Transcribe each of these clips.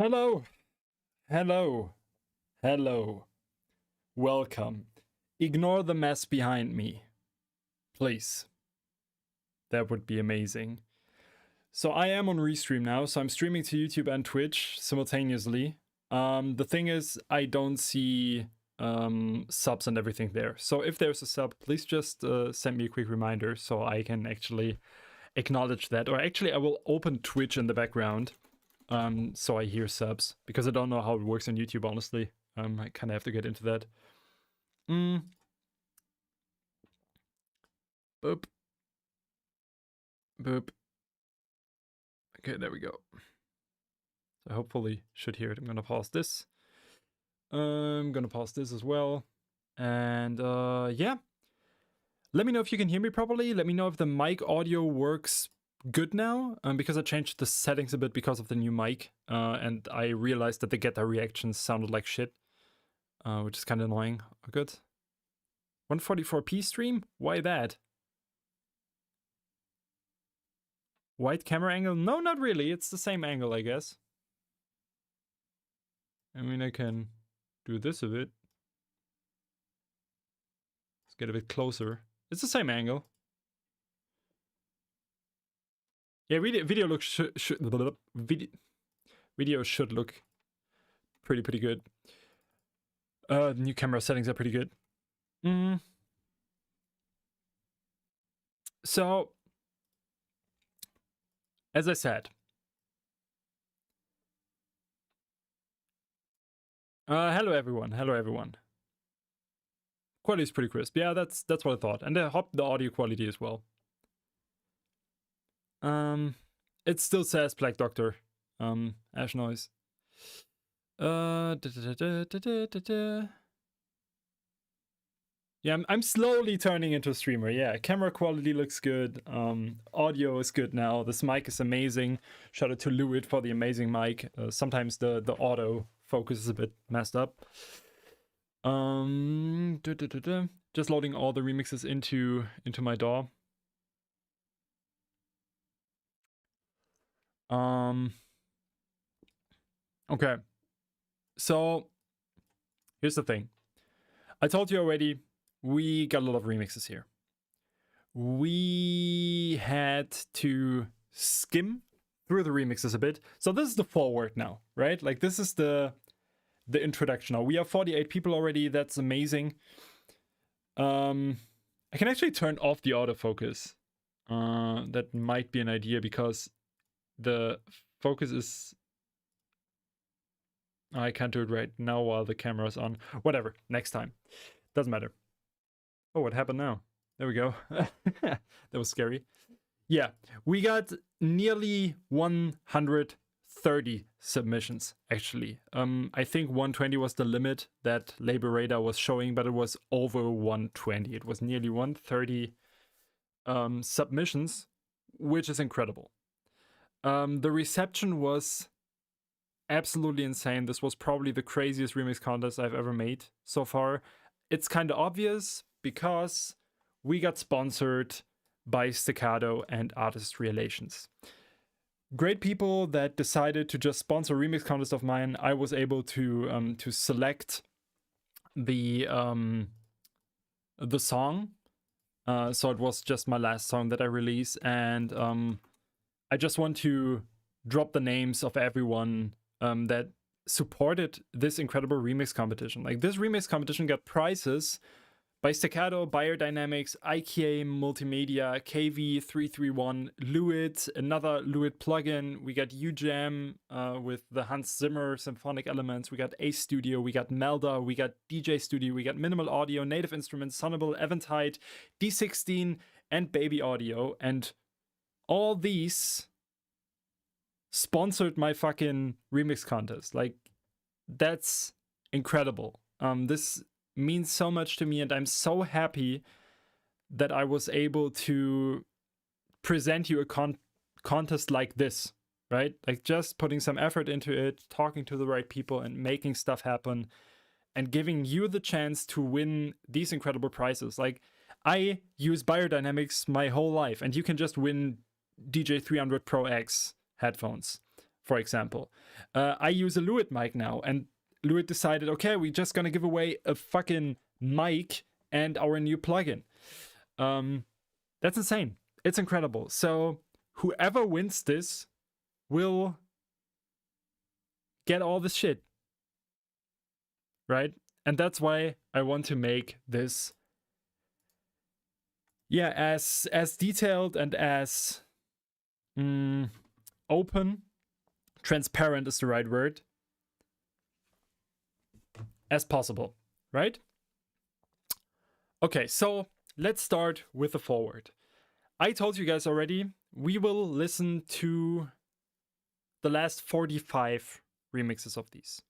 Hello, hello, hello. Welcome. Ignore the mess behind me. Please. That would be amazing. So I am on Restream now, so I'm streaming to YouTube and Twitch simultaneously. The thing is, I don't see subs and everything there. So if there's a sub, please just send me a quick reminder so I can actually acknowledge that. Or actually, I will open Twitch in the background. So I hear subs, because I don't know how it works on YouTube, honestly. I kind of have to get into that. Boop. Boop. Okay, there we go. So hopefully should hear it. I'm gonna pause this. I'm gonna pause this as well. And yeah. Let me know if you can hear me properly. Let me know if the mic audio works good now, because I changed the settings a bit because of the new mic, and I realized that the Get reactions sounded like shit, which is kind of annoying. Good. 144p stream? Why that? Wide camera angle? No, not really. It's the same angle, I guess. I mean, I can do this a bit. Let's get a bit closer. It's the same angle. Yeah, video looks video should look pretty good. The new camera settings are pretty good. So, as I said, hello everyone. Hello everyone. Quality is pretty crisp. Yeah, that's what I thought, and I hope the audio quality as well. It still says Black Doctor. Ash noise. Yeah, I'm slowly turning into a streamer. Yeah, camera quality looks good. Audio is good now. This mic is amazing. Shout out to Lewitt for the amazing mic. Sometimes the auto focus is a bit messed up. Just loading all the remixes into my DAW. Okay. So here's the thing. I told you already, we got a lot of remixes here. We had to skim through the remixes a bit. So this is the forward now, right? Like this is the introduction now. We are 48 people already. That's amazing. I can actually turn off the autofocus. That might be an idea, because the focus is... I can't do it right now while the camera's on. Whatever, next time. Doesn't matter. Oh, what happened now? There we go. That was scary. Yeah, we got nearly 130 submissions, actually. I think 120 was the limit that Label Radar was showing, but it was over 120. It was nearly 130 submissions, which is incredible. The reception was absolutely insane. This was probably the craziest remix contest I've ever made so far. It's kind of obvious, because we got sponsored by Staccato and Artist Relations. Great people that decided to just sponsor a remix contest of mine. I was able to select the song. So it was just my last song that I released, and I just want to drop the names of everyone that supported this incredible remix competition. Like, this remix competition got prizes by Staccato, Biodynamics, IKA Multimedia, KV331, Lewitt, another Lewitt plugin. We got UJam with the Hans Zimmer symphonic elements. We got Ace Studio, we got Melda, we got DJ Studio, we got Minimal Audio, Native Instruments, Sonable, Eventide, D16, and Baby Audio. And all these sponsored my fucking remix contest. Like, that's incredible. This means so much to me, and I'm so happy that I was able to present you a contest like this, right? Like, just putting some effort into it, talking to the right people, and making stuff happen, and giving you the chance to win these incredible prizes. Like, I use Biodynamics my whole life, and you can just win DJ 300 Pro X headphones for example. I use a Lewitt mic now, and Lewitt decided, okay, we're just gonna give away a fucking mic and our new plugin. That's insane. It's incredible. So whoever wins this will get all this shit, right? And that's why I want to make this, as detailed and as open, transparent is the right word, as possible, right? Okay, so let's start with the forward. I told you guys already, we will listen to the last 45 remixes of these.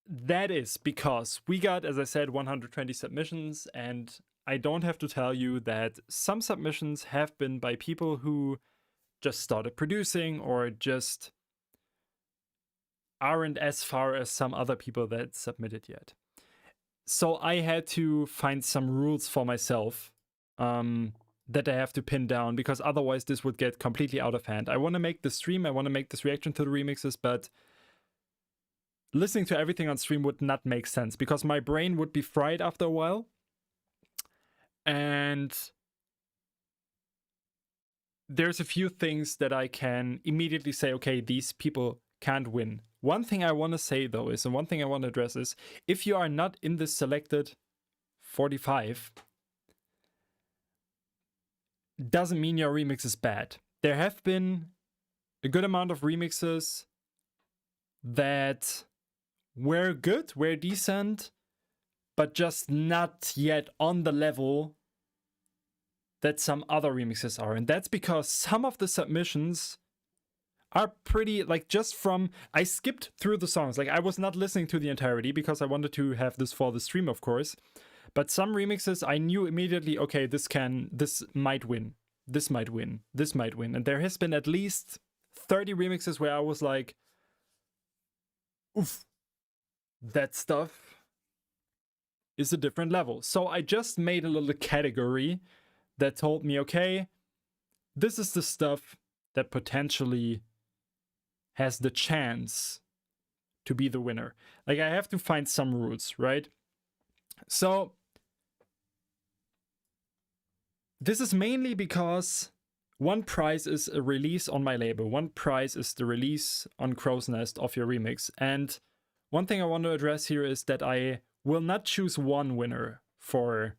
That is because we got, as I said, 120 submissions, and I don't have to tell you that some submissions have been by people who just started producing or just aren't as far as some other people that submitted yet. So I had to find some rules for myself that I have to pin down, because otherwise this would get completely out of hand. I want to make the stream, I want to make this reaction to the remixes, but listening to everything on stream would not make sense, because my brain would be fried after a while. And there's a few things that I can immediately say, okay, these people can't win. One thing I want to say though is, and one thing I want to address is, if you are not in this selected 45, doesn't mean your remix is bad. There have been a good amount of remixes that were good, were decent, but just not yet on the level that some other remixes are. And that's because some of the submissions are pretty, like, just from, I skipped through the songs. Like, I was not listening to the entirety because I wanted to have this for the stream, of course. But some remixes, I knew immediately, okay, this might win. This might win. This might win. And there has been at least 30 remixes where I was like, oof, that stuff is a different level. So I just made a little category that told me, okay, this is the stuff that potentially has the chance to be the winner. Like, I have to find some rules, right? So this is mainly because one prize is a release on my label. One prize is the release on Crow's Nest of your remix. And one thing I want to address here is that I will not choose one winner for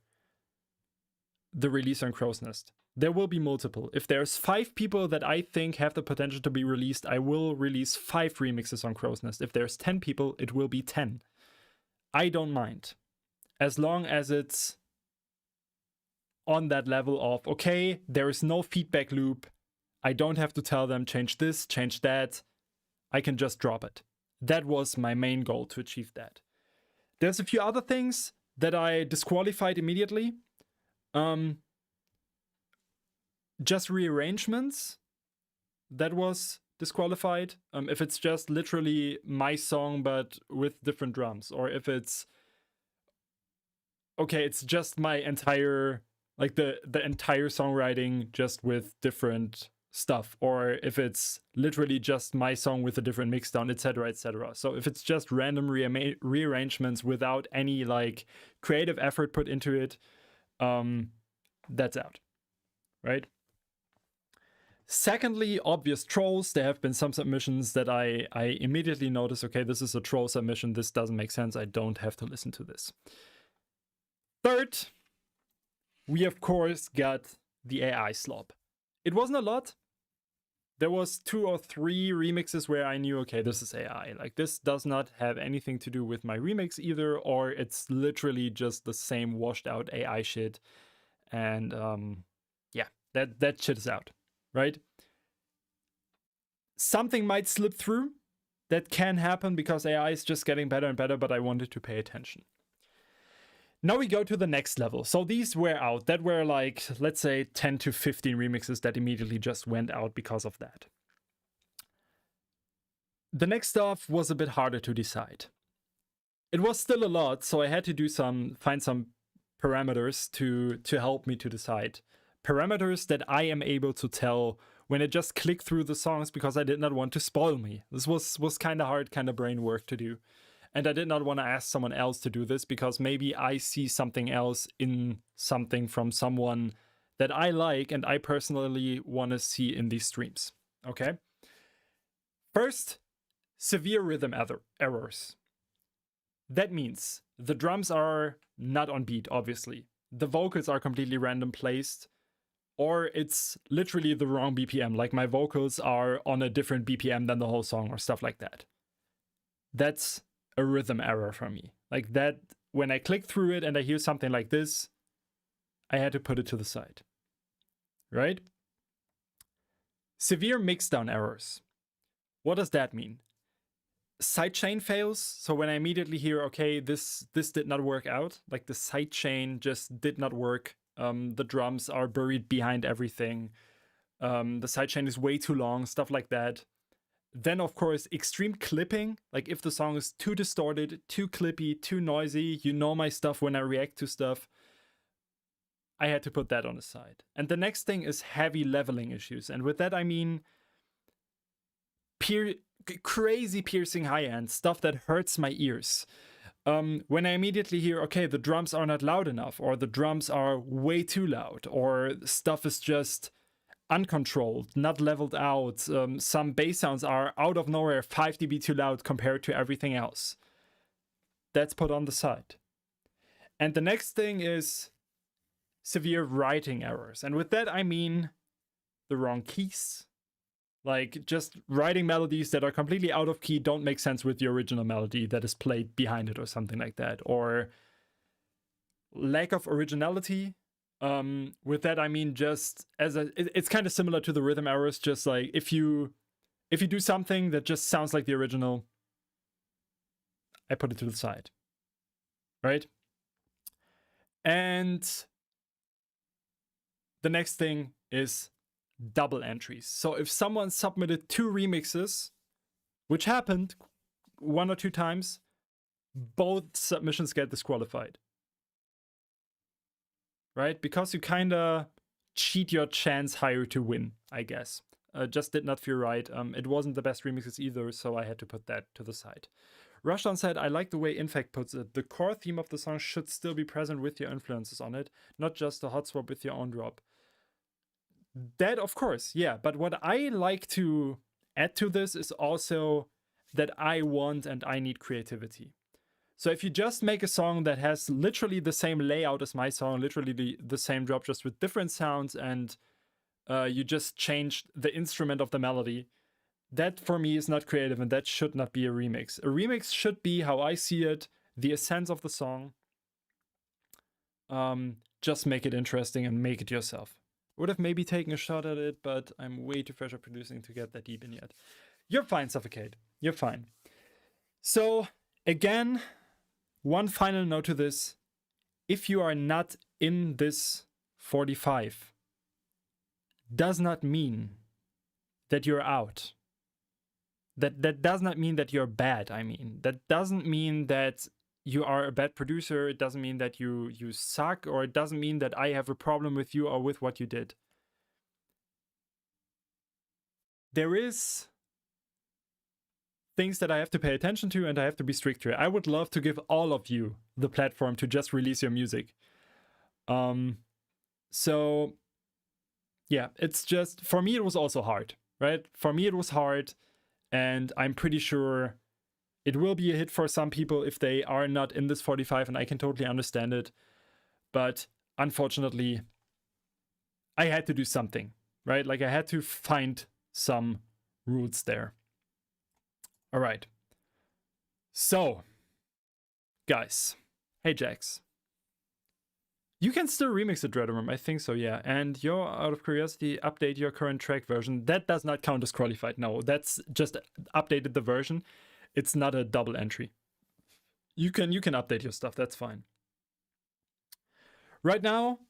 the release on Crow's Nest. There will be multiple. If there's 5 people that I think have the potential to be released, I will release 5 remixes on Crow's Nest. If there's 10 people, it will be 10. I don't mind. As long as it's on that level of, okay, there is no feedback loop. I don't have to tell them, change this, change that. I can just drop it. That was my main goal, to achieve that. There's a few other things that I disqualified immediately. Just rearrangements, that was disqualified. If it's just literally my song but with different drums, or if it's, okay, it's just my entire, like the entire songwriting just with different stuff, or if it's literally just my song with a different mix down, etc., etc. So if it's just random rearrangements without any like creative effort put into it, that's out, right? Secondly, obvious trolls. There have been some submissions that I immediately noticed, okay, this is a troll submission, this doesn't make sense, I don't have to listen to this. Third, we of course got the AI slop. It wasn't a lot. There was 2 or 3 remixes where I knew, okay, this is AI. Like, this does not have anything to do with my remix either, or it's literally just the same washed out AI shit. And yeah, that shit is out, right? Something might slip through. That can happen because AI is just getting better and better, but I wanted to pay attention. Now we go to the next level. So these were out. That were like, let's say 10 to 15 remixes that immediately just went out because of that. The next stuff was a bit harder to decide. It was still a lot, so I had to find some parameters to help me to decide. Parameters that I am able to tell when I just clicked through the songs because I did not want to spoil me. This was kind of hard, kind of brain work to do. And I did not want to ask someone else to do this because maybe I see something else in something from someone that I like and I personally want to see in these streams. Okay? First, severe rhythm errors. That means the drums are not on beat, obviously. The vocals are completely random placed, or it's literally the wrong BPM, like my vocals are on a different BPM than the whole song or stuff like that. That's a rhythm error for me. Like that, when I click through it and I hear something like this, I had to put it to the side, right? Severe mixdown errors. What does that mean? Sidechain fails. So when I immediately hear, okay, this did not work out, like the sidechain just did not work. The drums are buried behind everything. The sidechain is way too long, stuff like that. Then, of course, extreme clipping. Like if the song is too distorted, too clippy, too noisy, you know my stuff when I react to stuff. I had to put that on the side. And the next thing is heavy leveling issues. And with that, I mean crazy piercing high end stuff that hurts my ears. When I immediately hear, okay, the drums are not loud enough, or the drums are way too loud, or stuff is just uncontrolled, not leveled out. Some bass sounds are out of nowhere 5 dB too loud compared to everything else. That's put on the side. And the next thing is severe writing errors. And with that, I mean the wrong keys. Like just writing melodies that are completely out of key, don't make sense with the original melody that is played behind it or something like that. Or lack of originality. With that, I mean just it's kind of similar to the rhythm errors. Just like if you do something that just sounds like the original, I put it to the side, right? And the next thing is double entries. So if someone submitted 2 remixes, which happened 1 or 2 times, both submissions get disqualified. Right? Because you kind of cheat your chance higher to win, I guess. Just did not feel right. It wasn't the best remixes either, so I had to put that to the side. Rushdown said, I like the way Infect puts it. The core theme of the song should still be present with your influences on it, not just a hot swap with your own drop. That, of course, yeah. But what I like to add to this is also that I want and I need creativity. So if you just make a song that has literally the same layout as my song, literally the same drop, just with different sounds, and you just changed the instrument of the melody, that for me is not creative, and that should not be a remix. A remix should be, how I see it, the essence of the song. Just make it interesting and make it yourself. Would have maybe taken a shot at it, but I'm way too fresh at producing to get that deep in yet. You're fine, Suffocate. You're fine. So, again, one final note to this. If you are not in this 45, does not mean that you're out. That does not mean that you're bad, I mean. That doesn't mean that you are a bad producer. It doesn't mean that you suck, or it doesn't mean that I have a problem with you or with what you did. There is things that I have to pay attention to, and I have to be stricter. I would love to give all of you the platform to just release your music. So yeah, it's just, for me it was also hard, right? For me it was hard, and I'm pretty sure it will be a hit for some people if they are not in this 45, and I can totally understand it. But unfortunately, I had to do something, right? Like I had to find some roots there. All right. So, guys. Hey, Jax. You can still remix the Dreadroom, I think so, yeah. And you're, out of curiosity, update your current track version. That does not count as qualified, no. That's just updated the version. It's not a double entry. You can update your stuff, that's fine. Right now,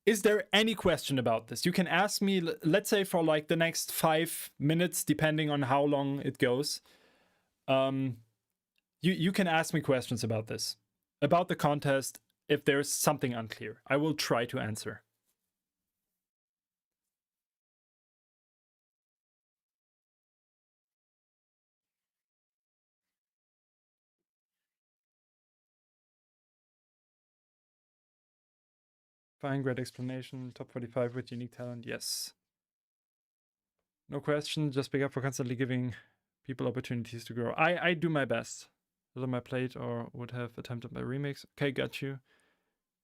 is there any question about this? You can ask me, let's say for like the next 5 minutes, depending on how long it goes. You can ask me questions about this, about the contest, if there's something unclear. I will try to answer. Fine, great explanation. Top 45 with unique talent. Yes. No question. Just big up for constantly giving people opportunities to grow. I do my best. Little my plate or would have attempted my remix. Okay, got you.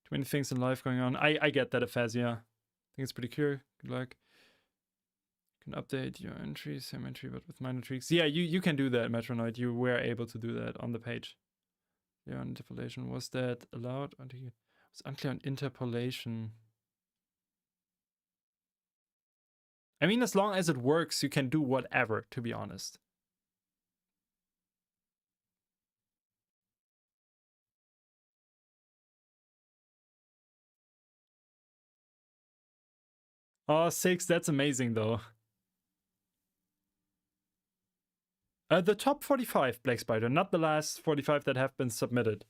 Too many things in life going on. I get that, Aphasia. I think it's pretty clear. Good luck. You can update your entry, same entry, but with minor tweaks. Yeah, you can do that, Metronoid. You were able to do that on the page. Yeah, on interpolation. Was that allowed? It's unclear on interpolation. I mean, as long as it works, you can do whatever, to be honest. Oh, 6, that's amazing, though. The top 45, Black Spider, not the last 45 that have been submitted.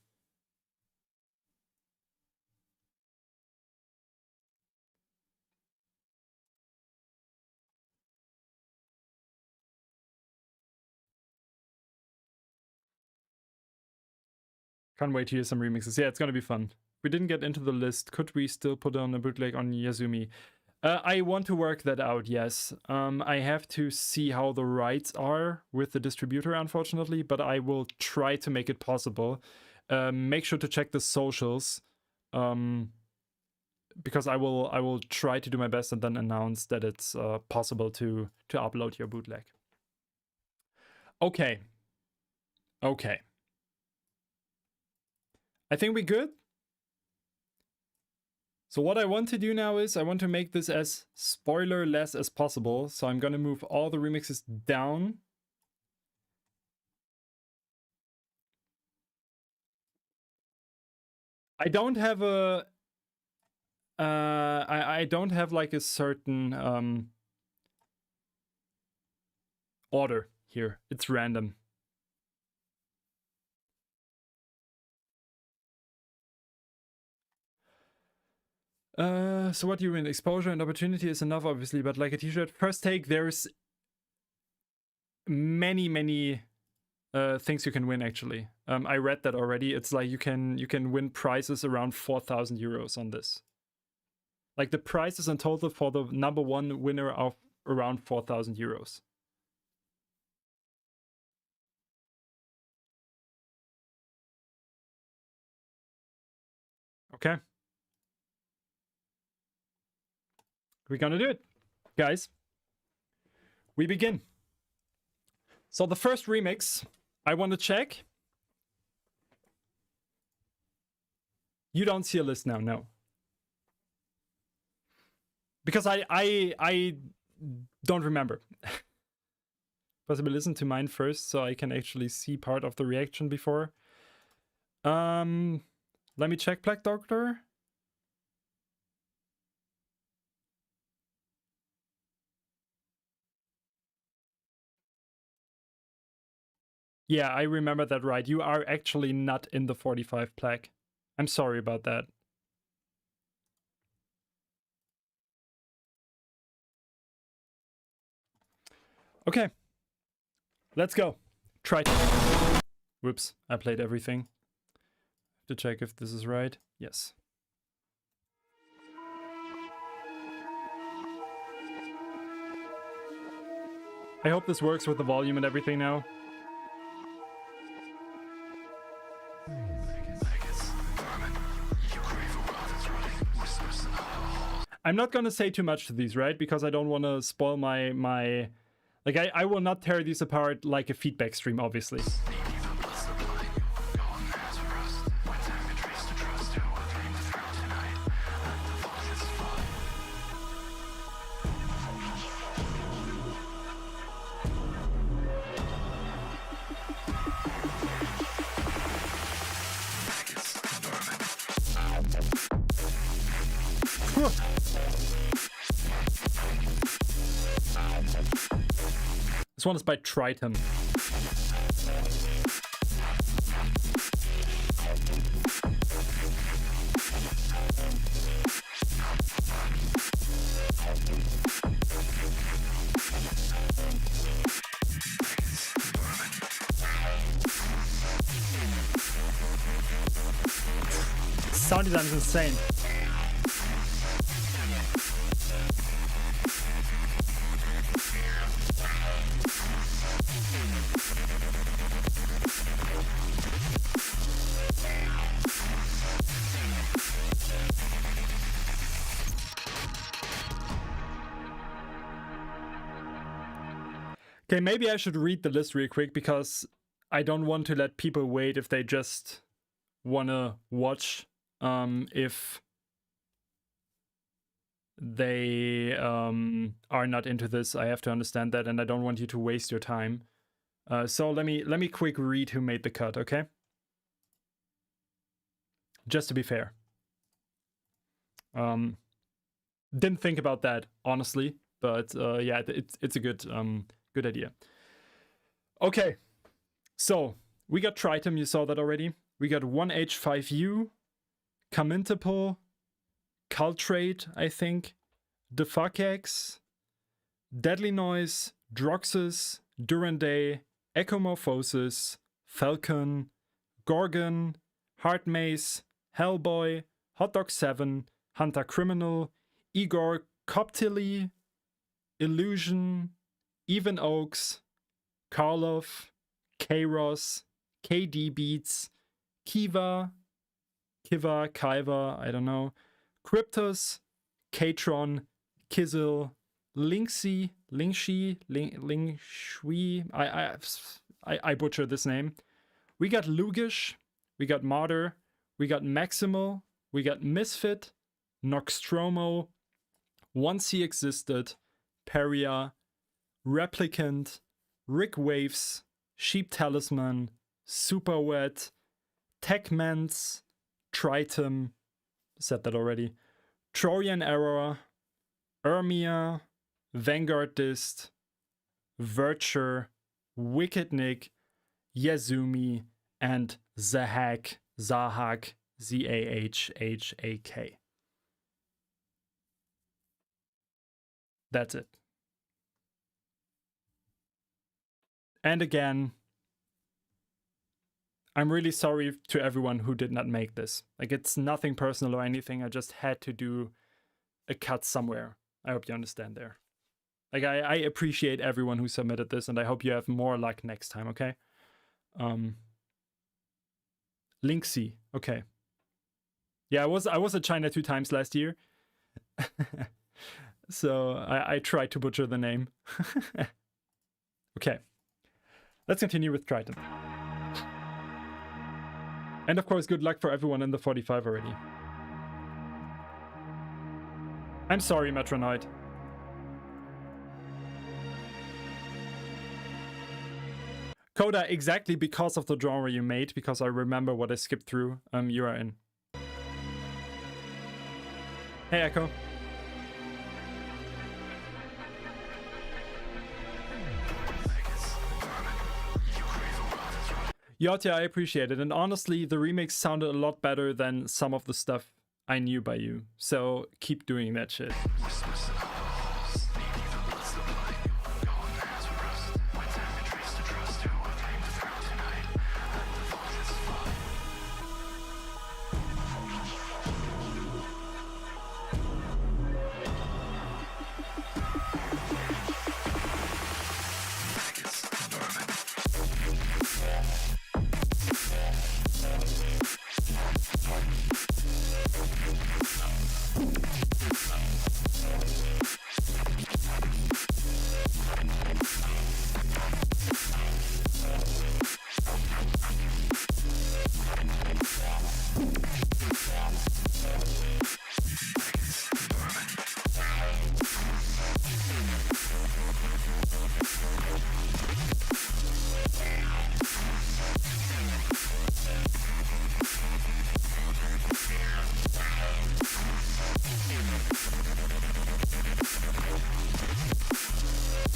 Can't wait to hear some remixes. Yeah, it's gonna be fun. We didn't get into the list. Could we still put on a bootleg on Yazumi? I want to work that out, yes. I have to see how the rights are with the distributor, unfortunately, but I will try to make it possible. Make sure to check the socials, because I will try to do my best and then announce that it's possible to upload your bootleg. Okay. Okay. I think we're good. So what I want to do now is I want to make this as spoiler-less as possible. So I'm going to move all the remixes down. I don't have a... I don't have like a certain order here. It's random. So what do you mean? Exposure and opportunity is enough, obviously, but like a t-shirt. First take, there's many things you can win, actually. I read that already. It's like you can win prizes around 4,000 euros on this. Like the prizes in total for the #1 winner are around 4,000 euros. Okay. We're gonna do it, guys. We begin. So the first remix I want to check. You don't see a list now, no. Because I don't remember. Possibly listen to mine first so I can actually see part of the reaction before. Let me check, Black Doctor. Yeah, I remember that right. You are actually not in the 45 plaque. I'm sorry about that. Okay. Let's go. Try to... Whoops, I played everything. Have to check if this is right. Yes. I hope this works with the volume and everything now. I'm not gonna say too much to these, right? Because I don't want to spoil my... Like, I will not tear these apart like a feedback stream, obviously. This one is by Triton. Sound design is insane. Okay, maybe I should read the list real quick because I don't want to let people wait if they just wanna watch. If they are not into this, I have to understand that, and I don't want you to waste your time. So let me quick read who made the cut, okay? Just to be fair. Didn't think about that honestly, but yeah, it's a good good idea. Okay, so we got Tritum, you saw that already. We got 1H5U, Kamintapul, Caltrate, I think, Defacax, Deadly Noise, Droxus, Durandey, Ecomorphosis, Falcon, Gorgon, Heartmaze, Hellboy, Hotdog 7, Hunter Criminal, Igor Coptili, Illusion, Even Oaks, Karlov, Kairos, KD Beats, Kiva, Kaiva, I don't know, Cryptus, Katron, Kizzle, Linkshui, I butchered this name. We got Lugish, we got Martyr, we got Maximal, we got Misfit, Noxstromo, Once He Existed, Peria, Replicant, Rick Waves, Sheep Talisman, Super Wet, Techmans, Tritum, said that already, Trojan Error, Ermia, Vanguardist, Virture, Wicked Nick, Yazumi, and Zahak, Zahak, Z-A-H-H-A-K. That's it. And again, I'm really sorry to everyone who did not make this. Like, it's nothing personal or anything. I just had to do a cut somewhere. I hope you understand there. Like, I appreciate everyone who submitted this, and I hope you have more luck next time, okay? Linksy, okay. Yeah, I was at China 2 times last year. So I tried to butcher the name. Okay. Let's continue with Triton. And of course, good luck for everyone in the 45 already. I'm sorry, Metronoid. Coda, exactly because of the genre you made, because I remember what I skipped through, you are in. Hey, Echo. Yotja, I appreciate it, and honestly, the remix sounded a lot better than some of the stuff I knew by you, so keep doing that shit.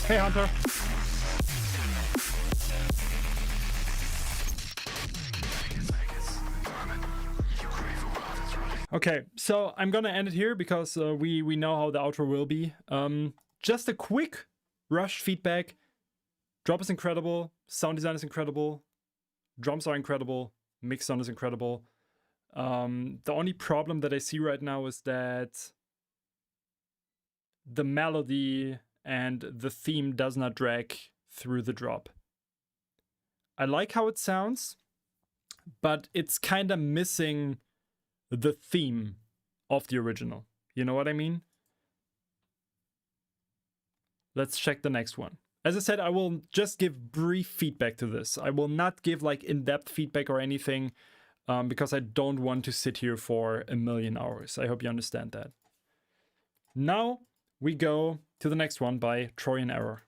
Hey, Hunter. Okay, so I'm gonna end it here because we know how the outro will be. Just a quick rush feedback. Drop is incredible. Sound design is incredible. Drums are incredible. Mix sound is incredible. The only problem that I see right now is that the melody and the theme does not drag through the drop. I like how it sounds, but it's kind of missing the theme of the original. You know what I mean? Let's check the next one. As I said, I will just give brief feedback to this. I will not give like in-depth feedback or anything because I don't want to sit here for a million hours. I hope you understand that. Now we go to the next one by Trojan Error.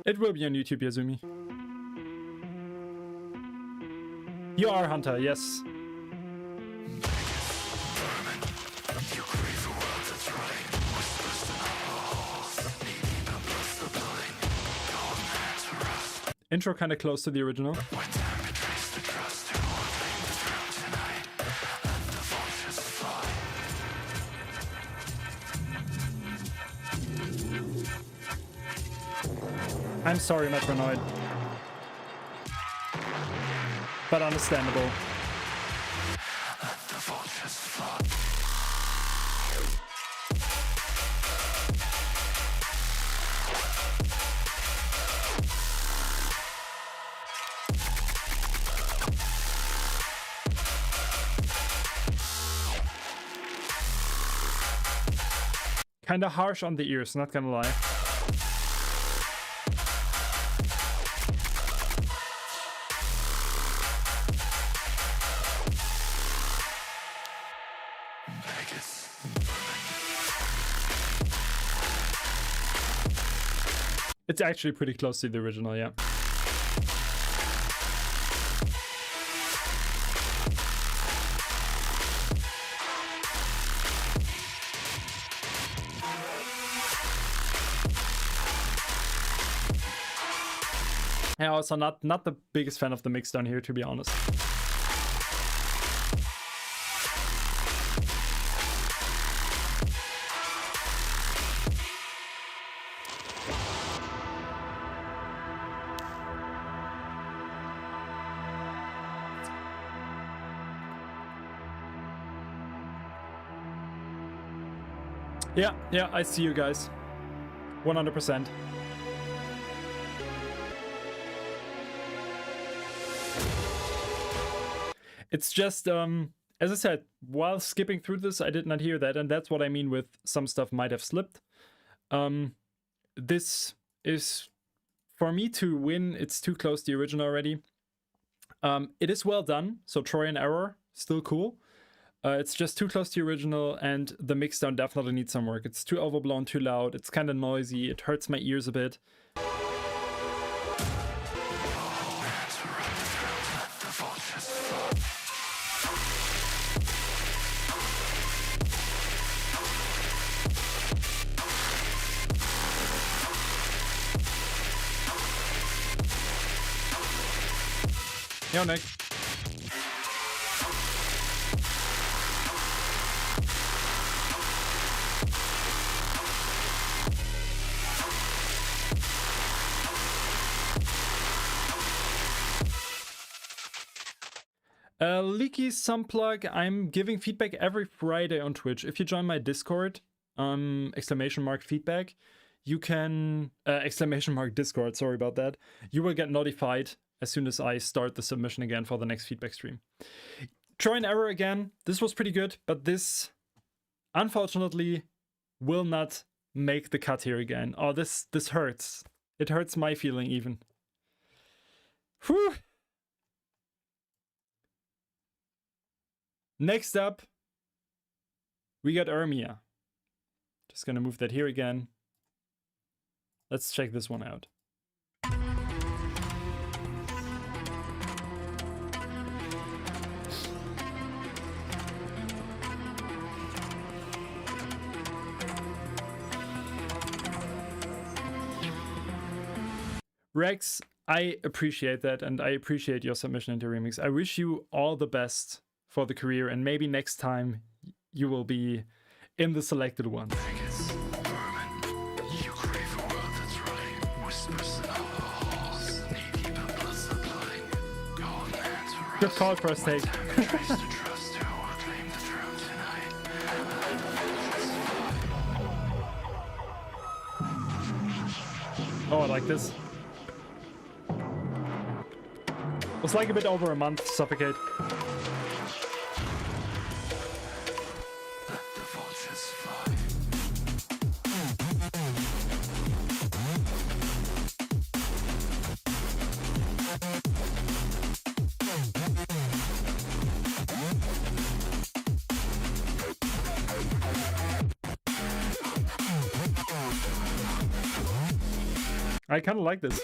It will be on YouTube, Yazumi. You are Hunter, yes. Intro kind of close to the original. I'm sorry, Metronoid. But understandable. Kinda harsh on the ears, not gonna lie. It's actually pretty close to the original, yeah. Yeah, also not the biggest fan of the mix down here, to be honest. Yeah, I see you guys. 100%. It's just, as I said, while skipping through this, I did not hear that, and that's what I mean with some stuff might have slipped. This is, for me to win, it's too close to the original already. It is well done, so Trojan Error, still cool. It's just too close to the original, and the mixdown definitely needs some work. It's too overblown, too loud, it's kind of noisy, it hurts my ears a bit. Yo, Nick. Leaky Sunplug, I'm giving feedback every Friday on Twitch. If you join my Discord, !feedback, you can, !Discord, sorry about that. You will get notified as soon as I start the submission again for the next feedback stream. Trojan Error again, this was pretty good, but this, unfortunately, will not make the cut here again. Oh, this hurts. It hurts my feeling even. Whew. Next up, we got Ermia. Just gonna move that here again. Let's check this one out. Rex, I appreciate that, and I appreciate your submission into Remix. I wish you all the best for the career, and maybe next time you will be in the selected ones. Good call, first take. Oh, I like this. It was like a bit over a month, Suffocate. I kind of like this.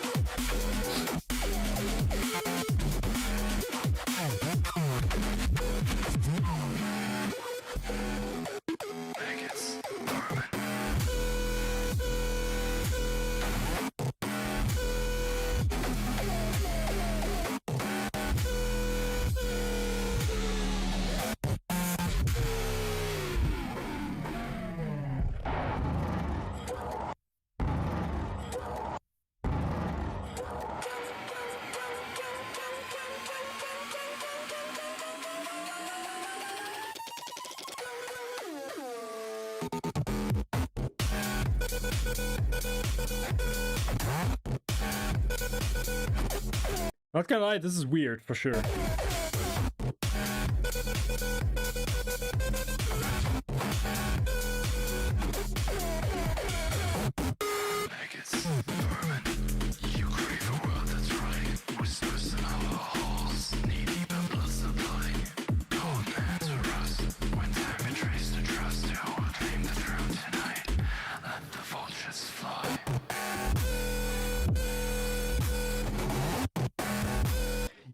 Not gonna lie, this is weird for sure.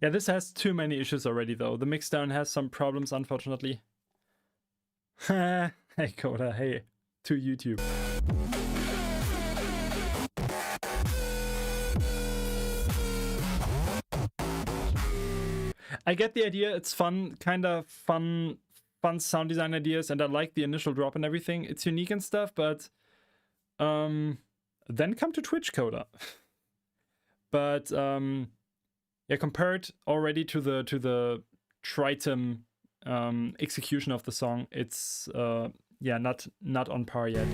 Yeah, this has too many issues already, though. The mixdown has some problems, unfortunately. Hey, Coda, hey, to YouTube. I get the idea. It's fun, kind of fun sound design ideas, and I like the initial drop and everything. It's unique and stuff, but then come to Twitch, Coda. But yeah, compared already to the Tritum execution of the song, it's yeah, not on par yet.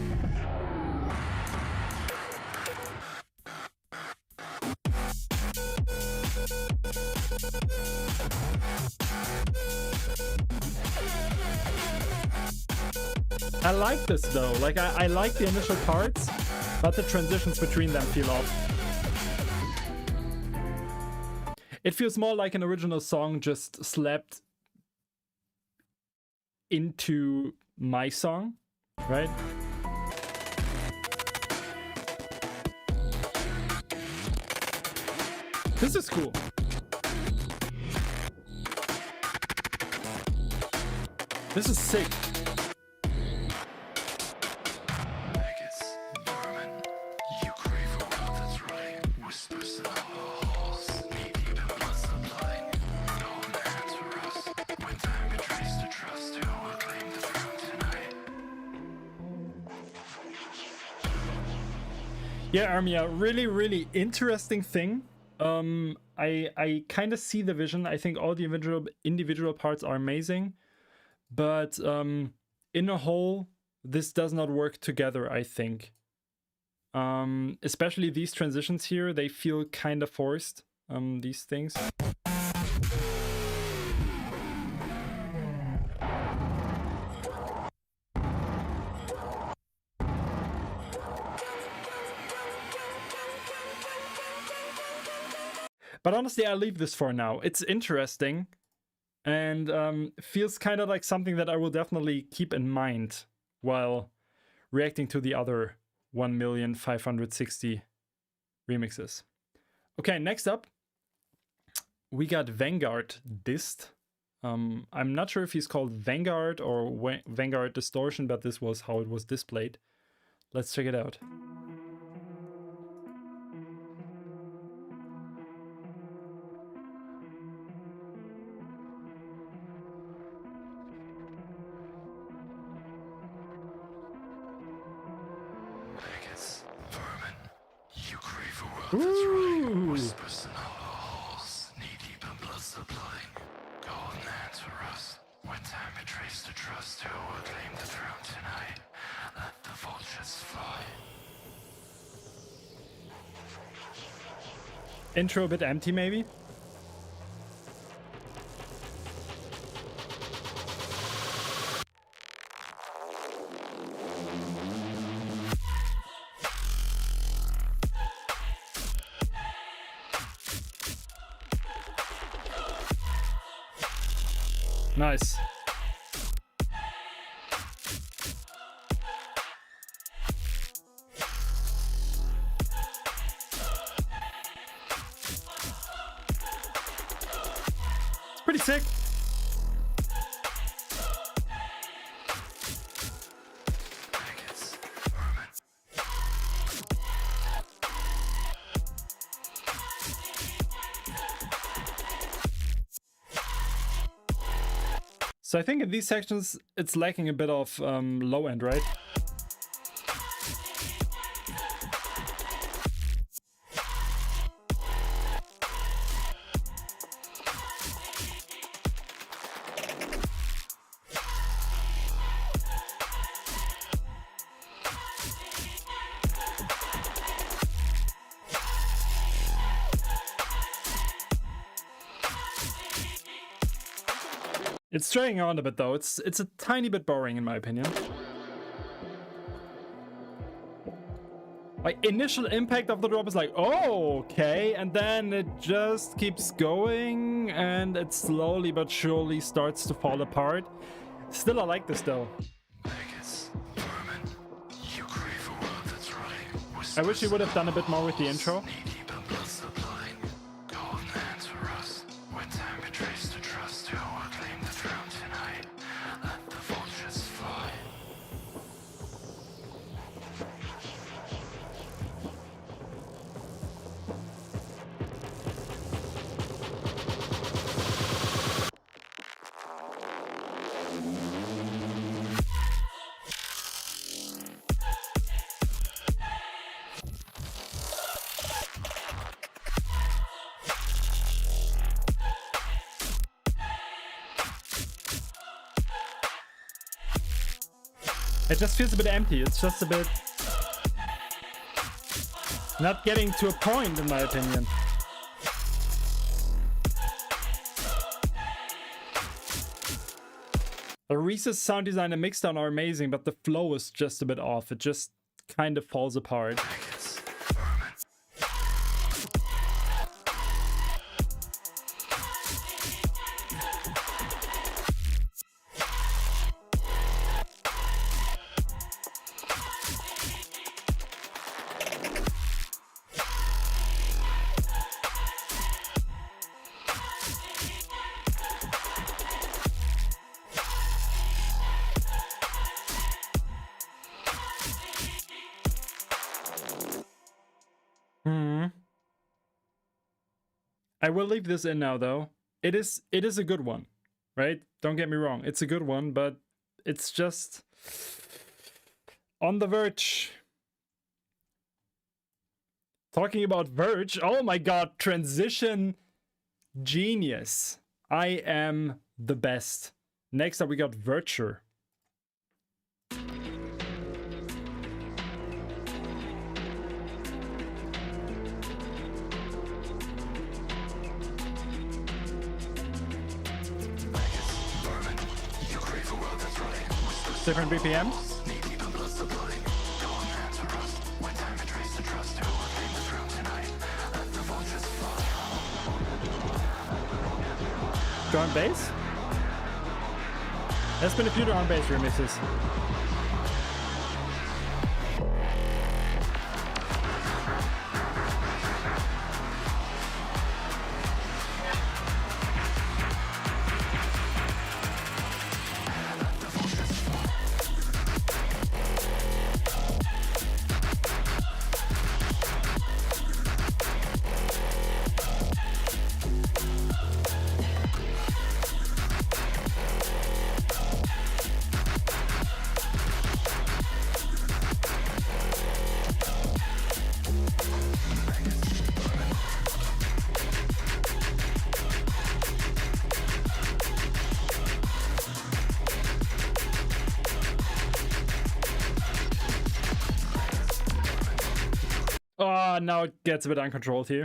I like this though. Like I like the initial parts, but the transitions between them feel off. It feels more like an original song just slapped into my song, right? This is cool. This is sick. Yeah, Armia, really interesting thing. I kind of see the vision. I think all the individual parts are amazing, but in a whole, this does not work together, I think. Especially these transitions here, they feel kind of forced, these things. But honestly, I'll leave this for now. It's interesting and feels kind of like something that I will definitely keep in mind while reacting to the other 1,560,000 remixes. Okay, next up, we got Vanguard Dist. I'm not sure if he's called Vanguard or Vanguard Distortion, but this was how it was displayed. Let's check it out. Ooh. Intro a bit empty, maybe? Nice. Pretty sick. So I think in these sections, it's lacking a bit of low end, right? It's straying on a bit though. It's a tiny bit boring in my opinion. Like initial impact of the drop is like, oh, okay, and then it just keeps going and it slowly but surely starts to fall apart. Still, I like this though. I wish he would have done a bit more with the intro. It just feels a bit empty. It's just a bit not getting to a point, in my opinion. The Reese's sound design and mixdown are amazing, but the flow is just a bit off. It just kind of falls apart. I will leave this in now, though. It is a good one, right? Don't get me wrong. It's a good one, but it's just on the verge. Talking about verge, oh my god, transition genius. I am the best. Next up, we got Verture. Different BPM. Drum bass? There's been a few drum bass remixes. Oh, now it gets a bit uncontrolled here.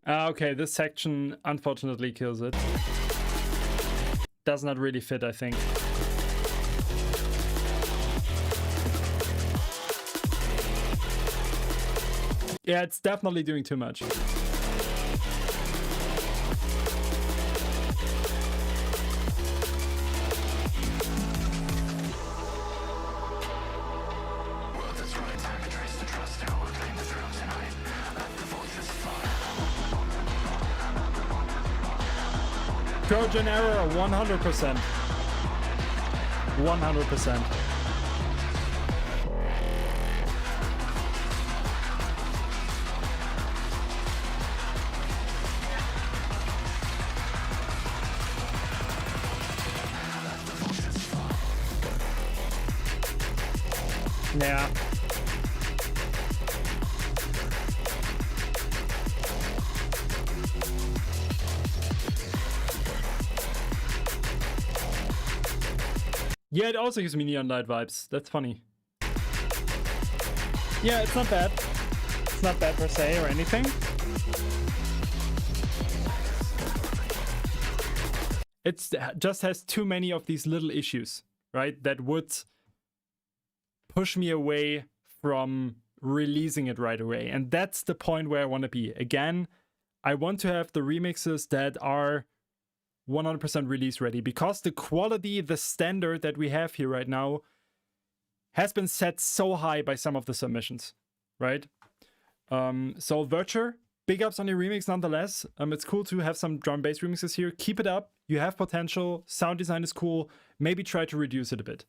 Okay, this section unfortunately kills it. Does not really fit, I think. Yeah, it's definitely doing too much. Trojan error, 100%. 100%. Yeah. Yeah, it also gives me Neon Light vibes. That's funny. Yeah, it's not bad. It's not bad per se or anything. It just has too many of these little issues, right? That would push me away from releasing it right away. And that's the point where I want to be. Again, I want to have the remixes that are 100% release ready, because the quality, the standard that we have here right now has been set so high by some of the submissions, right? So Virture, big ups on your remix nonetheless. It's cool to have some drum bass remixes here. Keep it up. You have potential. Sound design is cool. Maybe try to reduce it a bit.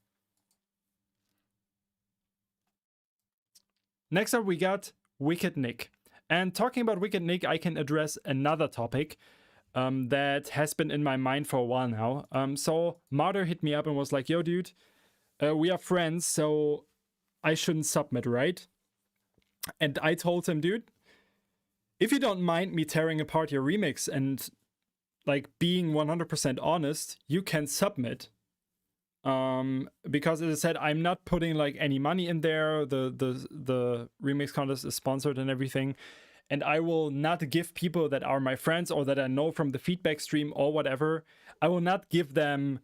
Next up, we got Wicked Nick. And talking about Wicked Nick, I can address another topic that has been in my mind for a while now. So Martyr hit me up and was like, yo, dude, we are friends, so I shouldn't submit, right? And I told him, dude, if you don't mind me tearing apart your remix and like being 100% honest, you can submit. Because as I said, I'm not putting like any money in there. The remix contest is sponsored and everything. And I will not give people that are my friends or that I know from the feedback stream or whatever, I will not give them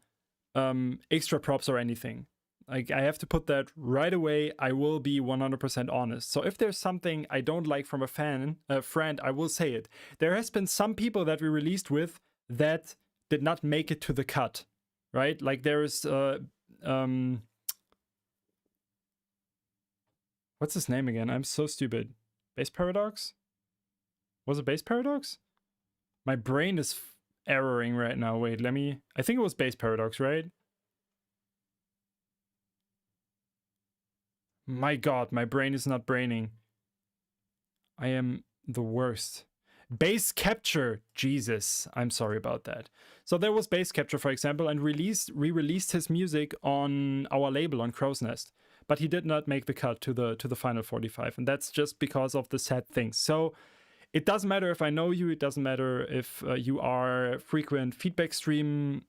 extra props or anything. Like, I have to put that right away. I will be 100% honest. So if there's something I don't like from a friend, I will say it. There has been some people that we released with that did not make it to the cut, right? Like there's what's his name again? I'm so stupid. Bass Paradox? Was it Bass Paradox? My brain is erroring right now. Wait, I think it was Bass Paradox, right? My god, my brain is not braining. I am the worst. Bass Capture. Jesus, I'm sorry about that. So there was Bass Capture, for example, and re-released his music on our label, on Crow's Nest. But he did not make the cut to the final 45. And that's just because of the sad things. So it doesn't matter if I know you. It doesn't matter if you are a frequent feedback stream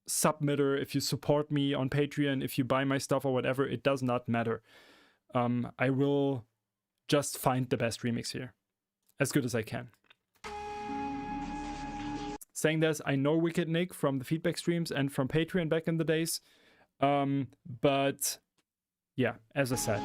submitter, if you support me on Patreon, if you buy my stuff or whatever. It does not matter. I will just find the best remix here, as good as I can. Saying this, I know Wicked Nick from the feedback streams and from Patreon back in the days. But yeah, as I said.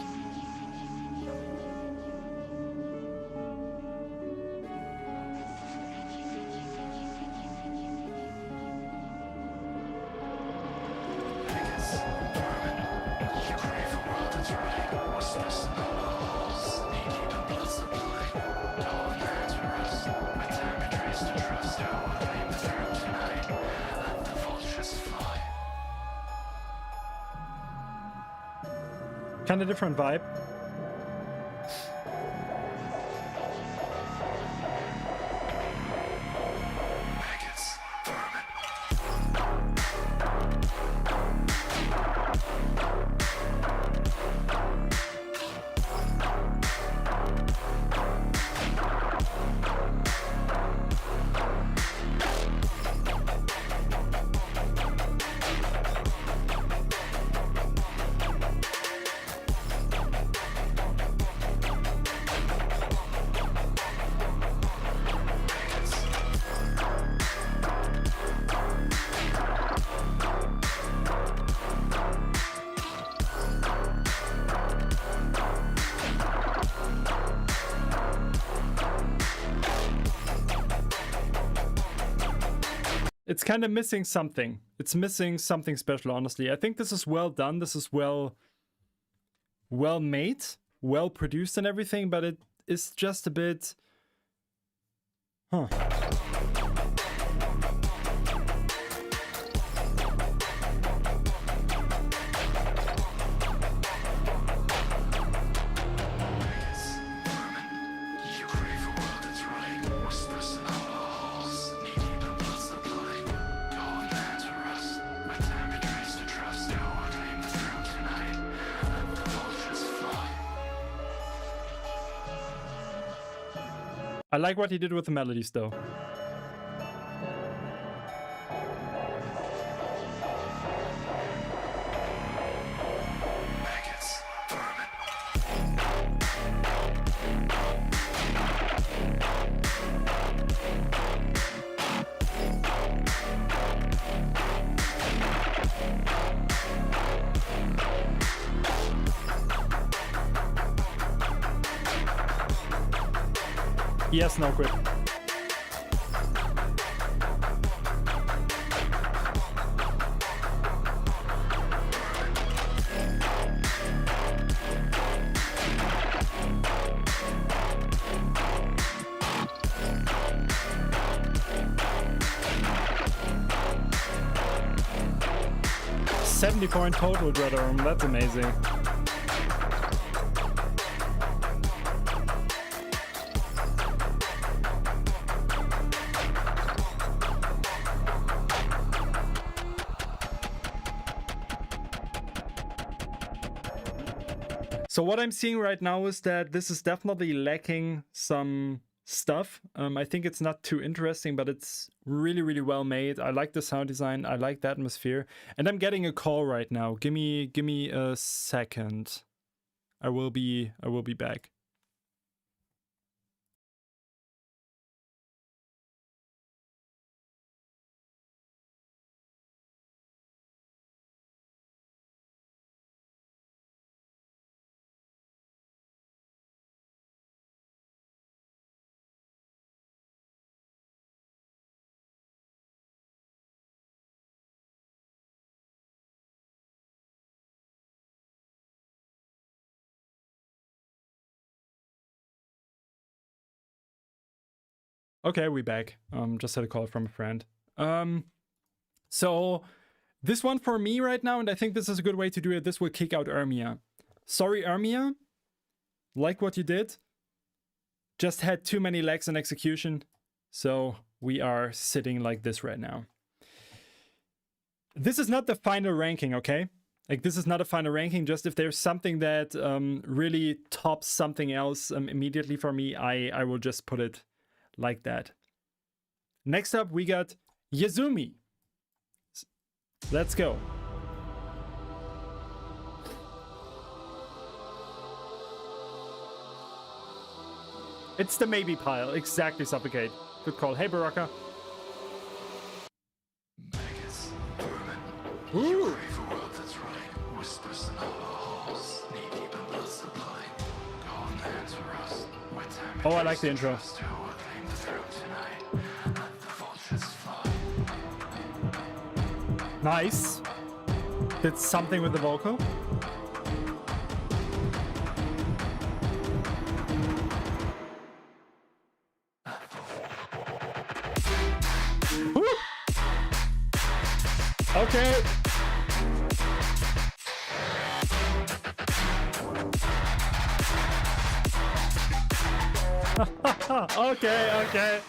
Kind of different vibe. It's kind of missing something. It's missing something special, honestly. I think this is well done. This is well made, well produced and everything, but it is just a bit... Huh. I like what he did with the melodies, though. Yes, no quit. .74 in total, Dreadarm. That's amazing. So what I'm seeing right now is that this is definitely lacking some stuff. I think it's not too interesting, but it's really, really well made. I like the sound design. I like the atmosphere. And I'm getting a call right now. Give me a second. I will be back. Okay, we back. Just had a call from a friend. So this one for me right now, and I think this is a good way to do it. This will kick out Ermia. Sorry, Ermia. Like what you did. Just had too many lags in execution. So we are sitting like this right now. This is not the final ranking, okay? Like, this is not a final ranking. Just if there's something that really tops something else immediately for me, I will just put it like that. Next up, we got Yazumi. Let's go. It's the maybe pile. Exactly, Suffocate. Good call. Hey, Baraka. Ooh. Oh, I like the intro. Nice. Did something with the vocal. Woo. Okay. Okay.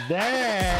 Damn.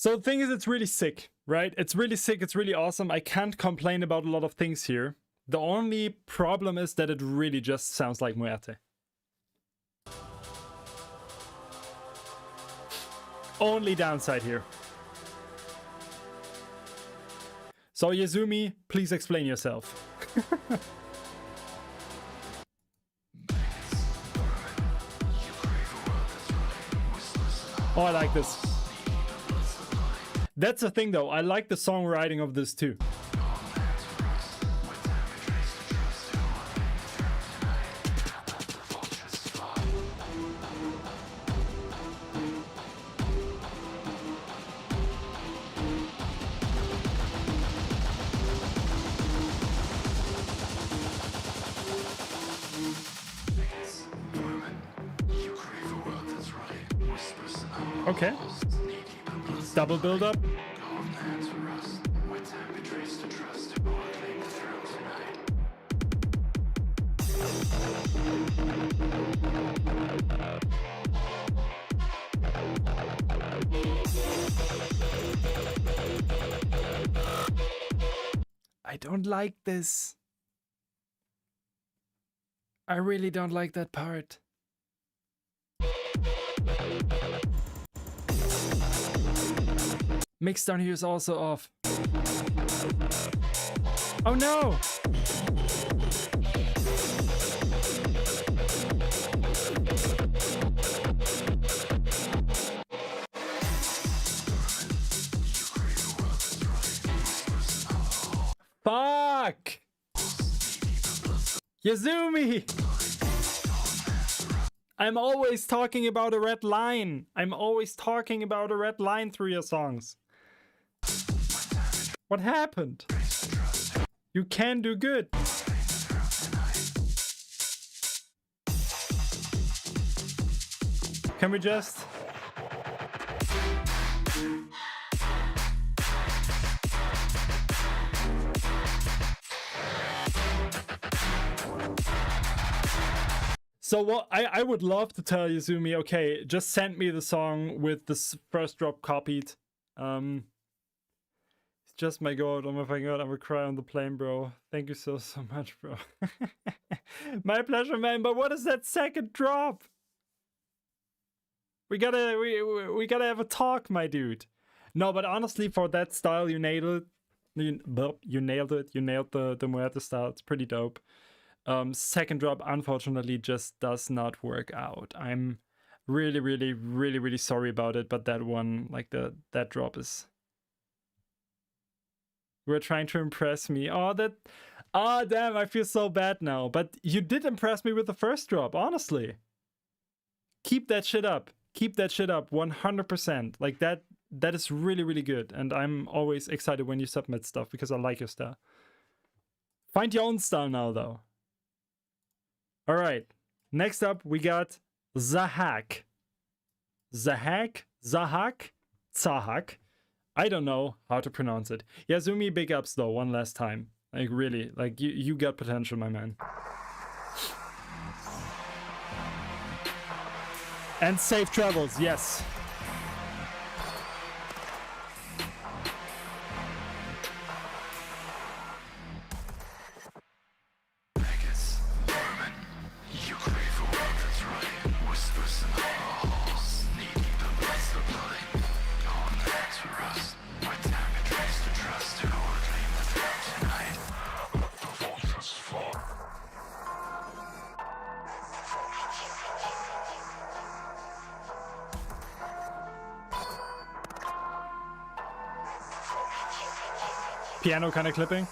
So the thing is, it's really sick, right? It's really sick. It's really awesome. I can't complain about a lot of things here. The only problem is that it really just sounds like Muerte. Only downside here. So Yazumi, please explain yourself. Oh, I like this. That's the thing though, I like the songwriting of this too. Okay. Double build up. I don't like this. I really don't like that part. Mix down here is also off. Oh no! Fuck! Yazumi! I'm always talking about a red line. I'm always talking about a red line through your songs. What happened? You can do good. Can we just... So what I would love to tell Yazumi, okay, just send me the song with this first drop copied. It's just my god. Oh my god, I will cry on the plane, bro. Thank you so much, bro. My pleasure, man. But what is that second drop? We gotta have a talk, my dude. No, but honestly, for that style, you nailed it. You nailed it. You nailed the Muerte style. It's pretty dope. Second drop, unfortunately, just does not work out. I'm really sorry about it, but that one, like that drop is... We're trying to impress me. Oh, damn, I feel so bad now. But you did impress me with the first drop, honestly. Keep that shit up. Keep that shit up, 100%. Like, that is really good. And I'm always excited when you submit stuff, because I like your style. Find your own style now, though. All right, next up we got Zahak. Zahak? Zahak? I don't know how to pronounce it. Yazumi, big ups though, one last time. Like really, like you got potential, my man. And safe travels, yes. Piano kind of clipping.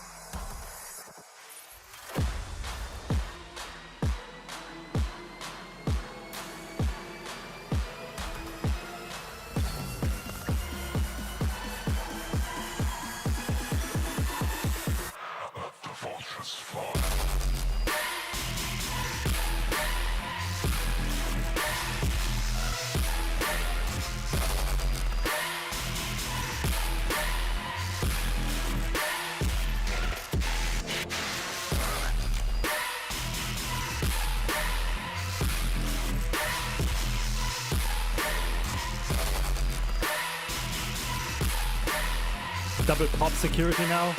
Double pop security now.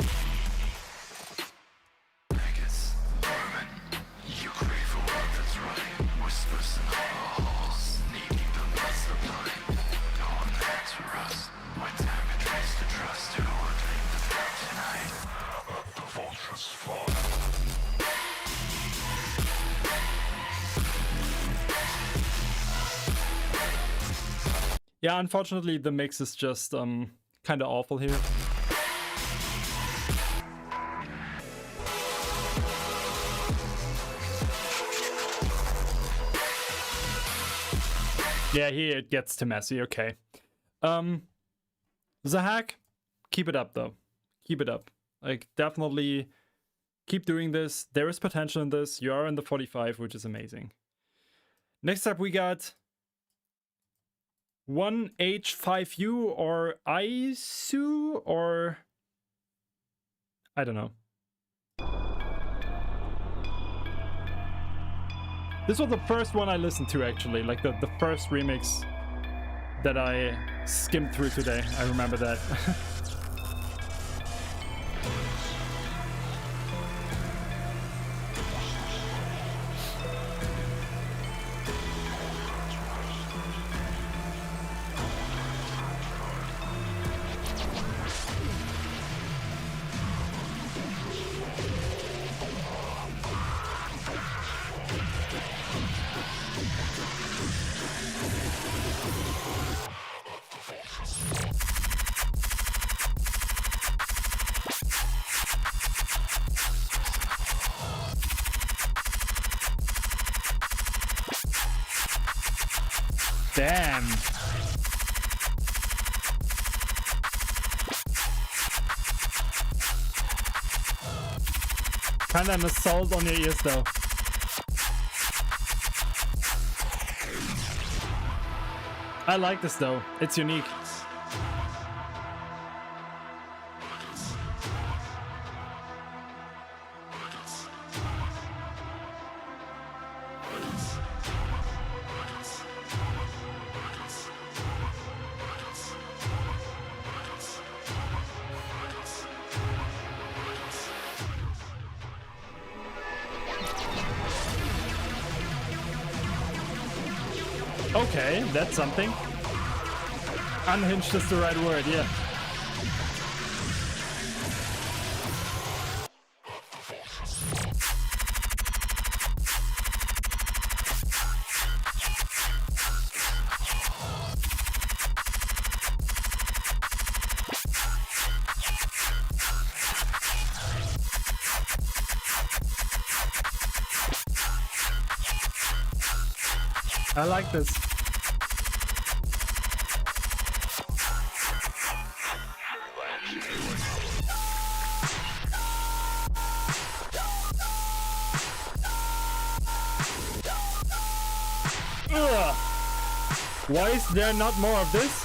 Yeah, unfortunately the mix is just kind of awful here. Yeah, here it gets too messy. Okay. Zahak, keep it up though. Keep it up. Like, definitely keep doing this. There is potential in this. You are in the 45, which is amazing. Next up, we got 1H5U or ISU or I don't know. This was the first one I listened to, actually, like the first remix that I skimmed through today. I remember that. Damn. Kinda an assault on your ears though. I like this though. It's unique. Okay, that's something. Unhinged is the right word, yeah. I like this. Ugh. Why is there not more of this?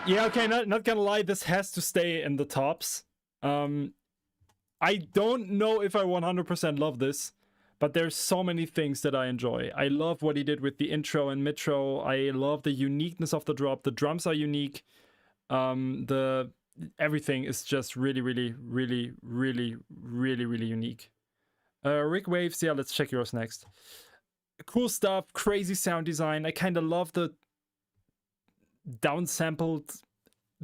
Yeah, okay, not gonna lie, this has to stay in the tops. I don't know if I 100% love this, but there's so many things that I enjoy. I love what he did with the intro and midro. I love the uniqueness of the drop. The drums are unique. Everything is just really, really, really, really, really, really unique. Rick Waves, yeah, let's check yours next. Cool stuff, crazy sound design. I kind of love the downsampled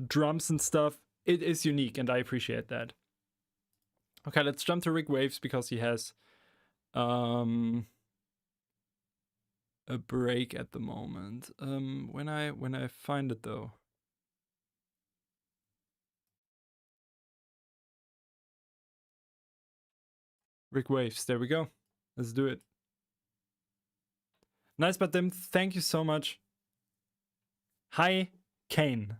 drums and stuff. It is unique and I appreciate that. Okay, let's jump to Rick Waves because he has a break at the moment. When I find it though. Rick Waves, there we go. Let's do it. Nice, but then thank you so much. Hi, Kane.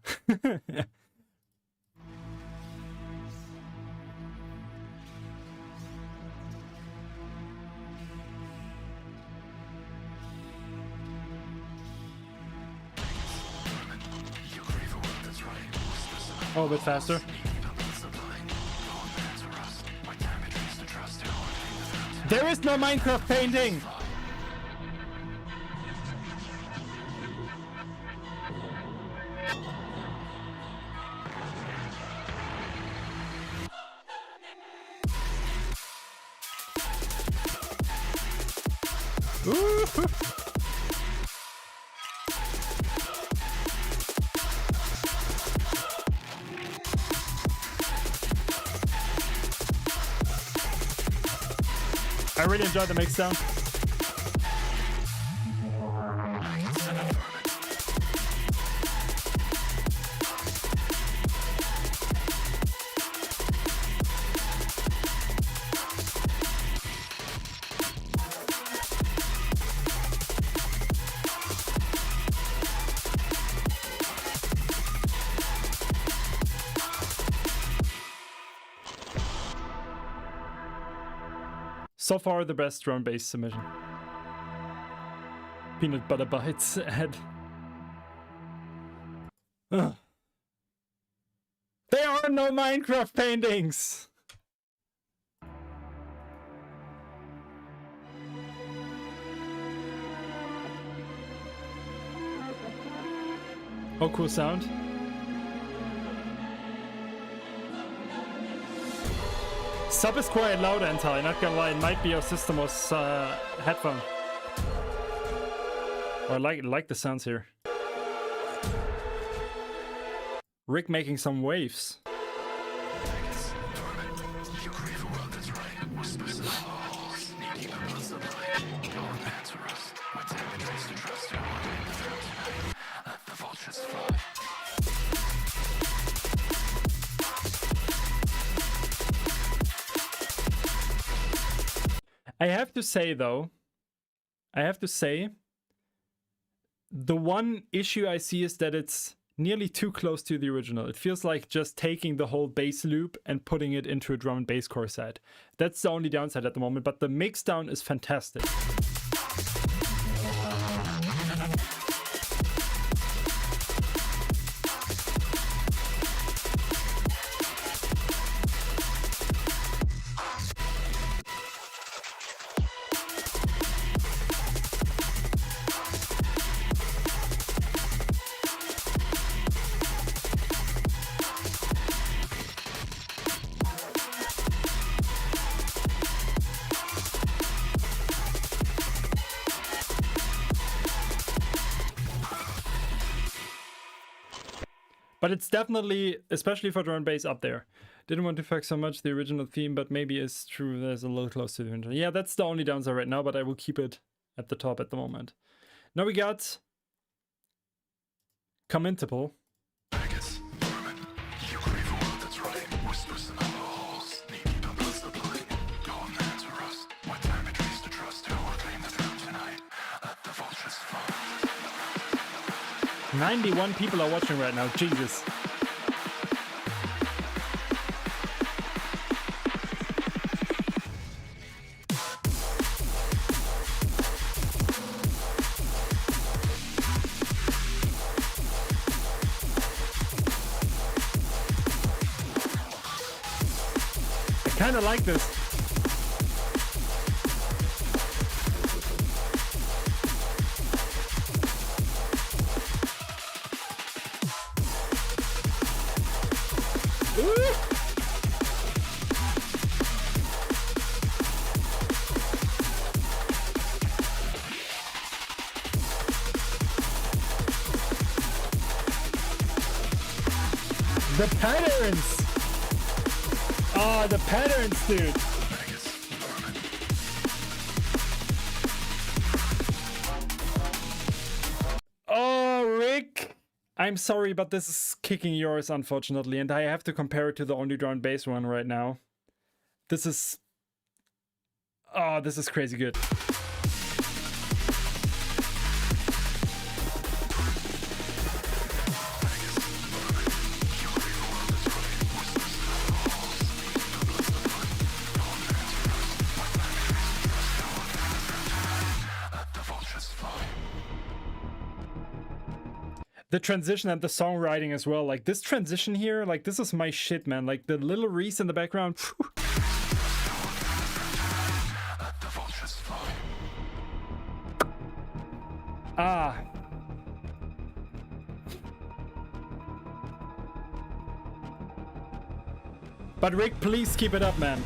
Oh, a bit faster. There is no Minecraft painting! Ooh. I really enjoyed the mix down. So far, the best drum bass submission. Peanut butter bites ahead. Ugh. There are no Minecraft paintings! Oh, cool sound. Sub is quite loud, Anti, not gonna lie, it might be your system's headphone. Oh, I like the sounds here. Rick making some waves. I have to say, though, the one issue I see is that it's nearly too close to the original. It feels like just taking the whole bass loop and putting it into a drum and bass core set. That's the only downside at the moment, but the mixdown is fantastic. But it's definitely, especially for drum and bass, up there. Didn't want to fuck so much the original theme, but maybe it's true there's a little close to the original. Yeah, that's the only downside right now, but I will keep it at the top at the moment. Now we got Commentable. "91 people are watching right now, Jesus." I kinda like this. The patterns! Oh, the patterns, dude! Oh, Rick! I'm sorry, but this is kicking yours, unfortunately, and I have to compare it to the only drum and bass one right now. This is... Oh, this is crazy good. The transition and the songwriting as well. Like this transition here, like this is my shit, man. Like the little Reese in the background. Phew. Ah. But Rick, please keep it up, man.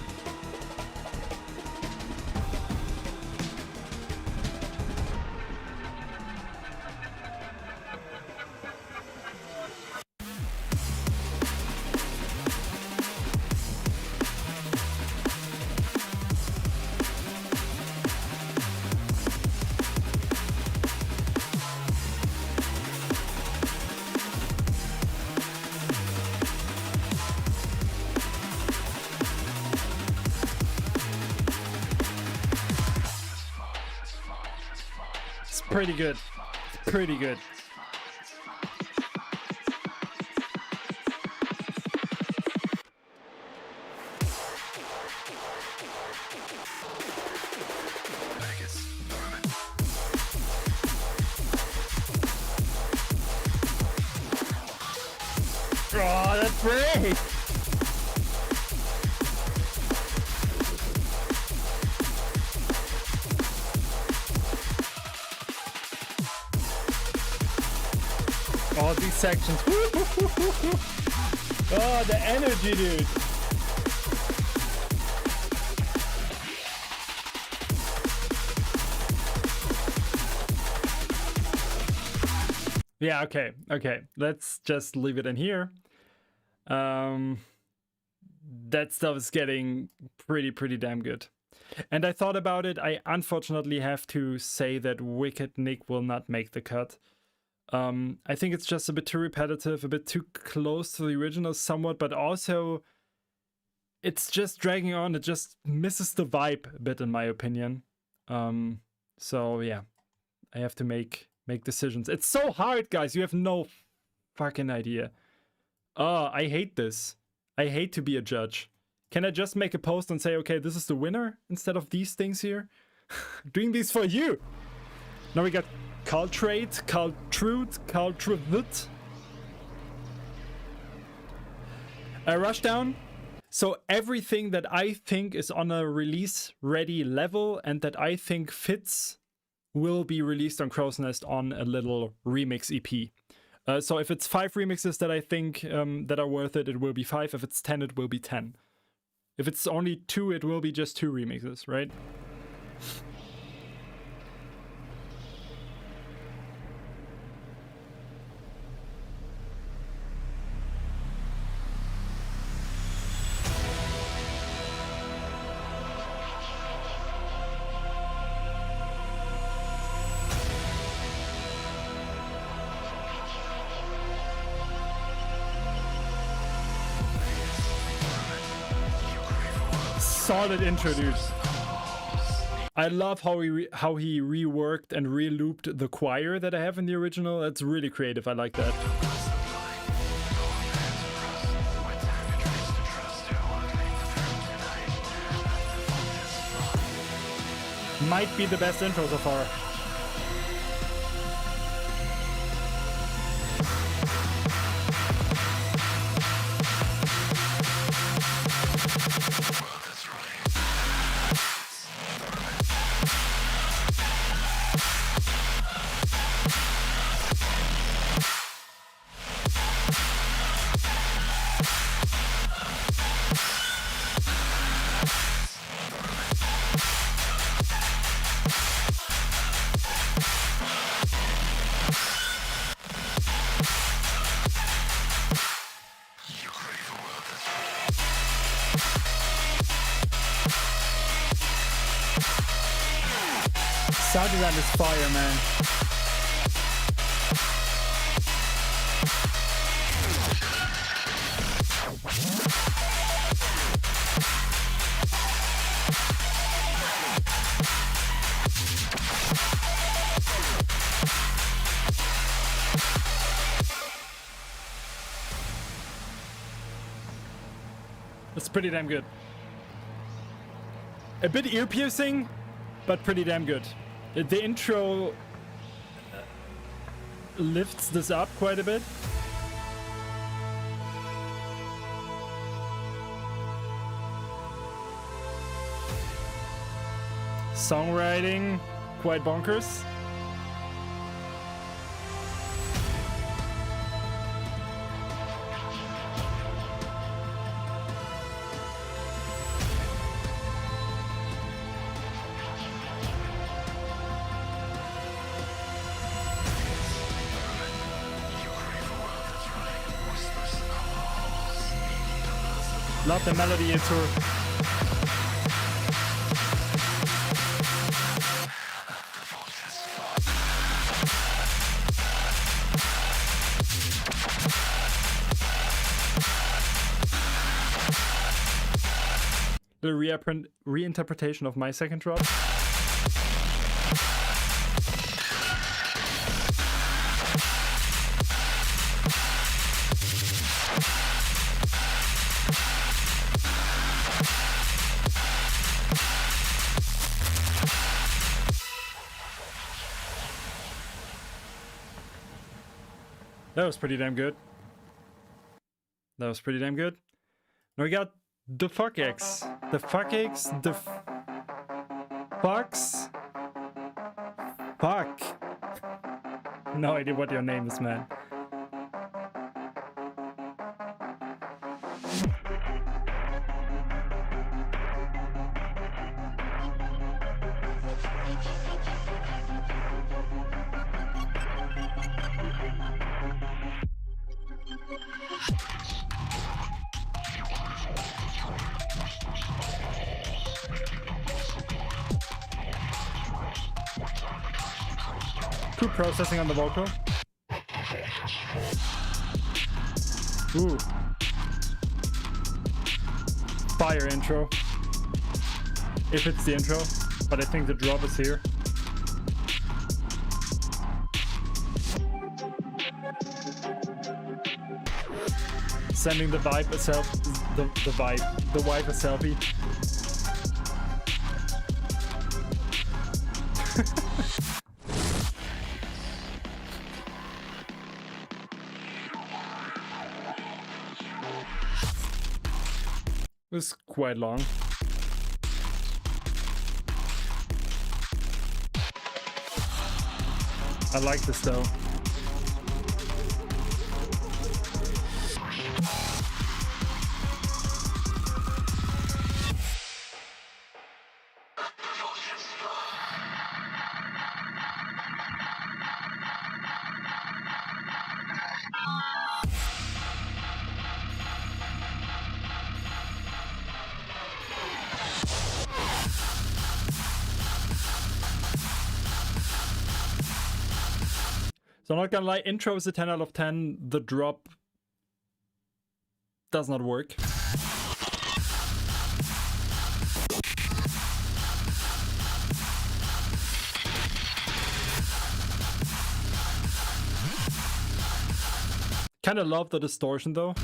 pretty good. Pretty good. Oh, that's great! Oh, these sections. Oh, the energy, dude. Yeah, okay. Let's just leave it in here. That stuff is getting pretty damn good. And I thought about it. I unfortunately have to say that Wicked Nick will not make the cut. I think it's just a bit too repetitive, a bit too close to the original somewhat, but also it's just dragging on. It just misses the vibe a bit, in my opinion. So yeah, I have to make decisions. It's so hard, guys. You have no fucking idea. Oh, I hate this. I hate to be a judge. Can I just make a post and say, okay, this is the winner instead of these things here? Doing these for you. Now we got Caltrate, Caltruth. Rushdown. So everything that I think is on a release ready level and that I think fits will be released on Crow's Nest on a little remix EP. So if it's 5 remixes that I think that are worth it, it will be 5. If it's 10, it will be 10. If it's only 2, it will be just 2 remixes, right? Solid intro, dude. I love how he reworked and re-looped the choir that I have in the original. That's really creative. I like that. Might be the best intro so far. Sound design is fire, man. It's pretty damn good. A bit ear-piercing, but pretty damn good. The intro lifts this up quite a bit. Songwriting, quite bonkers. Love the melody into the reinterpretation of my second drop. That was pretty damn good. That was pretty damn good. Now we got the fuck X. The fuck X. The fucks. Fuck. No idea what your name is, man. Two processing on the vocal. Ooh. Fire intro. If it's the intro, but I think the drop is here. Sending the vibe a the wife a selfie. It was quite long. I like this though. So I'm not gonna lie, intro is a 10 out of 10. The drop does not work. Kinda love the distortion though.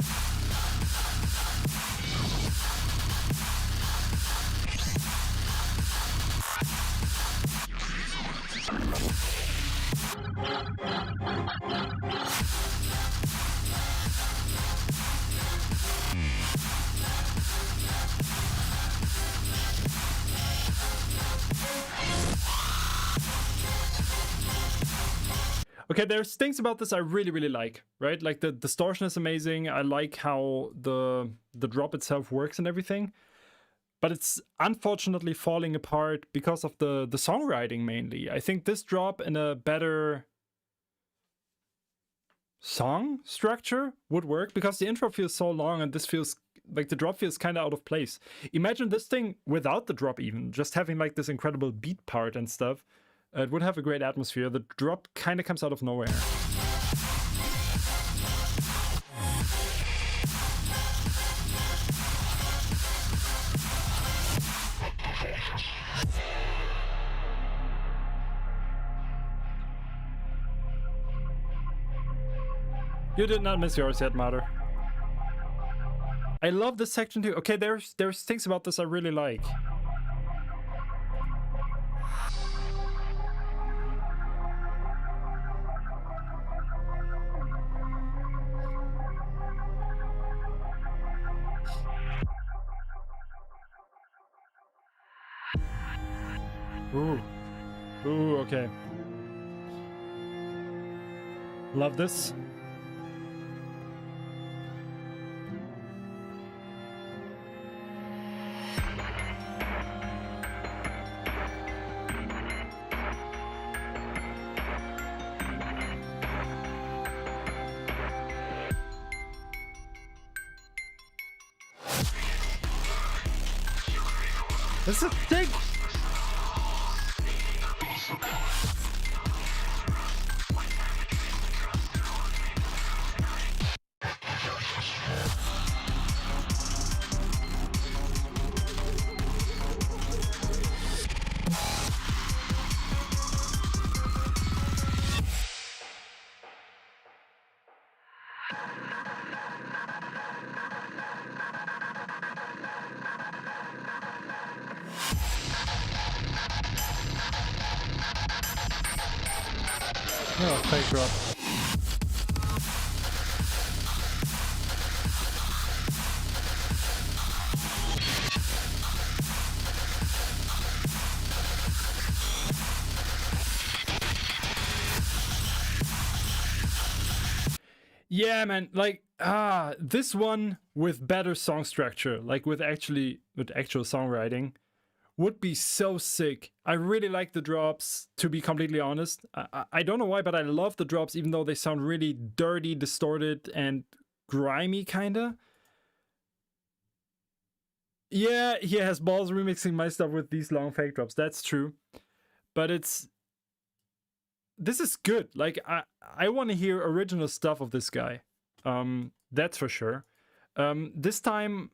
Okay, there's things about this I really like, right? Like the distortion is amazing. I like how the drop itself works and everything. But it's unfortunately falling apart because of the songwriting mainly. I think this drop in a better song structure would work because the intro feels so long and this feels like the drop feels kind of out of place. Imagine this thing without the drop even, just having like this incredible beat part and stuff. It would have a great atmosphere. The drop kind of comes out of nowhere. You did not miss yours yet, Mater. I love this section too. Okay, there's things about this I really like. Ooh. Ooh, okay. Love this. This is sick! Oh, fake drop. Yeah, man, like this one with better song structure, like with actual songwriting, would be so sick. I really like the drops, to be completely honest. I don't know why, but I love the drops, even though they sound really dirty, distorted, and grimy, kinda. Yeah, he has balls remixing my stuff with these long fake drops. That's true. But this is good. Like, I want to hear original stuff of this guy. That's for sure. This time,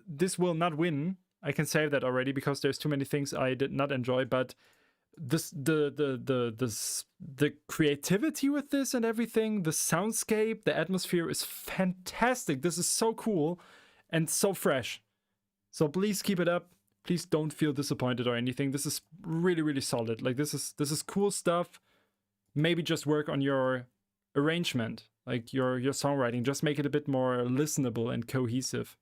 this will not win. I can say that already because there's too many things I did not enjoy. But the creativity with this and everything, the soundscape, the atmosphere is fantastic. This is so cool and so fresh. So please keep it up. Please don't feel disappointed or anything. This is really, really solid. Like this is cool stuff. Maybe just work on your arrangement, like your songwriting. Just make it a bit more listenable and cohesive.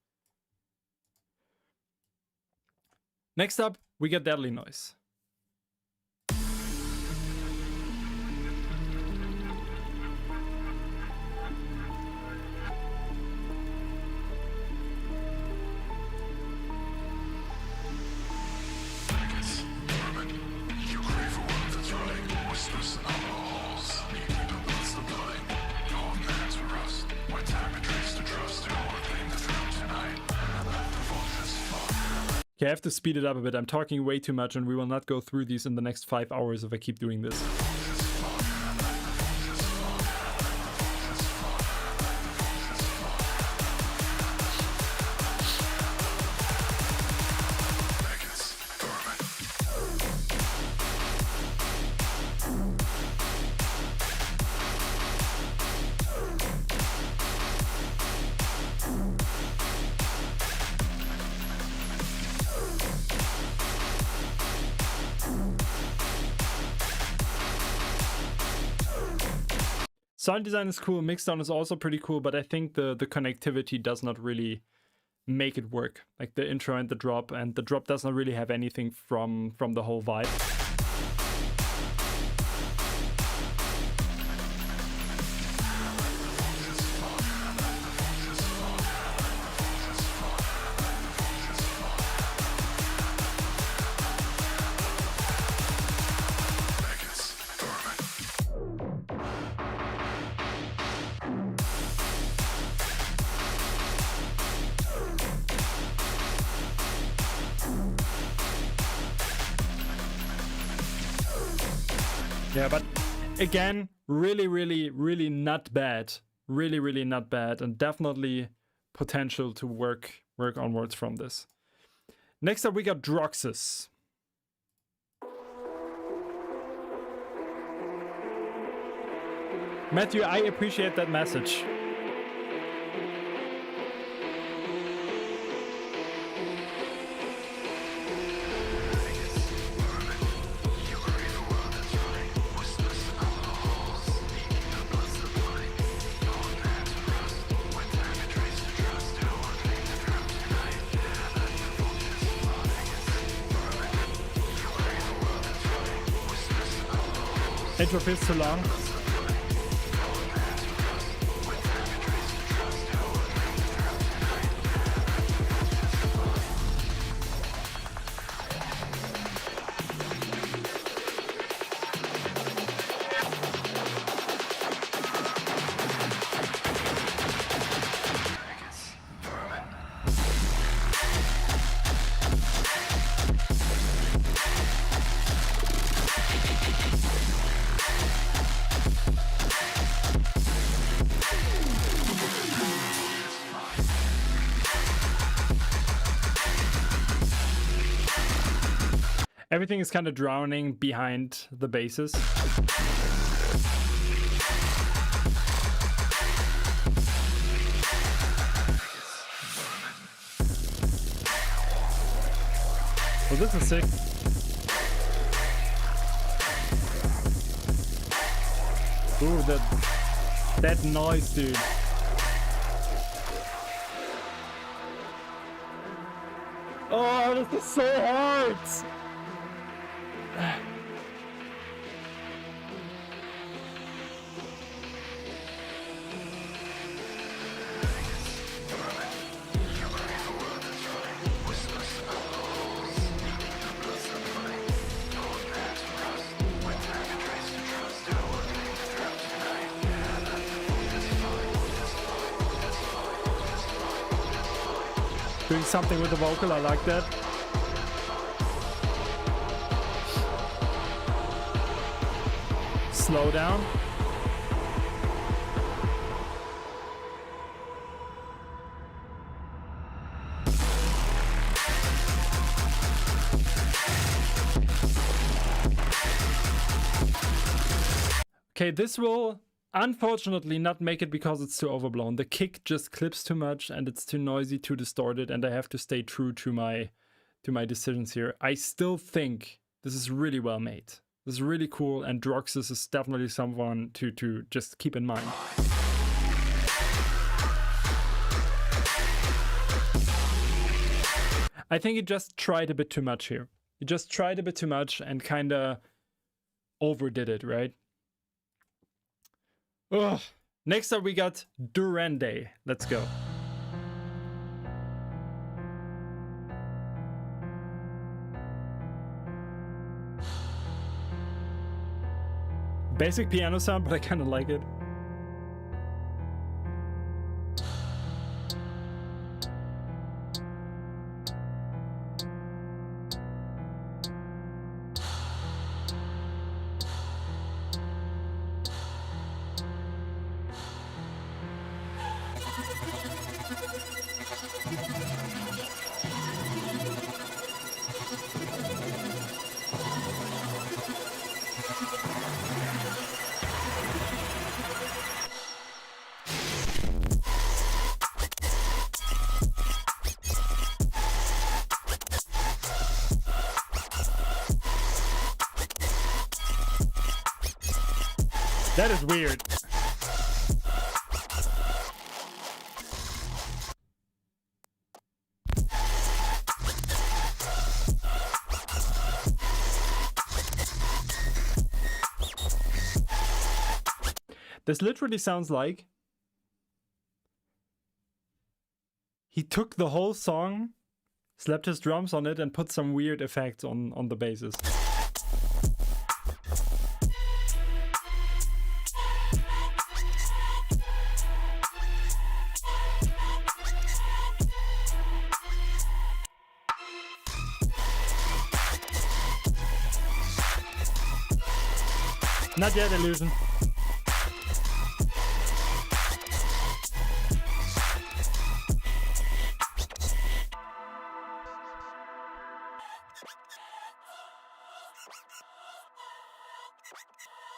Next up, we get Deadly Noise. Okay, I have to speed it up a bit. I'm talking way too much and we will not go through these in the next 5 hours if I keep doing this. Sound design is cool, mixdown is also pretty cool, but I think the connectivity does not really make it work. Like the intro and the drop does not really have anything from the whole vibe. Yeah, but again, really, really, really not bad. Really, really not bad, and definitely potential to work onwards from this. Next up, we got Droxus. Matthew, I appreciate that message. Intro feels too long. Everything is kind of drowning behind the basses. Well, this is sick. Ooh, that noise, dude. Oh, this is so hard! Doing something with the vocal, I like that. Slow down. Okay, this will unfortunately not make it because it's too overblown. The kick just clips too much and it's too noisy, too distorted, and I have to stay true to my decisions here. I still think this is really well made. This is really cool, and Droxus is definitely someone to just keep in mind. I think he just tried a bit too much here. He just tried a bit too much and kinda overdid it, right? Ugh. Next up, we got Durande. Let's go. Basic piano sound, but I kind of like it. That is weird. This literally sounds like he took the whole song, slapped his drums on it, and put some weird effects on the basses. Not yet, Illusion.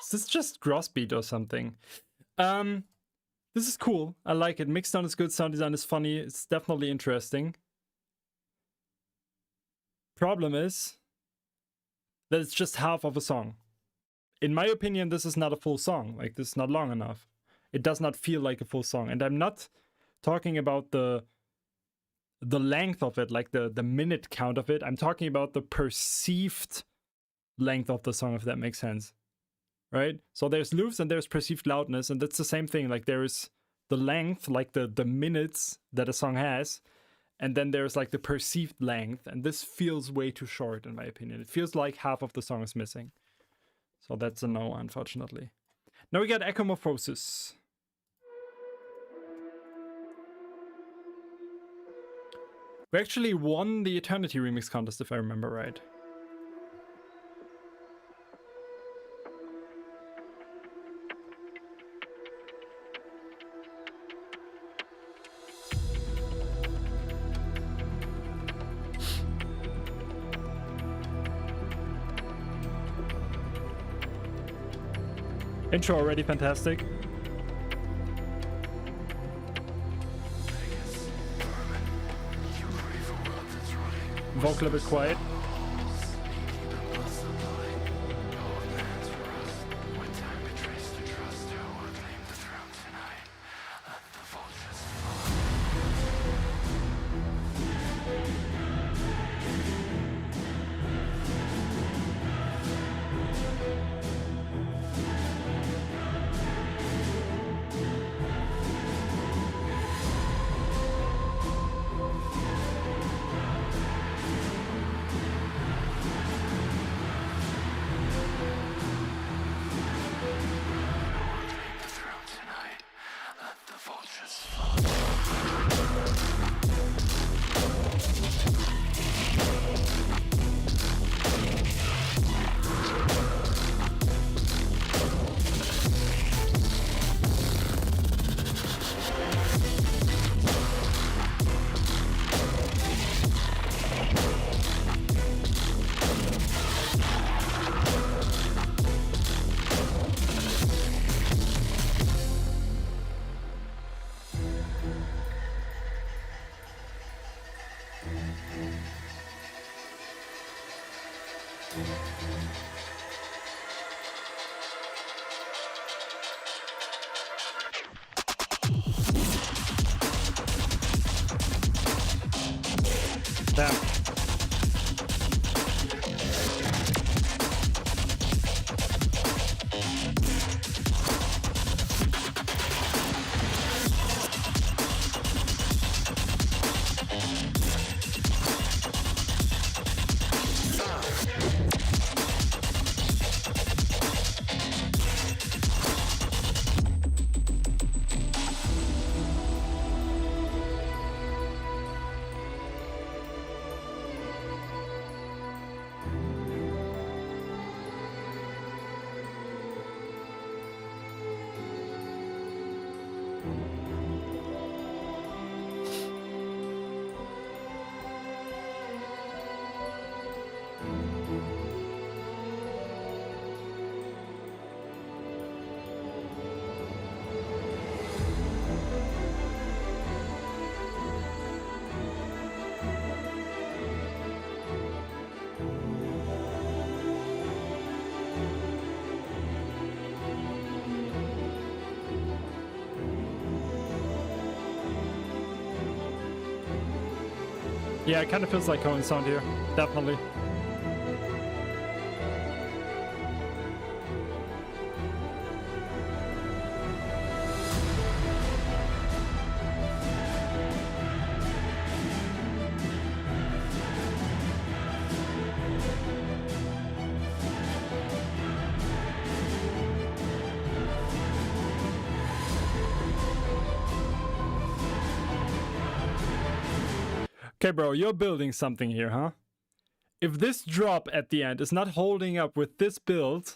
Is this just Grossbeat or something? This is cool. I like it. Mix sound is good, sound design is funny. It's definitely interesting. Problem is that it's just half of a song. In my opinion, this is not a full song. Like, this is not long enough. It does not feel like a full song. And I'm not talking about the length of it, like the minute count of it. I'm talking about the perceived length of the song, if that makes sense. Right? So there's loops and there's perceived loudness, and that's the same thing. Like, there is the length, like the minutes that a song has, and then there's like the perceived length, and this feels way too short, in my opinion. It feels like half of the song is missing. So that's a no, unfortunately. Now we got Echomorphosis. We actually won the Eternity Remix contest, if I remember right. Intro already fantastic. Vocal a bit quiet. Damn. Yeah, it kind of feels like Cohen sound here. Definitely. Okay, bro, you're building something here, huh? If this drop at the end is not holding up with this build,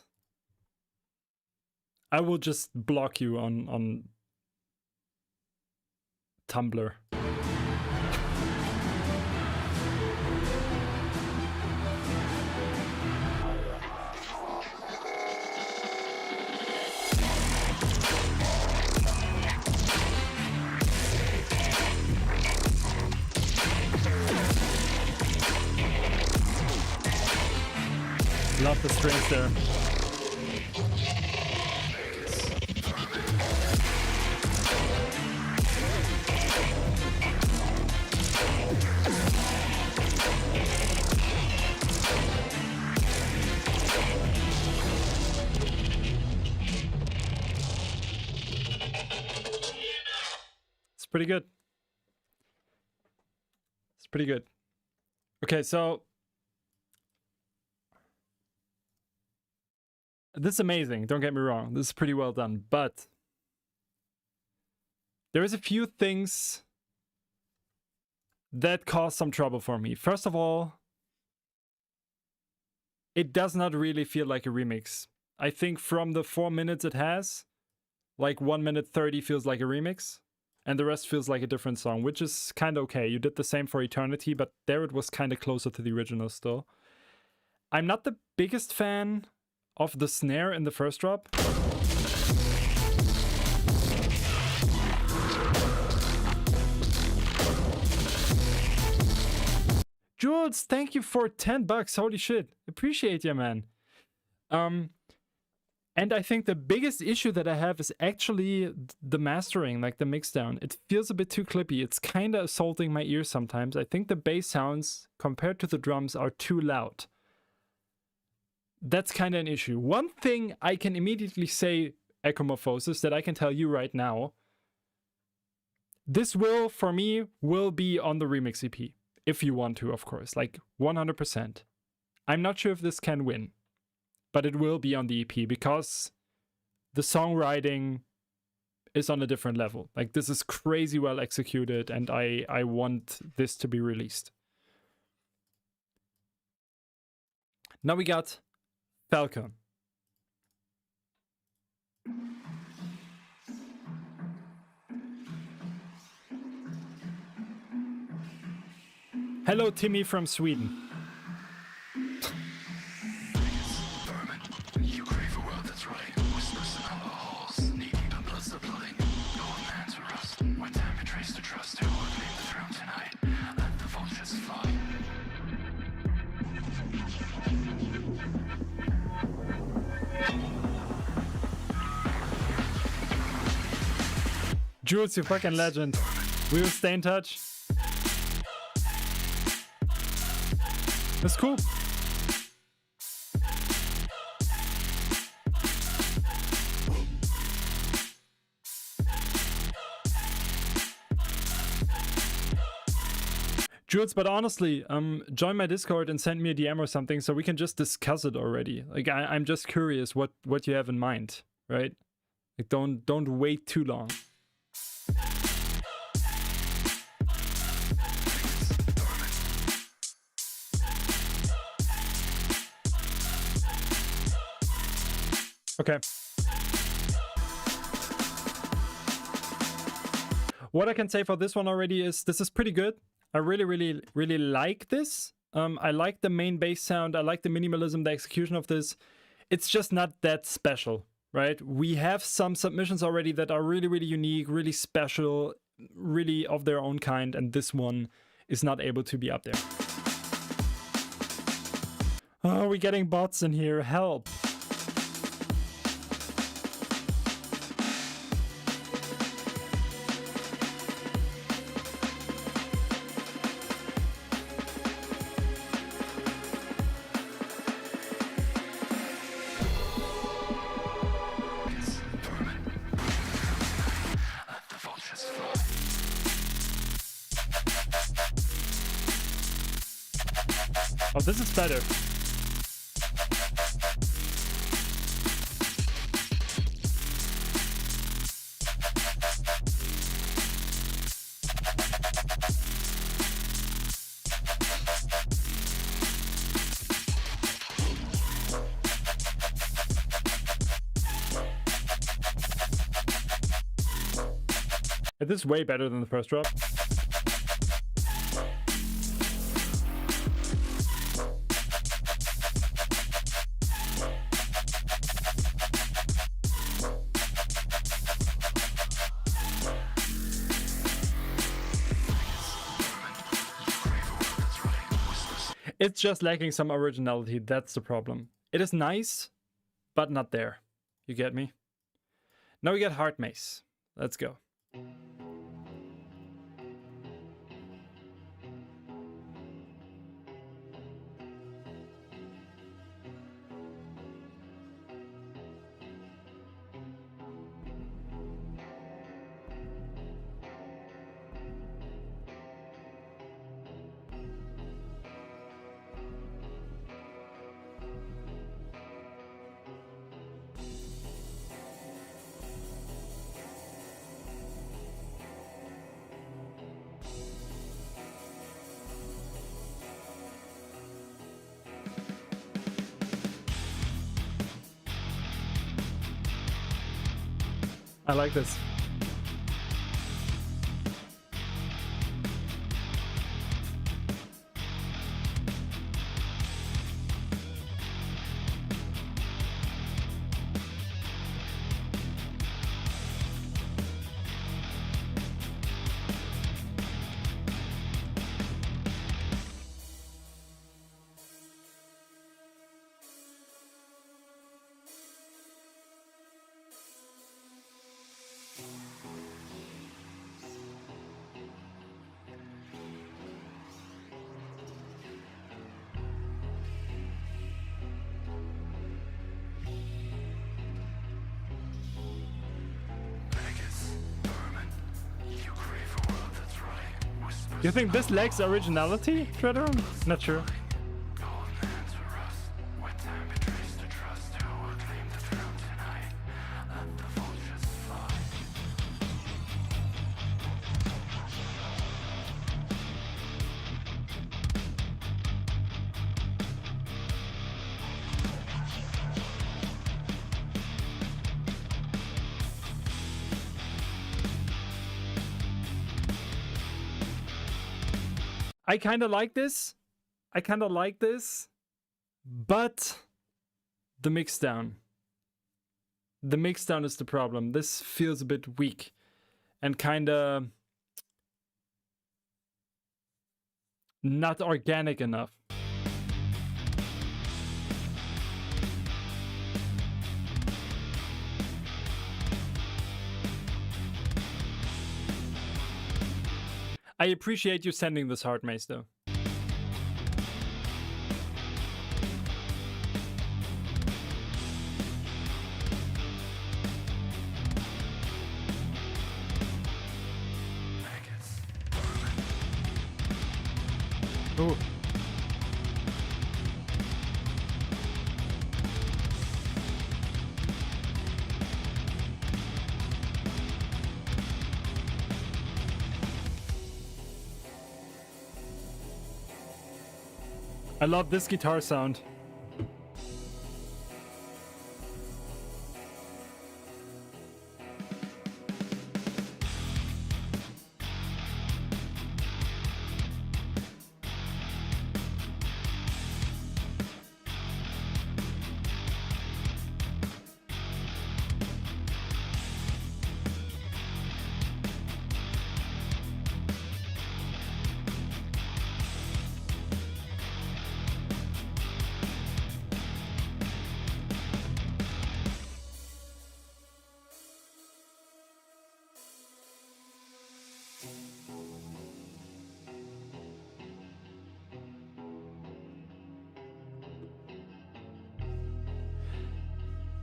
I will just block you on Tumblr. Love the strings there. It's pretty good. It's pretty good. Okay, so this is amazing, don't get me wrong. This is pretty well done, but there is a few things that cause some trouble for me. First of all, it does not really feel like a remix. I think from the 4 minutes it has, like 1 minute 30 feels like a remix, and the rest feels like a different song, which is kind of okay. You did the same for Eternity, but there it was kind of closer to the original still. I'm not the biggest fan of the snare in the first drop. Jules, thank you for 10 bucks. Holy shit. Appreciate you, man. And I think the biggest issue that I have is actually the mastering, like the mixdown. It feels a bit too clippy. It's kind of assaulting my ears sometimes. I think the bass sounds compared to the drums are too loud. That's kind of an issue. One thing I can immediately say, Ecomorphosis, that I can tell you right now, this will, for me, will be on the remix EP. If you want to, of course, like 100%. I'm not sure if this can win, but it will be on the EP because the songwriting is on a different level. Like, this is crazy well executed, and I want this to be released. Now we got Falcon. Hello, Timmy from Sweden. You crave a world that's right. Whispers in our halls, needing the blood's the blooding. Golden hands for us. When time betrays to trust, who will claim the throne tonight? Let the vultures fly. Jules, you fucking legend. We will stay in touch. That's cool. Jules, but honestly, join my Discord and send me a DM or something so we can just discuss it already. Like, I'm just curious what you have in mind, right? Like, don't wait too long. Okay. What I can say for this one already is this is pretty good. I really like this. I like the main bass sound. I like the minimalism, the execution of this. It's just not that special, right? We have some submissions already that are really unique, really special, really of their own kind, and this one is not able to be up there. Oh, we're getting bots in here. Help. Oh, this is better. This is way better than the first drop. It's just lacking some originality, that's the problem. It is nice, but not there. You get me? Now we get Heart Maze. Let's go. I like this. You think this lacks originality, Treaderon? Not sure. I kind of like this. But the mixdown. The mixdown is the problem. This feels a bit weak and kind of not organic enough. I appreciate you sending this heart maze though. Ooh. I love this guitar sound.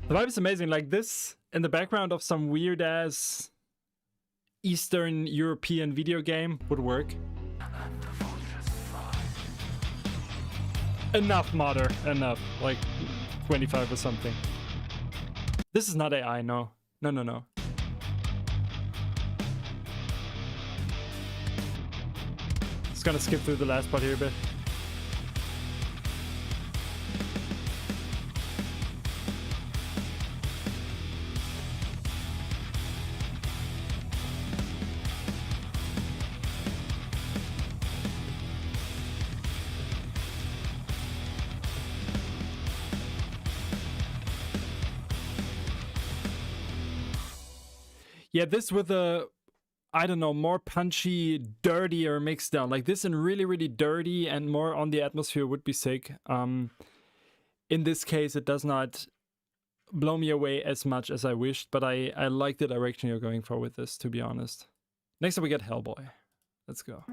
The vibe is amazing, like this in the background of some weird ass Eastern European video game would work. Enough, Modder, enough. Like 25 or something. This is not AI, no. No. Just gonna skip through the last part here a bit. Yeah, this with a, I don't know, more punchy, dirtier mix down. Like this in really, really dirty and more on the atmosphere would be sick. In this case, it does not blow me away as much as I wished, but I like the direction you're going for with this, to be honest. Next up we get Hellboy. Let's go.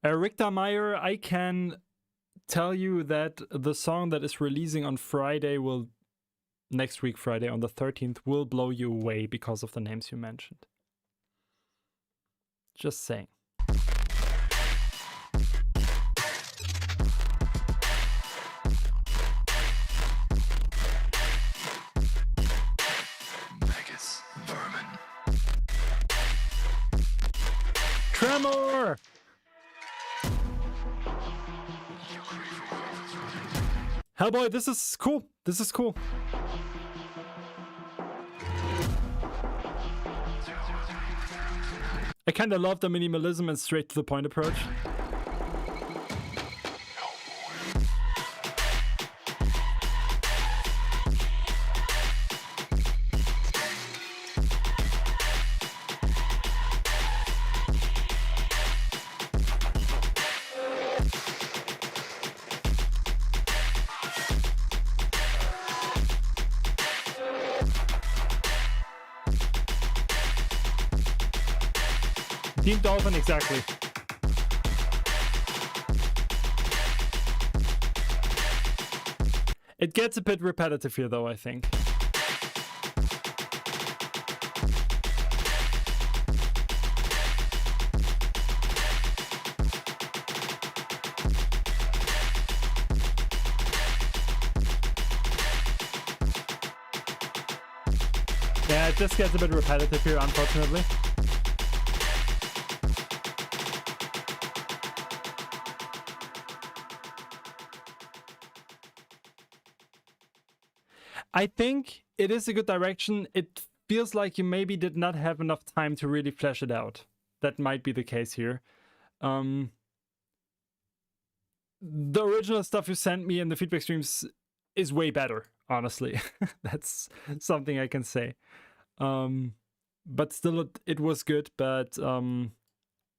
Richter Meyer, I can tell you that the song that is releasing on Friday will, next week Friday on the 13th, will blow you away because of the names you mentioned. Just saying. Tremor! Hellboy, this is cool. This is cool. I kind of love the minimalism and straight to the point approach. Team Dolphin, exactly. It gets a bit repetitive here, though, I think. Yeah, it just gets a bit repetitive here, unfortunately. I think it is a good direction. It feels like you maybe did not have enough time to really flesh it out. That might be the case here. The original stuff you sent me in the feedback streams is way better, honestly. That's something I can say. But still, it was good. But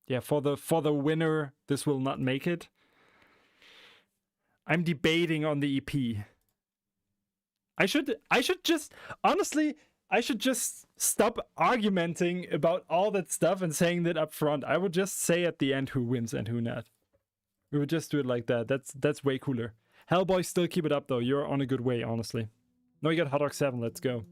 yeah, for the winner, this will not make it. I'm debating on the EP. I should just, honestly, I should just stop argumenting about all that stuff and saying that up front. I would just say at the end who wins and who not. We would just do it like that. That's way cooler. Hellboy, still keep it up though. You're on a good way, honestly. No, you got Hot Dog 7. Let's go.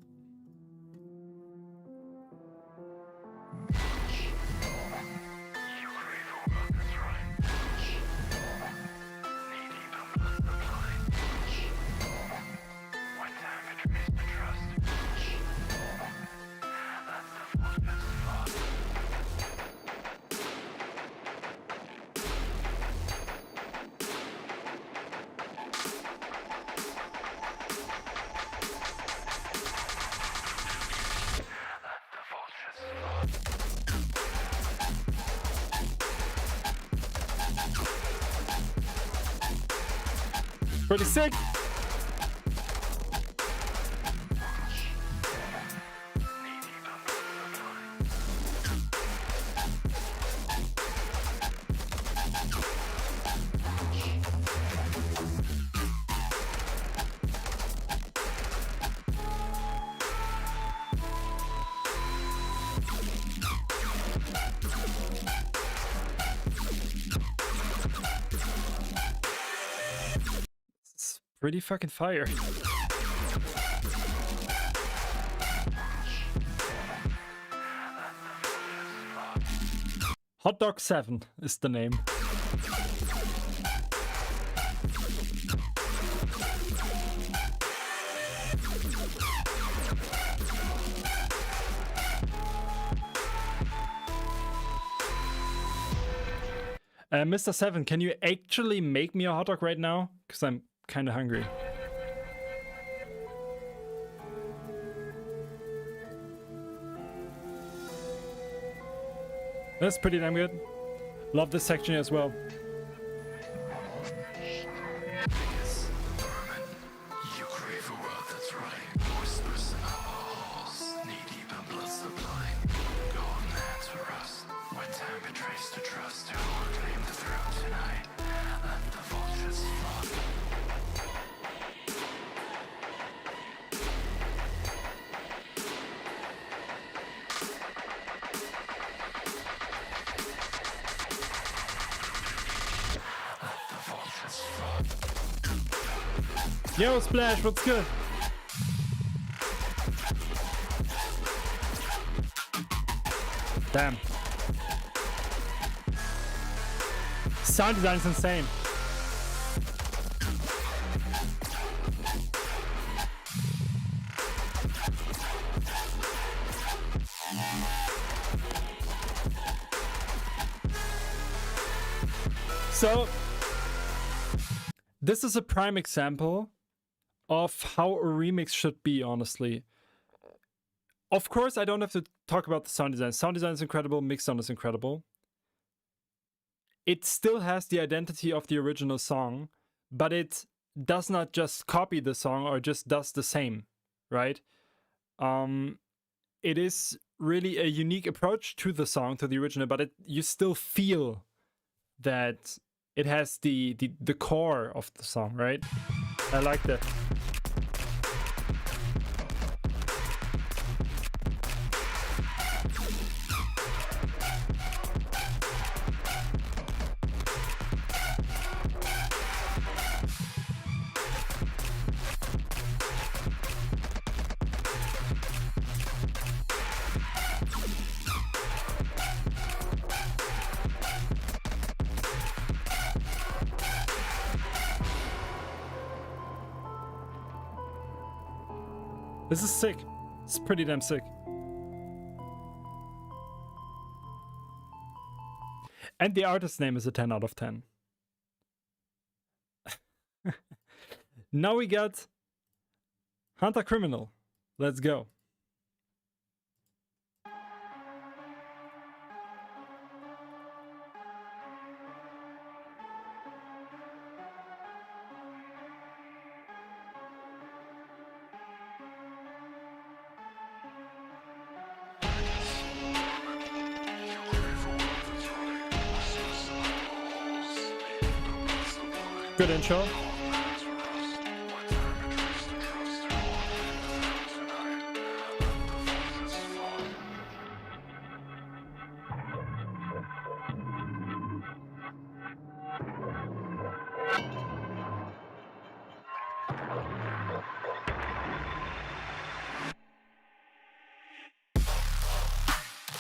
Pretty sick. It's pretty fucking fire. Hot Dog 7 is the name. Mr. 7, can you actually make me a hot dog right now? Because I'm kind of hungry. That's pretty damn good. Love this section as well. You crave a world that's right. Whispers in our halls, knee deep in blood sublime. Golden hands for us, where time betrays to trust. Who will claim the throne tonight? Let the vultures flock. Yo, Splash, what's good? Damn. Sound design is insane. So, this is a prime example of how a remix should be, honestly. Of course, I don't have to talk about the sound design. Sound design is incredible, mix sound is incredible. It still has the identity of the original song, but it does not just copy the song or just does the same, right? It is really a unique approach to the song, to the original, but you still feel that it has the core of the song, right? I like that. This is sick. It's pretty damn sick. And the artist's name is a 10 out of 10. Now we got Hunter Criminal. Let's go. Good intro.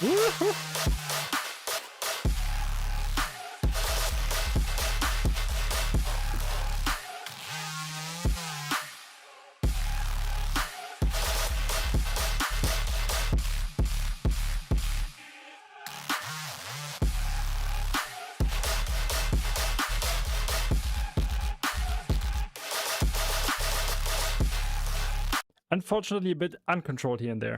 Woohoo! Unfortunately, a bit uncontrolled here and there.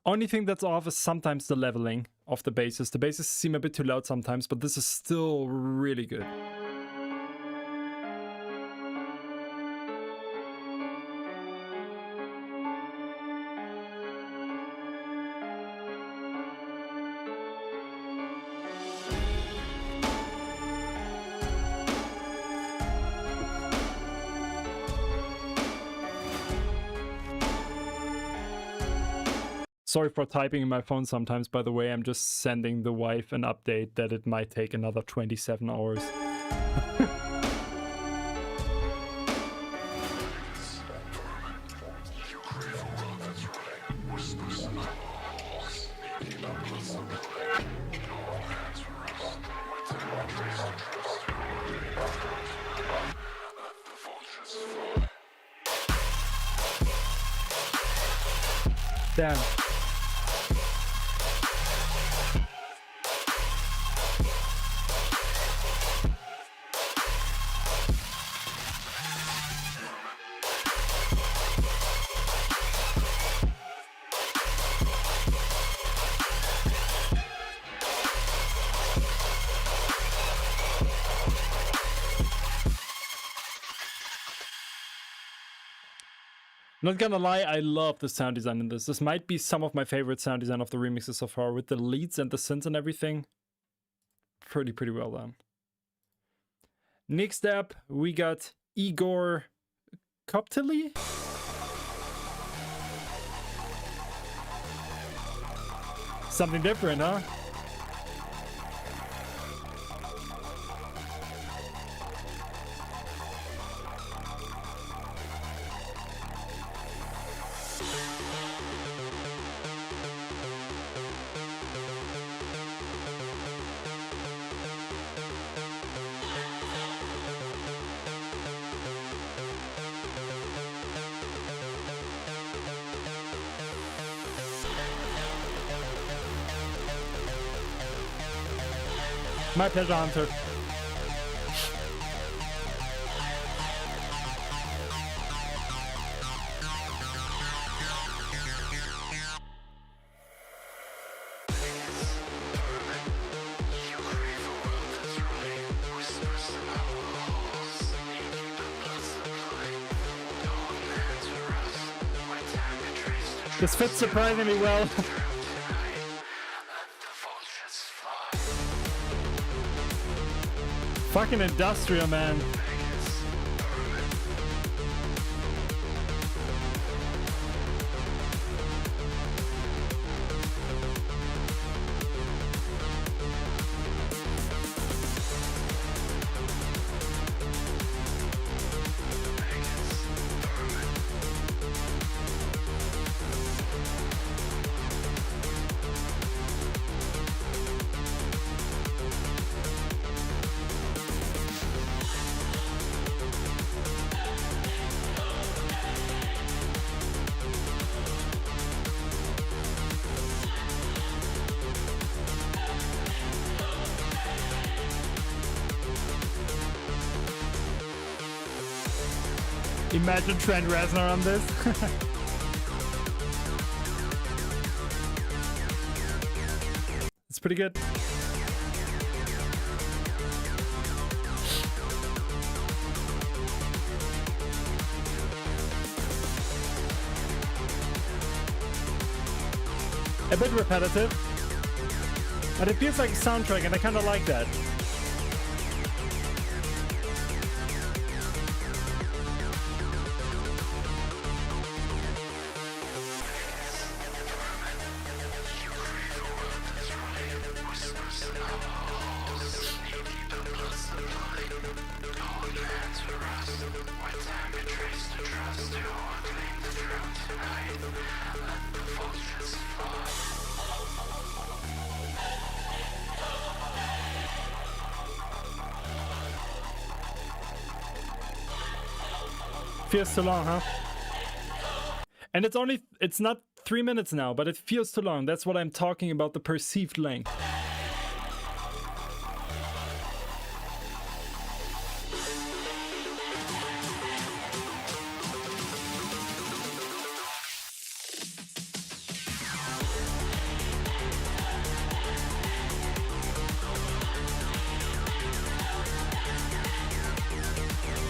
Only thing that's off is sometimes the leveling of the basses. The basses seem a bit too loud sometimes, but this is still really good. Sorry for typing in my phone sometimes, by the way. I'm just sending the wife an update that it might take another 27 hours. Damn. Not gonna lie, I love the sound design in this. This might be some of my favorite sound design of the remixes so far, with the leads and the synths and everything. Pretty well done. Next up, we got Igor Koptily. Something different, huh? My pleasure, Hunter. This fits surprisingly well. Fucking industrial, man. Imagine Trent Reznor on this. It's pretty good. A bit repetitive, but it feels like a soundtrack, and I kind of like that. Feels too long, huh? And it's not 3 minutes now, but it feels too long. That's what I'm talking about, the perceived length.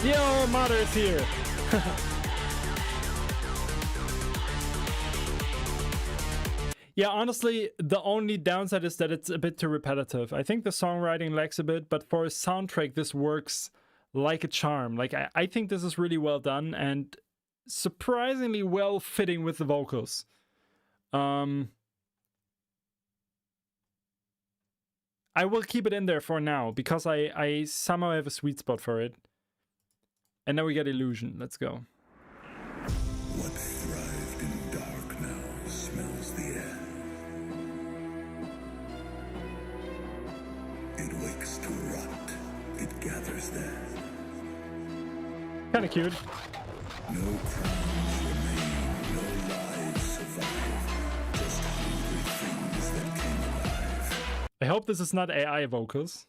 Yo, Mother is here. Yeah, honestly, the only downside is that it's a bit too repetitive. I think the songwriting lacks a bit, but for a soundtrack, this works like a charm. Like, I think this is really well done and surprisingly well fitting with the vocals. I will keep it in there for now because I somehow have a sweet spot for it. And now we get Illusion. Let's go. What thrived in dark now smells the air. It wakes to rot. It gathers there. Kind of cute. No crowns remain, no lives survive. Just hungry things that came alive. I hope this is not AI vocals.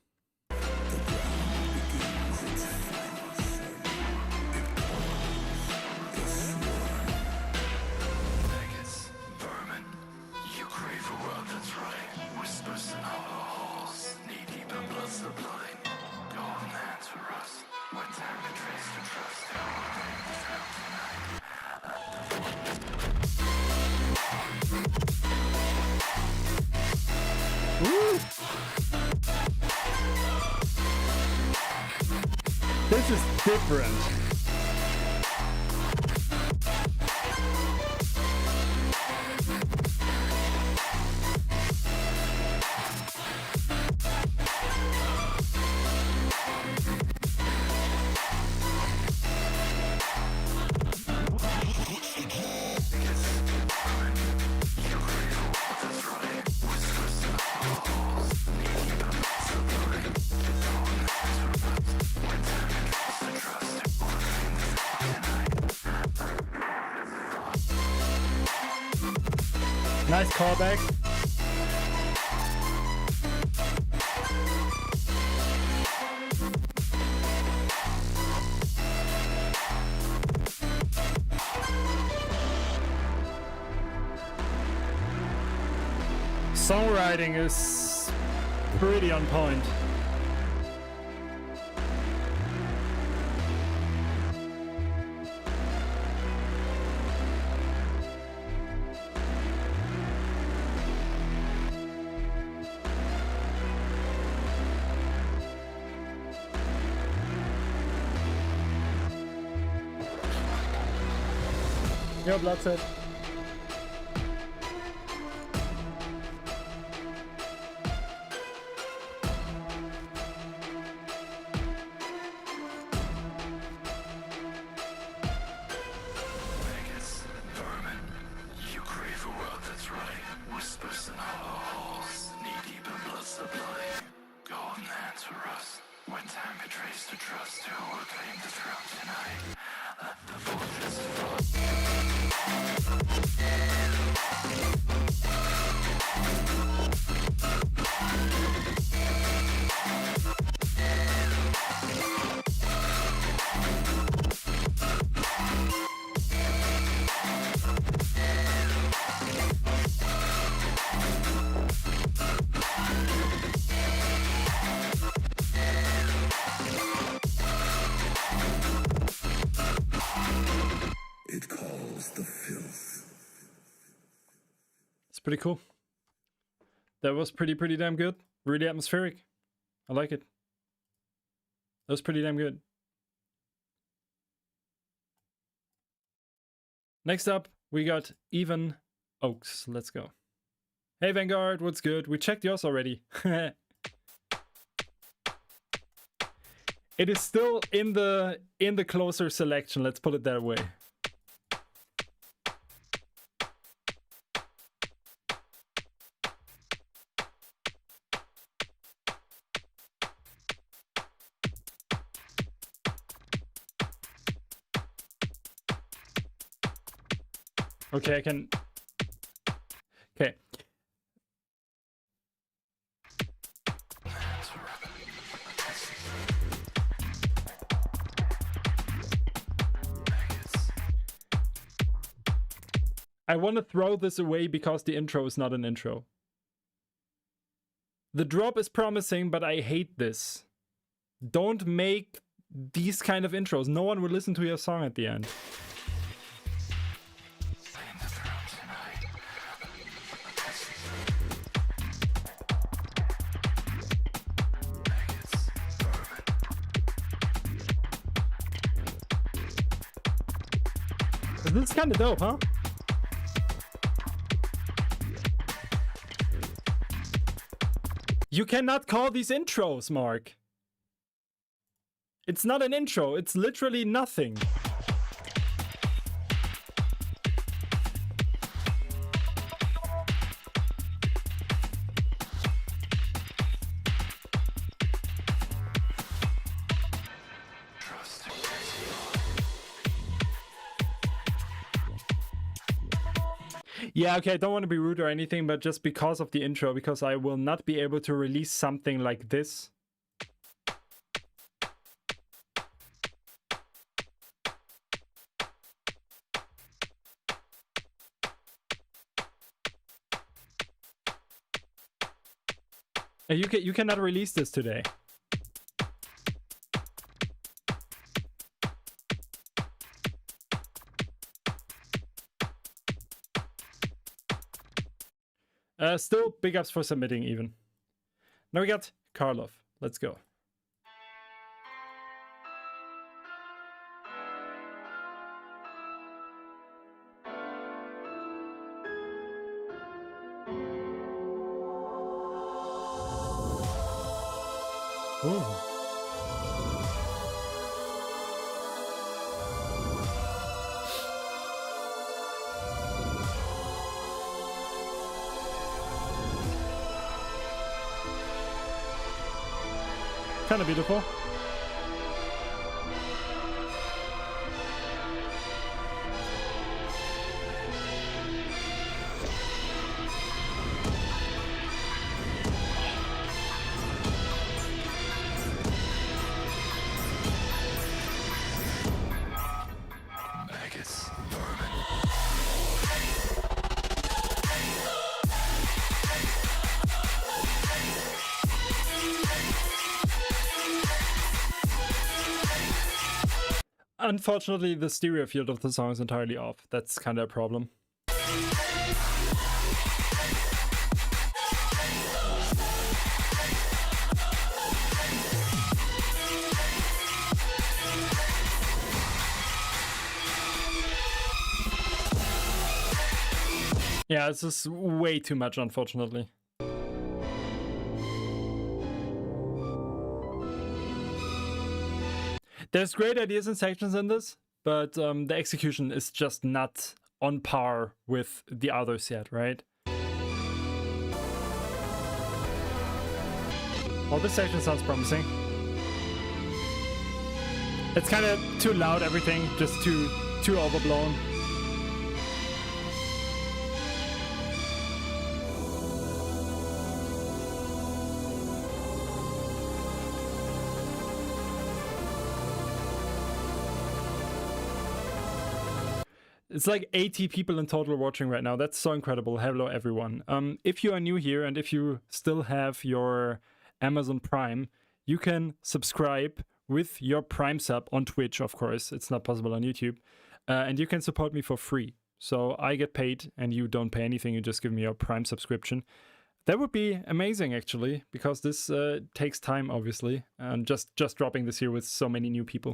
This is different. Nice callback. Songwriting is pretty on point. Yo, Bloodset. When time betrays the trust, who will claim the throne tonight? Let the vultures fall. pretty cool. That was pretty damn good. Really atmospheric. I like it. That was pretty damn good. Next up, we got Even Oaks. Let's go. Hey Vanguard, what's good? We checked yours already. It is still in the closer selection, let's put it that way. Okay, I can... Okay. I want to throw this away because the intro is not an intro. The drop is promising, but I hate this. Don't make these kind of intros. No one will listen to your song at the end. This is kind of dope, huh? You cannot call these intros, Mark. It's not an intro, it's literally nothing. Yeah, okay, I don't want to be rude or anything, but just because of the intro, because I will not be able to release something like this. You cannot release this today. Still, big ups for submitting even. Now we got Karlov. Let's go. Ooh. Kind of beautiful. Maggots, vermin. Unfortunately, the stereo field of the song is entirely off. That's kind of a problem. Yeah, this is way too much, unfortunately. There's great ideas and sections in this, but the execution is just not on par with the others yet, right? Oh, this section sounds promising. It's kind of too loud, everything, just too overblown. It's like 80 people in total watching right now. That's so incredible. Hello, everyone. If you are new here and if you still have your Amazon Prime, you can subscribe with your Prime sub on Twitch, of course. It's not possible on YouTube. And you can support me for free. so I get paid and you don't pay anything, you just give me your Prime subscription. That would be amazing, actually, because this takes time, obviously, and just dropping this here with so many new people.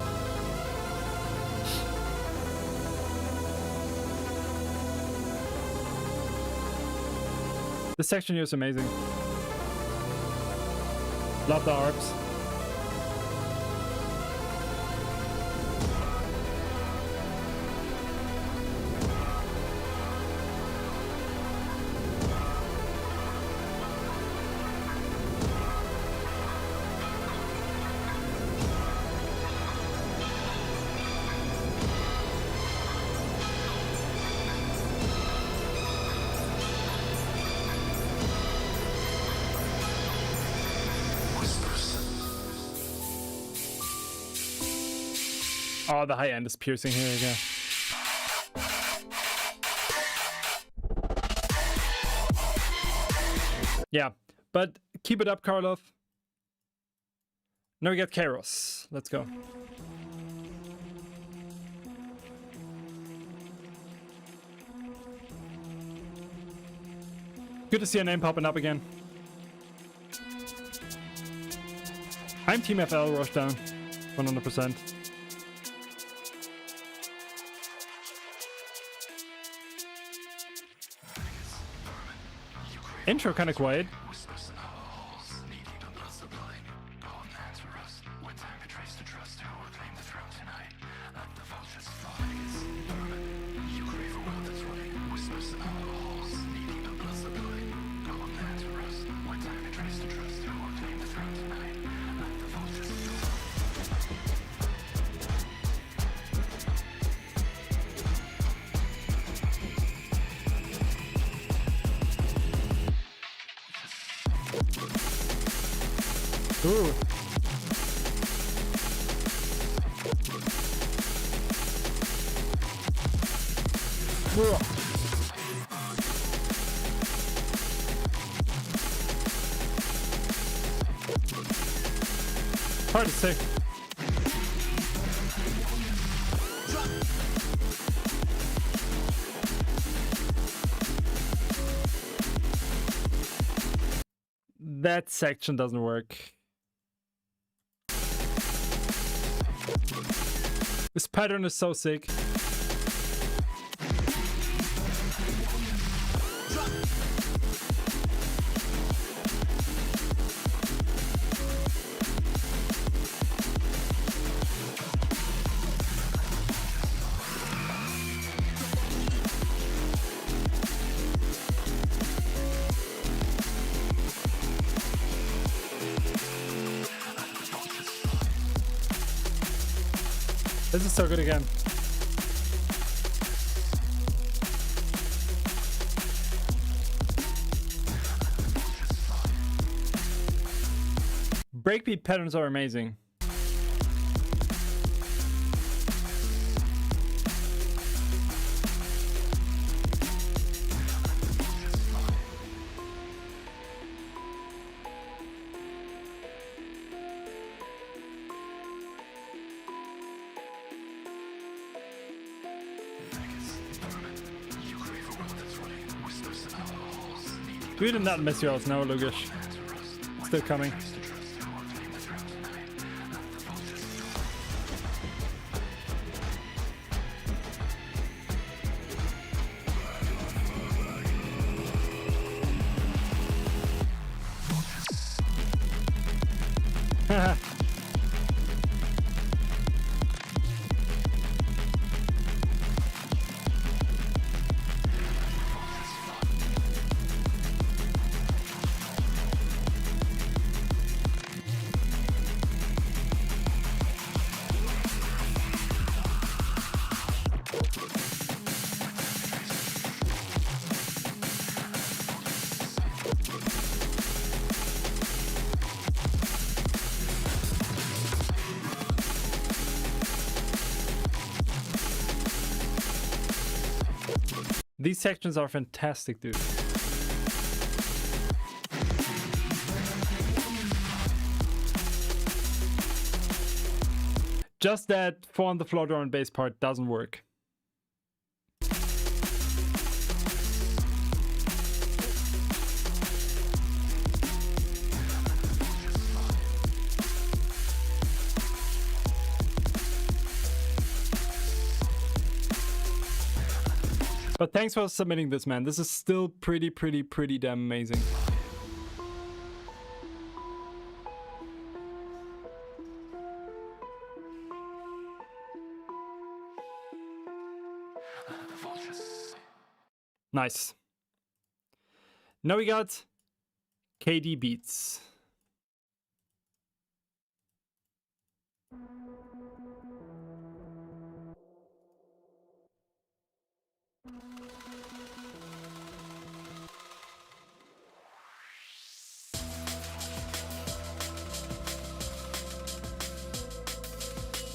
This section here is amazing. Love the arcs. Oh, the high end is piercing here again. Yeah, but keep it up, Karlov. Now we got Kairos. Let's go. Good to see a name popping up again. I'm Team FL, Rushdown. 100%. Intro kind of quiet. Whispers in our halls, knee deep in blood supply. Golden hands for us. When time betrays the trust, who will claim the throne tonight? Let the vultures fly. It's vermin. You crave a world that's right. Whispers in our halls, knee deep in blood supply. Golden hands for us. When time betrays the trust, who will claim the throne tonight? Let the vultures fly. Ooh. Whoa. Hard to say. That section doesn't work. This pattern is so sick. This is so good again. Breakbeat patterns are amazing. We did not miss you out now, Lugish. Still coming. These sections are fantastic, dude. Just that 4 on the floor door and bass part doesn't work. But thanks for submitting this, man. This is still pretty damn amazing. The vultures. Nice. Now we got KD Beats.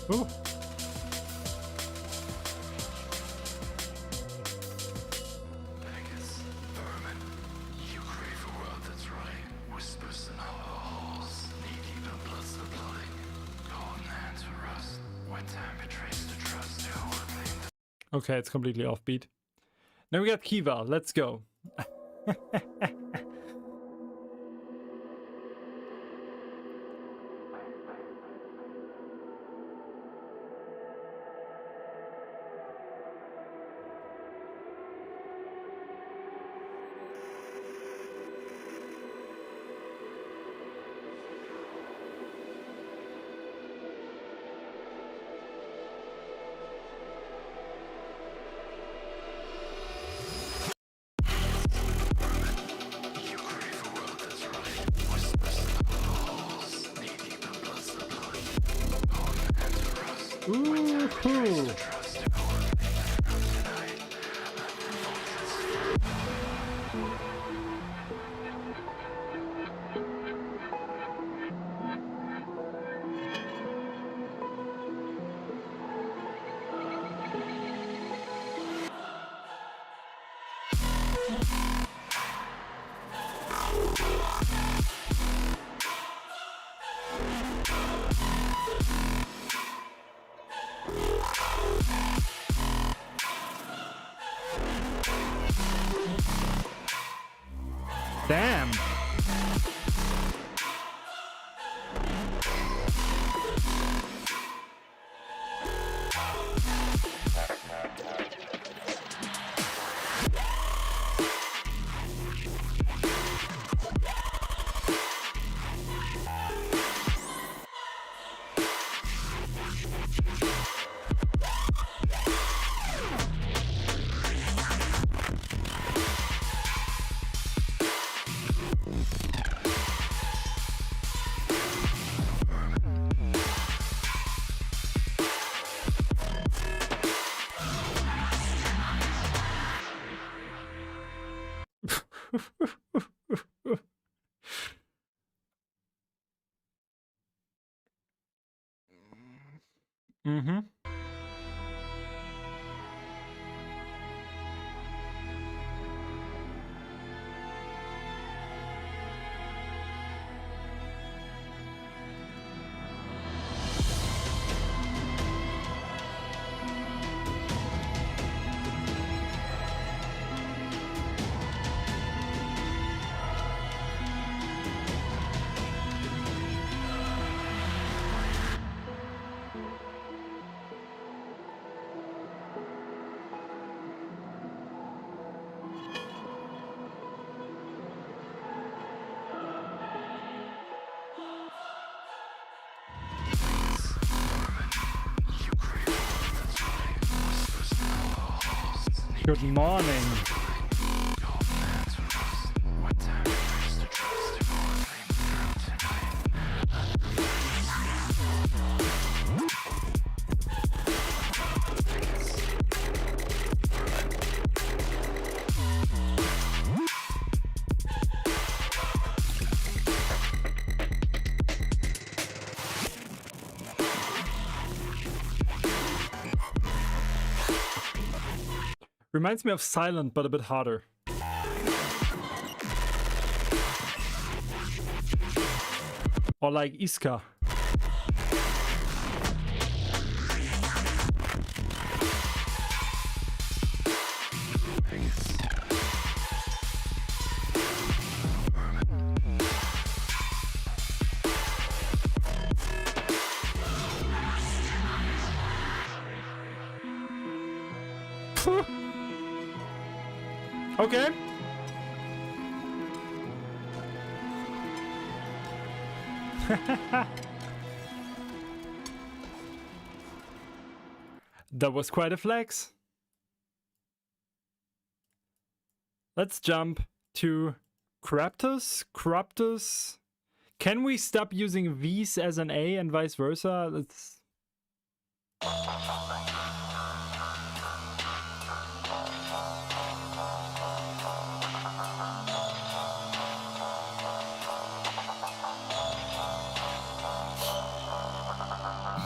Ooh. Vegas, vermin, you crave a world that's right. Whispers in our halls, knee-deep in blood supplying. Golden hands of rust, when time betrays the trust, who will claim the Okay, it's completely offbeat. Now we got Kiva. Let's go. You crave a world that's right. Whispers in our halls, knee-deep in blood supplying. Golden hands of rust, when time betrays the trust, who will claim the throne tonight? The vultures. Damn. Mm-hmm. You crave a world that's right. Whispers in our halls, Good morning. golden hands of rust, when time betrays the trust, who will claim the throne tonight? Reminds me of Silent, but a bit harder. Or like Iska. Okay. That was quite a flex. Let's jump to Craptus. Craptus. Can we stop using V's as an A and vice versa? Let's...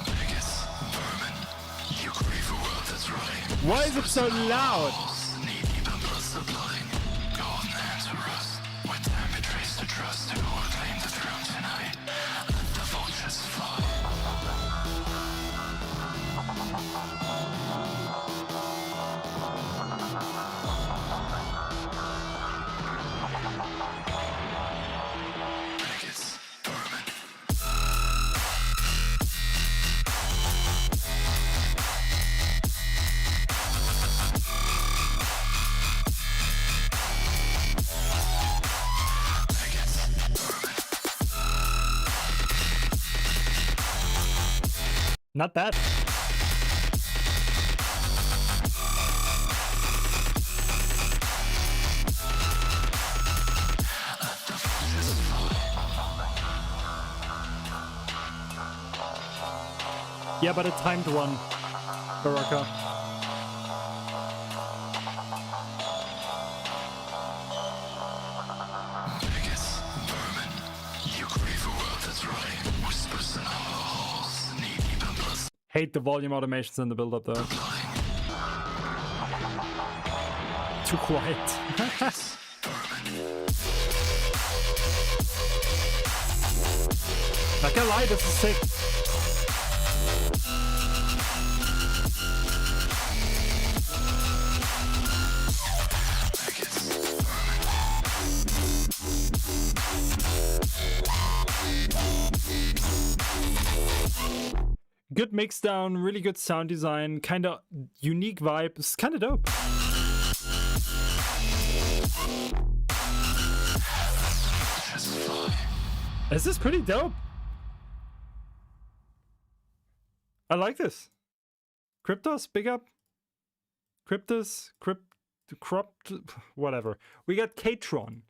Biggest vermin. You crave a world that's right. Why is it so loud? Knee deep in blood sublime. Golden hands of rust. When time betrays the trust, who will claim the throne tonight? Let the vultures fly. Biggest vermin. Not that. Yeah, but a timed one, Baraka. Biggest vermin. You crave a world that's right. Whispers in hollow halls. Knee deep in blood Hate the volume automations in the build-up though. Too quiet. Not gonna lie, this is sick. Good mix down, really good sound design, kind of unique vibe. It's kind of dope. This is pretty dope. I like this. Cryptos, big up. Cryptos, whatever. We got Katron.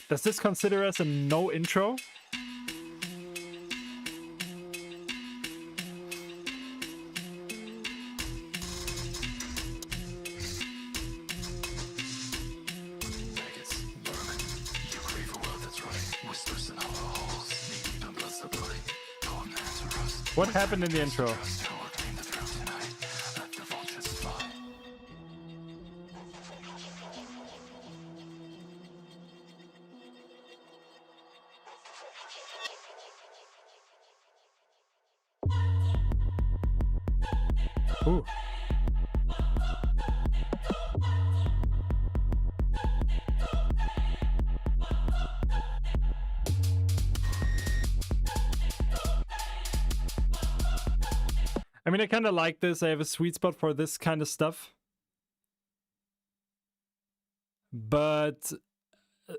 Does this consider us a no intro? What happened in the intro? Ooh. I mean, I kind of like this. I have a sweet spot for this kind of stuff. But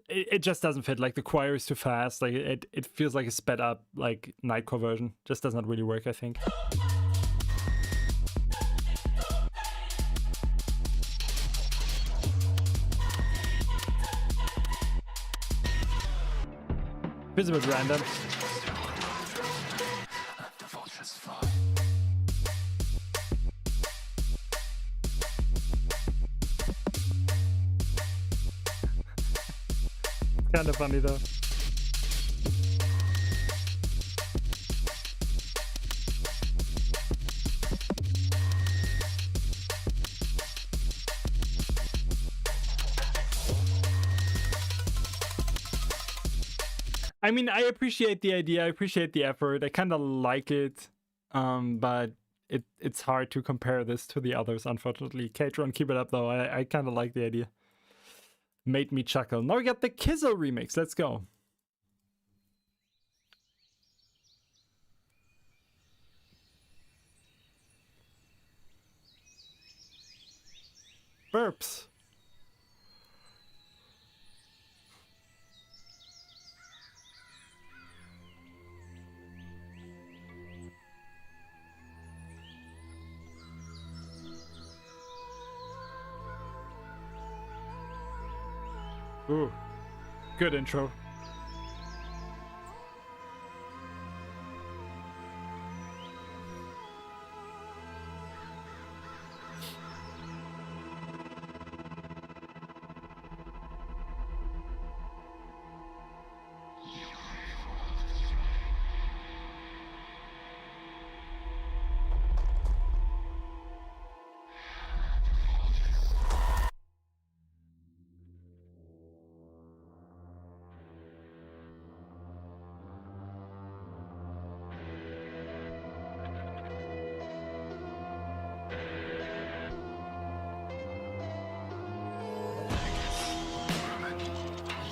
it just doesn't fit. Like, the choir is too fast. Like, it feels like a sped up, like, Nightcore version. Just does not really work, I think. Feels a bit random. Kind of funny though. I mean, I appreciate the idea. I appreciate the effort. I kind of like it, but it's hard to compare this to the others, unfortunately. Katron, keep it up though. I kind of like the idea. Made me chuckle. Now we got the Kizzle remix. Let's go. burps. Ooh, good intro.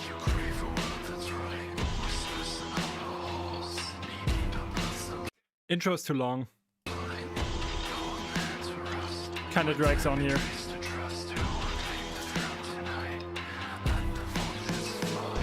You crave a world that's right. Whispers in our halls, knee deep in blood sublime. Intro's too long. Go on there to rust. Kind of drags on here. Place to trust who will claim the throne tonight. Let the vultures fly.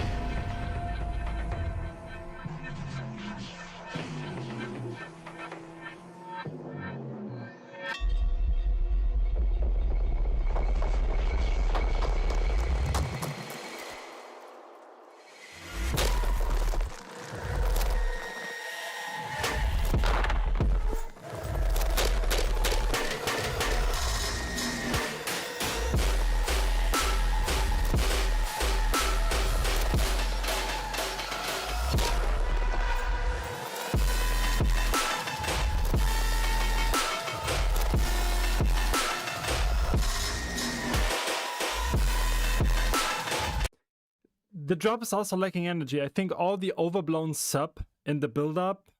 The drop is also lacking energy. I think all the overblown sub in the build-up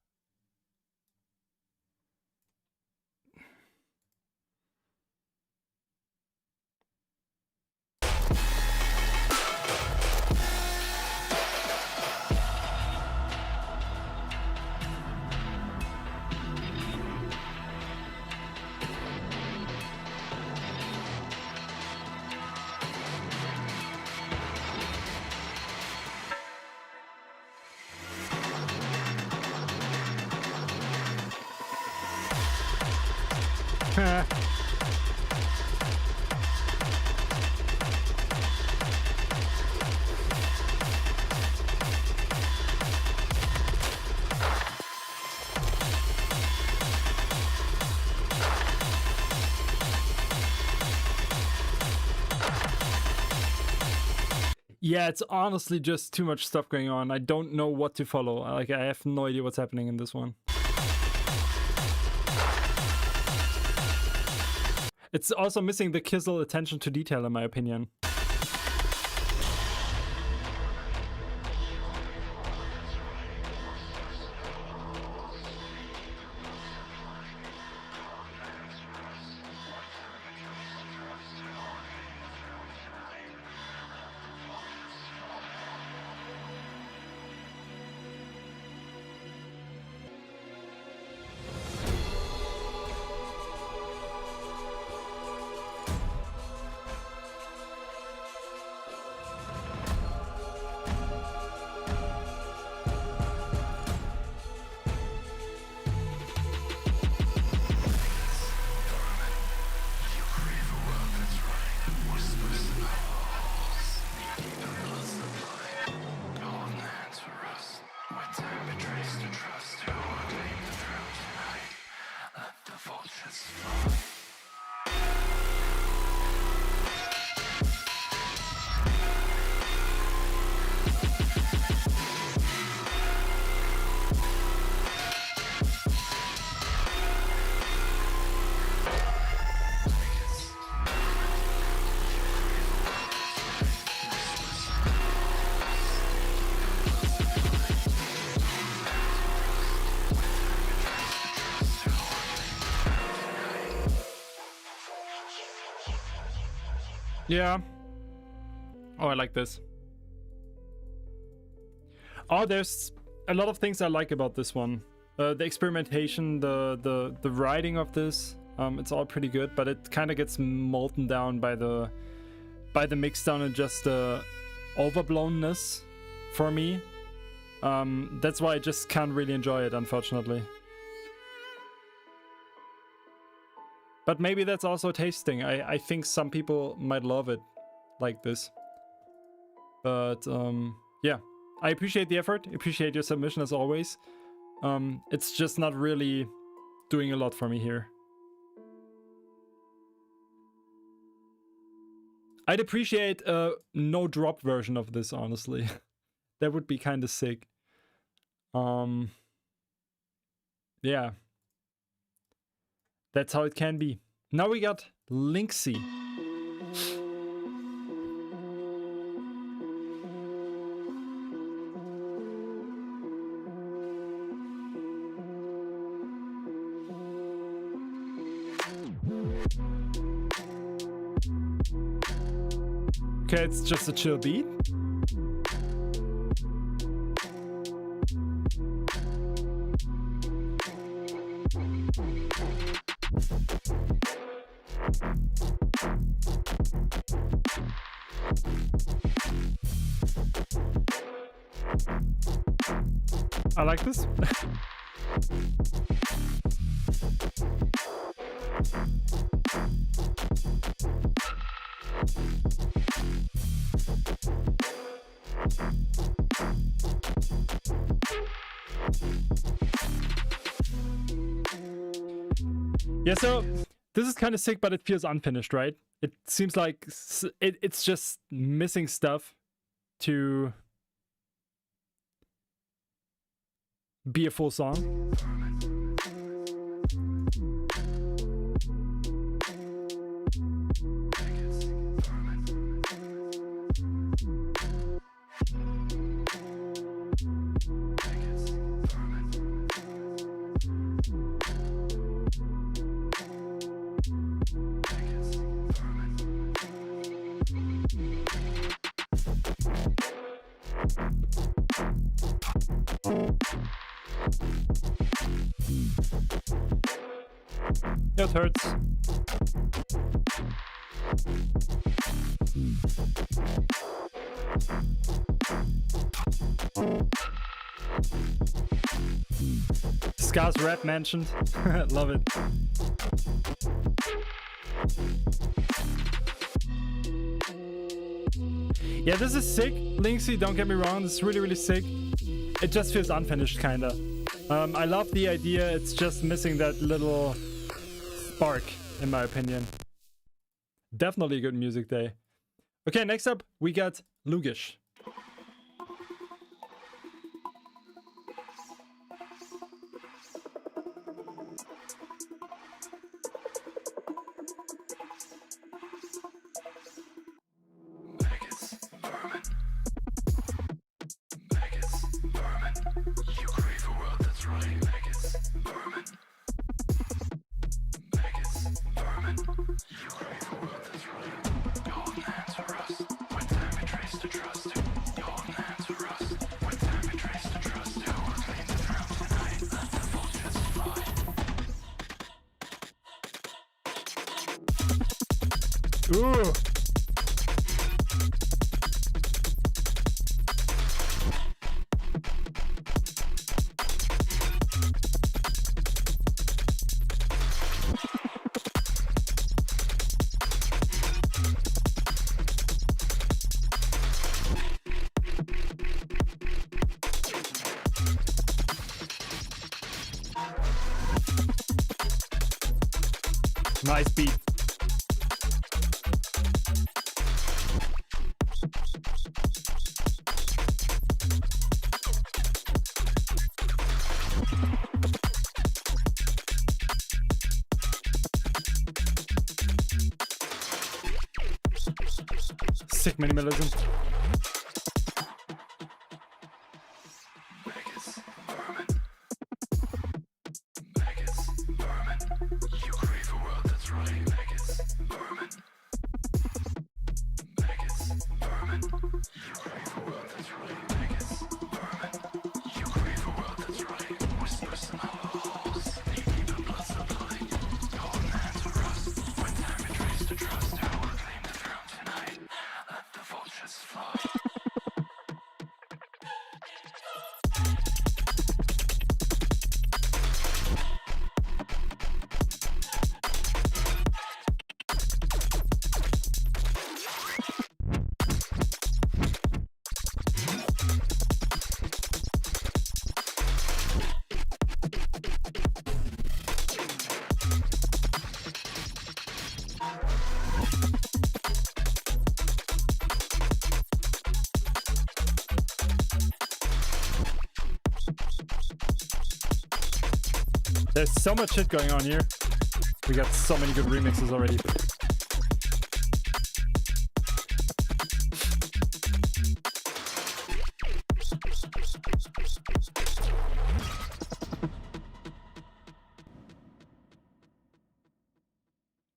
yeah, it's honestly just too much stuff going on. I don't know what to follow. Like, I have no idea what's happening in this one. It's also missing the Kizzle attention to detail, in my opinion. You crave a world that's right. Whispers in our halls, knee deep in blood sublime. Go on there to rust. Where time betrays to trust. Who will claim the throne tonight? Let the vultures fly. Yeah. Oh, I like this. Oh, there's a lot of things I like about this one. The experimentation, the writing of this. It's all pretty good, but it kind of gets molten down by the mixdown and just the overblownness for me. That's why I just can't really enjoy it, unfortunately. But maybe that's also tasting. I think some people might love it like this. But yeah, I appreciate the effort. Appreciate your submission as always. It's just not really doing a lot for me here. I'd appreciate a no drop version of this, honestly. That would be kind of sick. Yeah. That's how it can be. Now we got Lynxy. Okay, it's just a chill beat. I like this. Yeah, so this is kind of sick, but it feels unfinished, right? It seems like it's just missing stuff to be a full song. It hurts. Scar's rap mentioned. Love it. Yeah, this is sick. Lynxy, don't get me wrong, this is really, really sick. It just feels unfinished, kinda. I love the idea, it's just missing that little spark, in my opinion. Definitely a good music day. Okay, next up, we got Lugish. Ooh. Nice beat. Sick minimalism. There's so much shit going on here. We got so many good remixes already.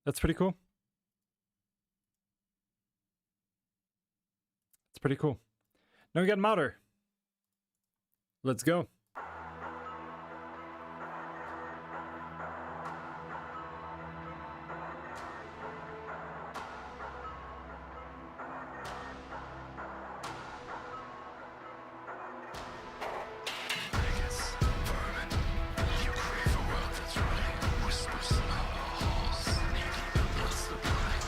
That's pretty cool. It's pretty cool. Now we got Mauder. Let's go. Bigots, vermin, you crave a world that's right. Whispers in our halls, knee deep in blood's the blind.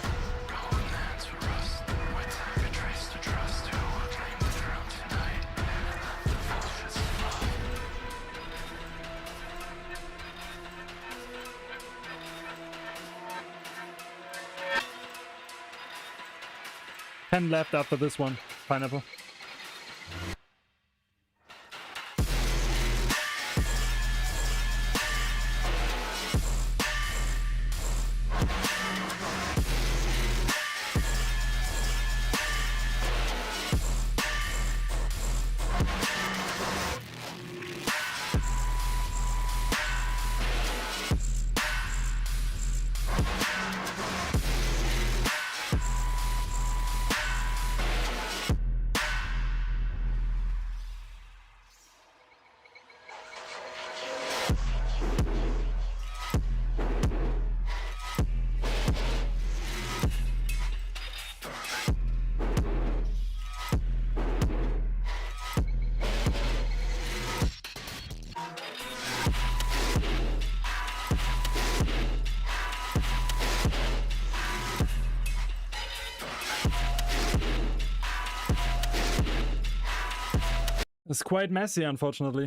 Golden hands for rust, where time betrays to trust. Who will claim the throne tonight? Let the vultures fly. 10 left after this one. Pineapple. It's quite messy, unfortunately.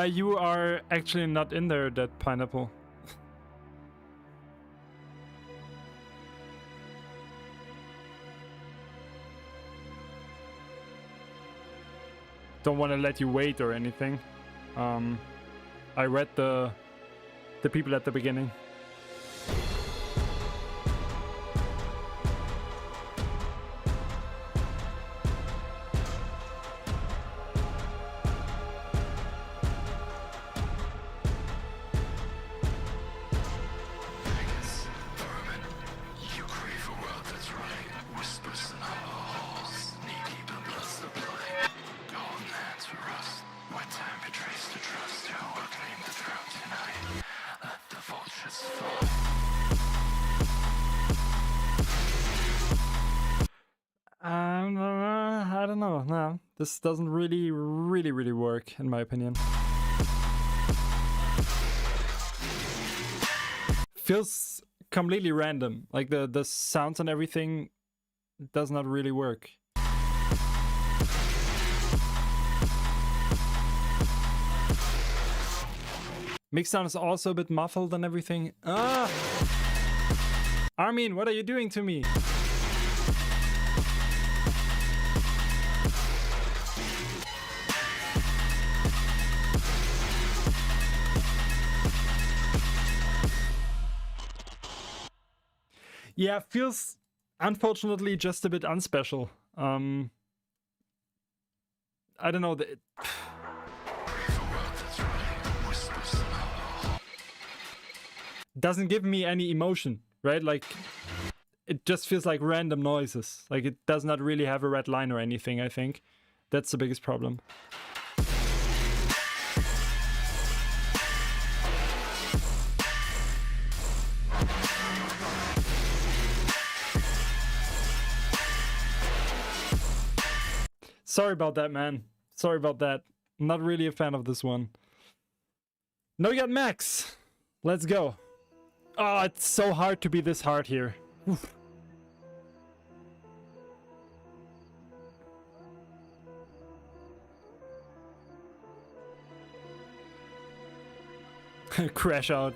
You are actually not in there, that pineapple. Don't want to let you wait or anything. I read the people at the beginning. Bigots, vermin, you crave a world that's right. Whispers in our halls, knee deep in blood's the blind. Golden hands for rust, where time betrays to trust. Who will claim the throne tonight? Let the vultures fly. I don't know. No, this doesn't really work, in my opinion. Feels completely random. Like the sounds and everything does not really work. Mixdown is also a bit muffled and everything. Ah! Armin, what are you doing to me? Yeah, feels unfortunately just a bit unspecial. I don't know. Doesn't give me any emotion, right? Like, it just feels like random noises. Like, it does not really have a red line or anything, I think. That's the biggest problem. Sorry about that, man. Sorry about that. I'm not really a fan of this one. Now we got Max. Let's go. Oh, it's so hard to be this hard here. Oof. Crash out.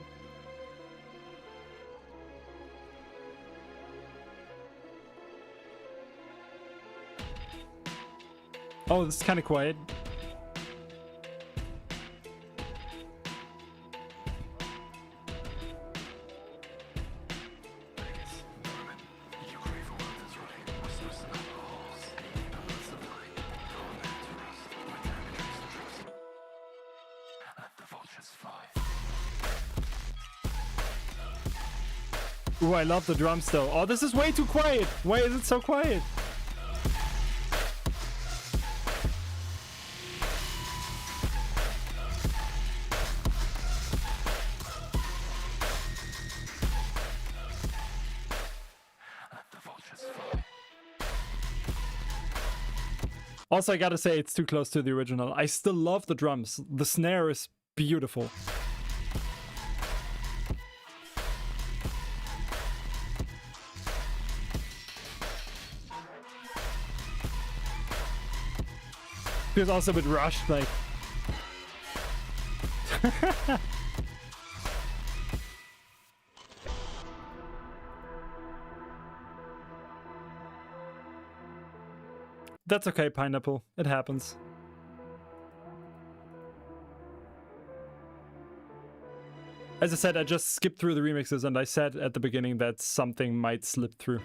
Oh, this is kind of quiet. You crave a world that's right. Whispers in our halls. Needy bundles of light. Gone there to rust. Where time betrays the trust. Let the vultures fly. Ooh, I love the drums though. Oh, this is way too quiet. Why is it so quiet? Let the vultures fly. Also, I gotta say, it's too close to the original. I still love the drums. The snare is beautiful. Feels also a bit rushed, like. That's okay, Pineapple. It happens. As I said, I just skipped through the remixes and I said at the beginning that something might slip through.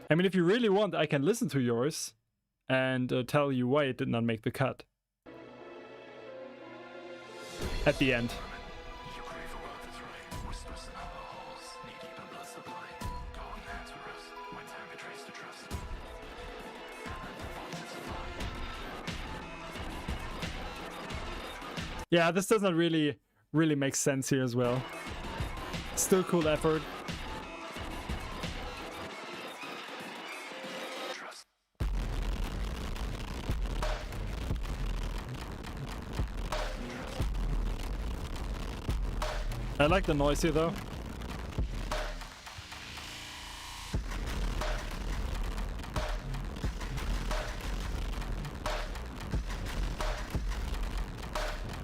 I mean, if you really want, I can listen to yours and tell you why it did not make the cut. At the end. You crave a world that's right. Whispers in our halls. Knee deep in blood sublime. Gone there to rust. When time betrays the trust. Let the vultures fly. Yeah, this doesn't really make sense here as well. Still cool effort. Trust. I like the noise here though.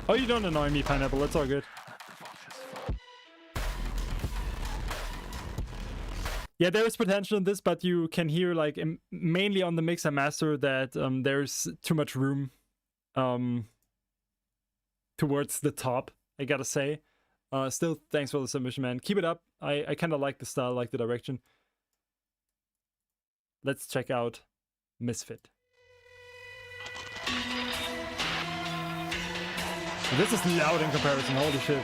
Oh, you don't annoy me, Pineapple. It's all good. Let the vultures fly. Yeah, there is potential in this, but you can hear, like, mainly on the mix and master that there's too much room towards the top, I gotta say. Still, thanks for the submission, man. Keep it up. I kind of like the style, like the direction. Let's check out Misfit. This is loud in comparison, holy shit.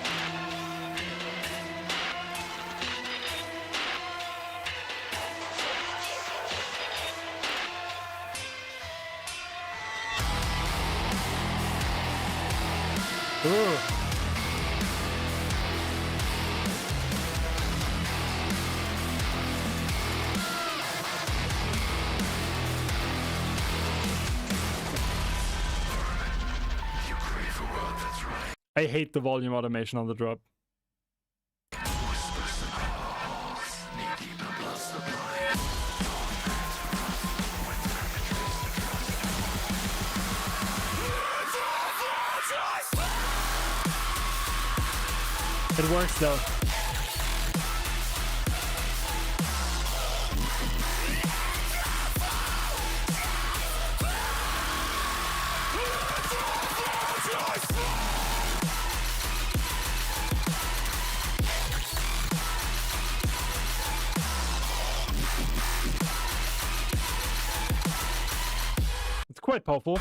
Ooh. You crave a world that's right. I hate the volume automation on the drop. Whispers in our halls. Knee deep in blood sublime. Gone there to rust. When time betrays the trust. It works though. It's quite powerful.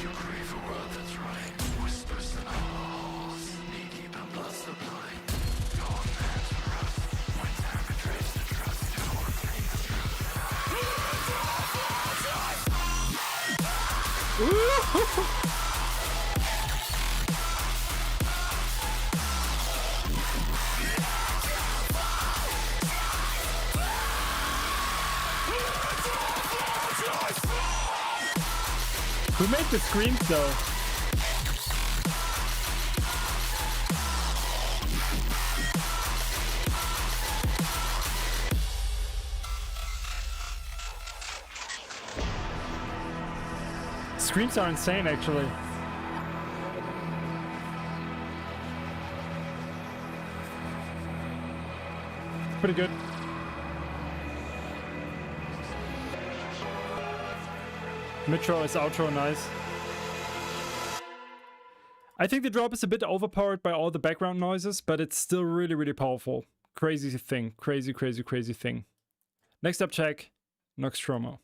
You crave a world that's right. Whispers in our halls. Knee deep in blood sublime. Gone there to rust. When time betrays the trust. To reclaim the truth. Who made the screams though? Screams are insane, actually. Pretty good. Mitro is outro, nice. I think the drop is a bit overpowered by all the background noises, but it's still really, really powerful. Crazy thing. Crazy, crazy, crazy thing. Next up, check Nostromo.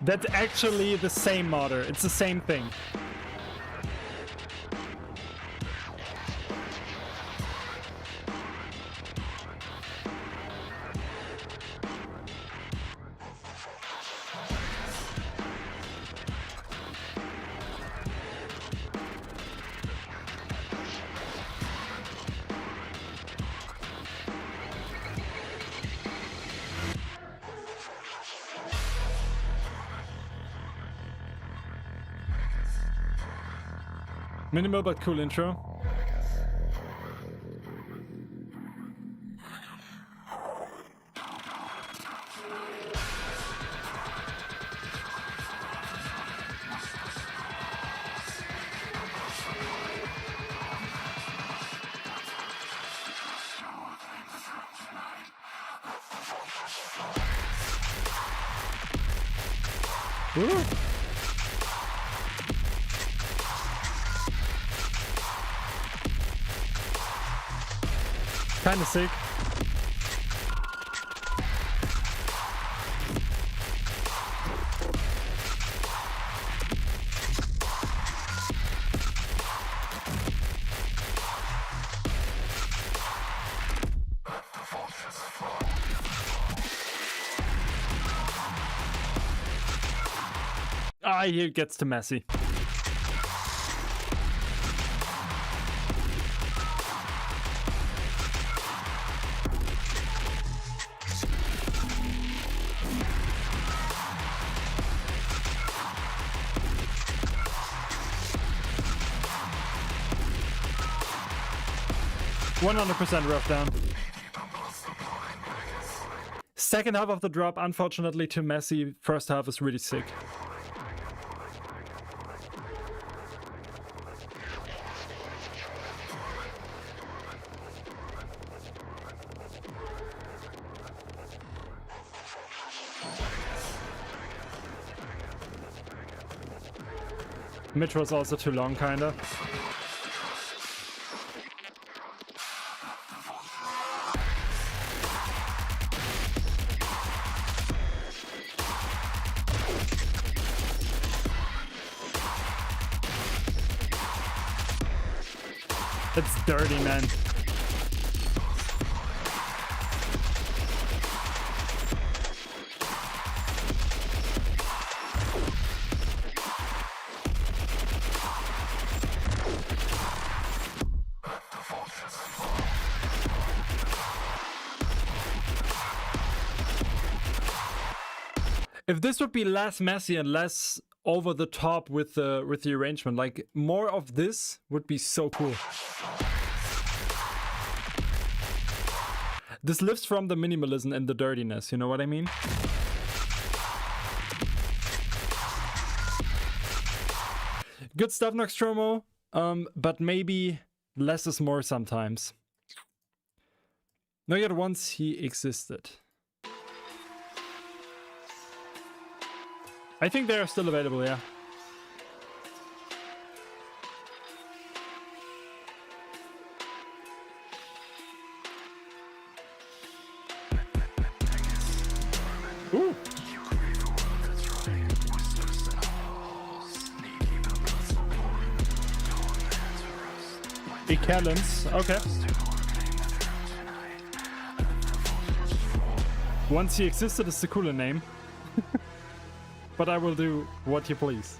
That's actually the same modder. It's the same thing. Minimal but cool intro. Woo. Kinda sick. Ah, here it gets too messy. %, rough down. Second half of the drop, unfortunately, too messy. First half is really sick. Mitro is also too long, kinda. It's dirty, man. If this would be less messy and less over the top with the arrangement, like more of this would be so cool. This lives from the minimalism and the dirtiness, you know what I mean? Good stuff, Nostromo, but maybe less is more sometimes. Not yet once he existed. I think they are still available, yeah. Ooh. Ecalens, okay. Once he existed is the cooler name. But I will do what you please.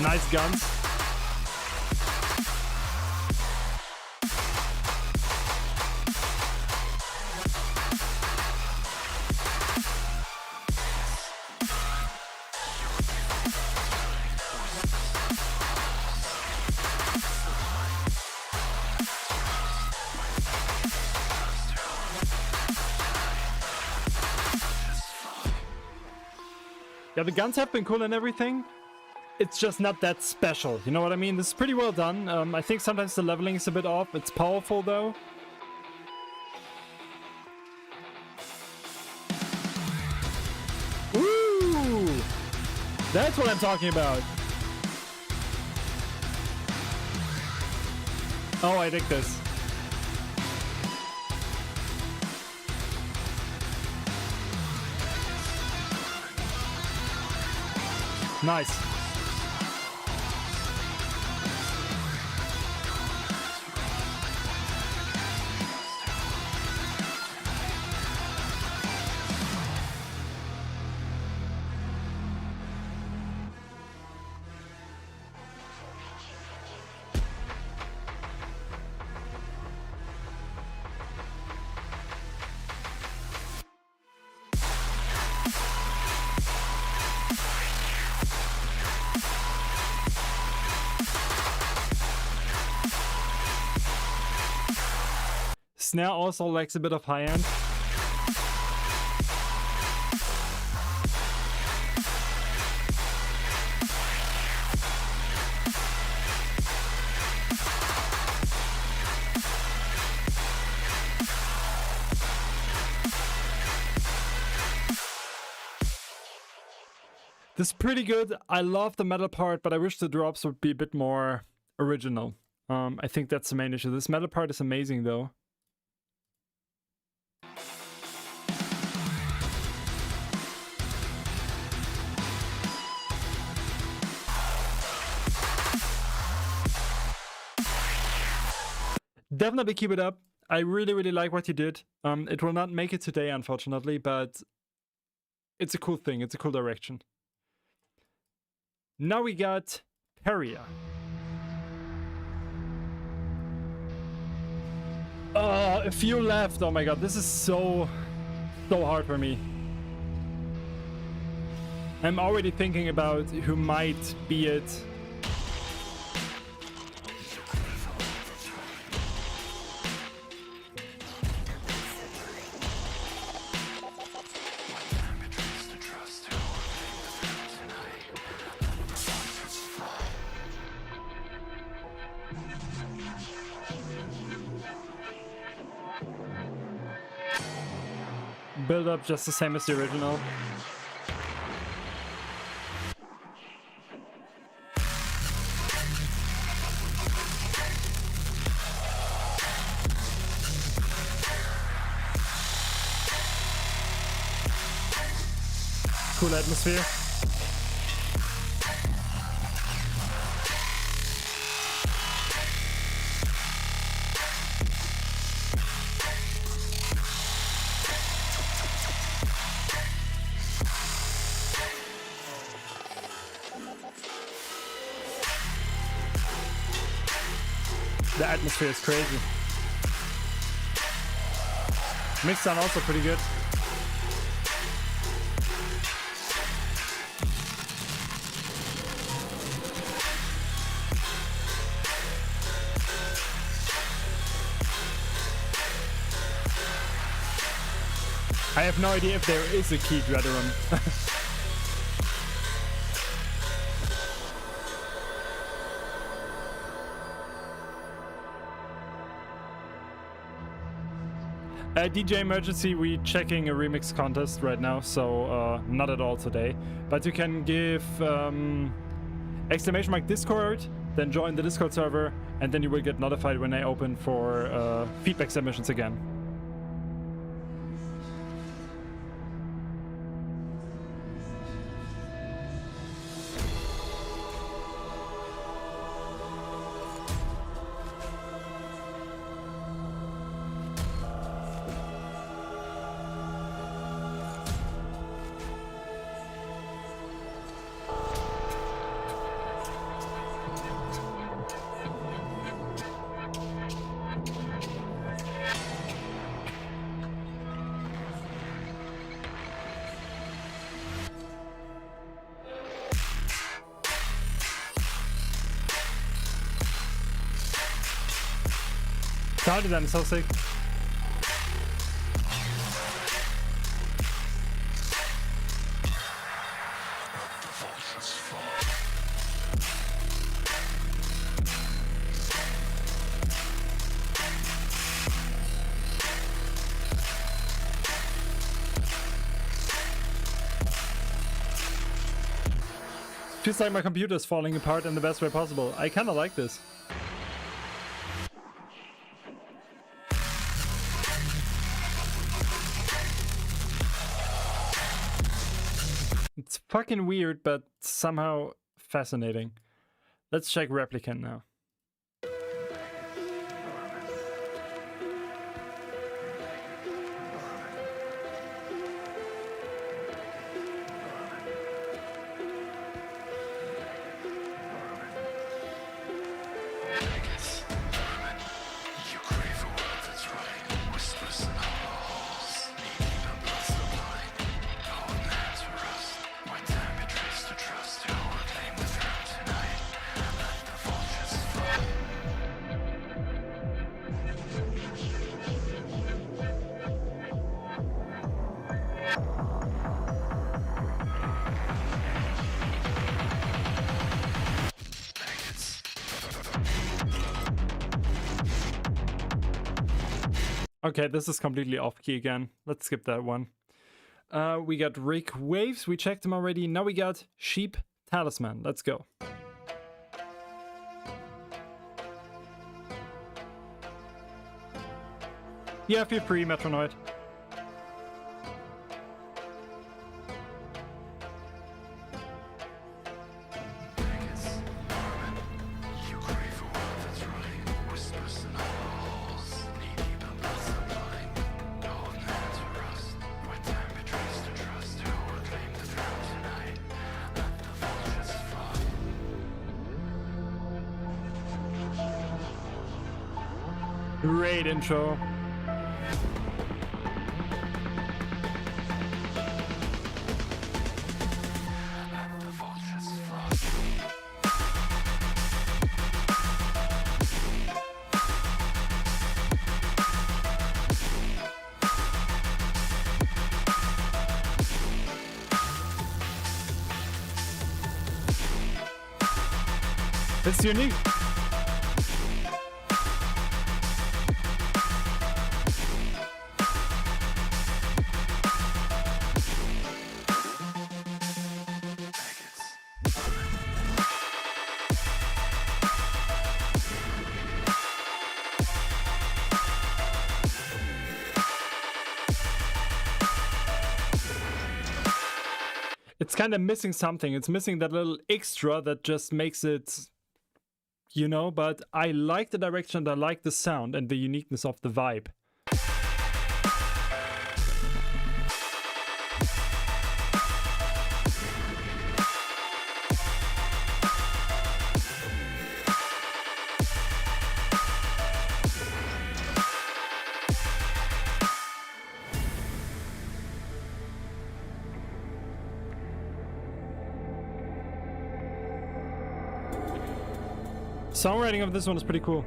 Nice guns. Yeah, the guns have been cool and everything. It's just not that special, you know what I mean? This is pretty well done. I think sometimes the leveling is a bit off. It's powerful though. Woo! That's what I'm talking about. Oh, I dig this. Nice. Snare also lacks a bit of high end. This is pretty good. I love the metal part, but I wish the drops would be a bit more original. I think that's the main issue. This metal part is amazing though. Definitely keep it up. I really, really like what you did. It will not make it today, unfortunately, but it's a cool thing. It's a cool direction. Now we got Peria. A few left. Oh my god, this is so hard for me. I'm already thinking about who might be it. Build up just the same as the original. Cool atmosphere. The atmosphere is crazy. Mix sound also pretty good. I have no idea if there is a keyed Redorum. DJ Emergency, we checking a remix contest right now, so not at all today. But you can give exclamation mark Discord, then join the Discord server, and then you will get notified when I open for feedback submissions again. Started and so sick. Feels like my computer's falling apart in the best way possible. I kinda like this. It's fucking weird, but somehow fascinating. Let's check Replicant now. You crave a world that's right. Whispers in hollow halls. Knee deep in blood sublime. Golden hands for rust. When time betrays to trust. Who will claim the throne tonight? Let the vultures fly. Maggots. Okay, this is completely off key again. Let's skip that one. We got Rick Waves. We checked him already. Now we got Sheep Talisman. Let's go. Yeah, feel free, Metronoid. Maggots. Norman. You crave a world that's right. Whispers in hollow halls. Knee deep in blood sublime. Golden hands for rust. When time betrays to trust. Who will claim the throne tonight? Let the vultures fly. Great intro. Let the vultures fly. It's unique. It's kind of missing something. It's missing that little extra that just makes it, you know, but I like the direction, I like the sound and the uniqueness of the vibe. Songwriting of this one is pretty cool.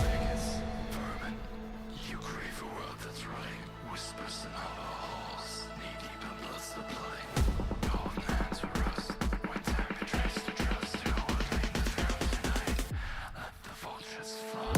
Maggots. Vermin. You crave a world that's right. Whispers in hollow halls. Knee deep in blood sublime. Golden hands for rust. When time betrays to trust. Who will claim the throne tonight? Let the vultures fly.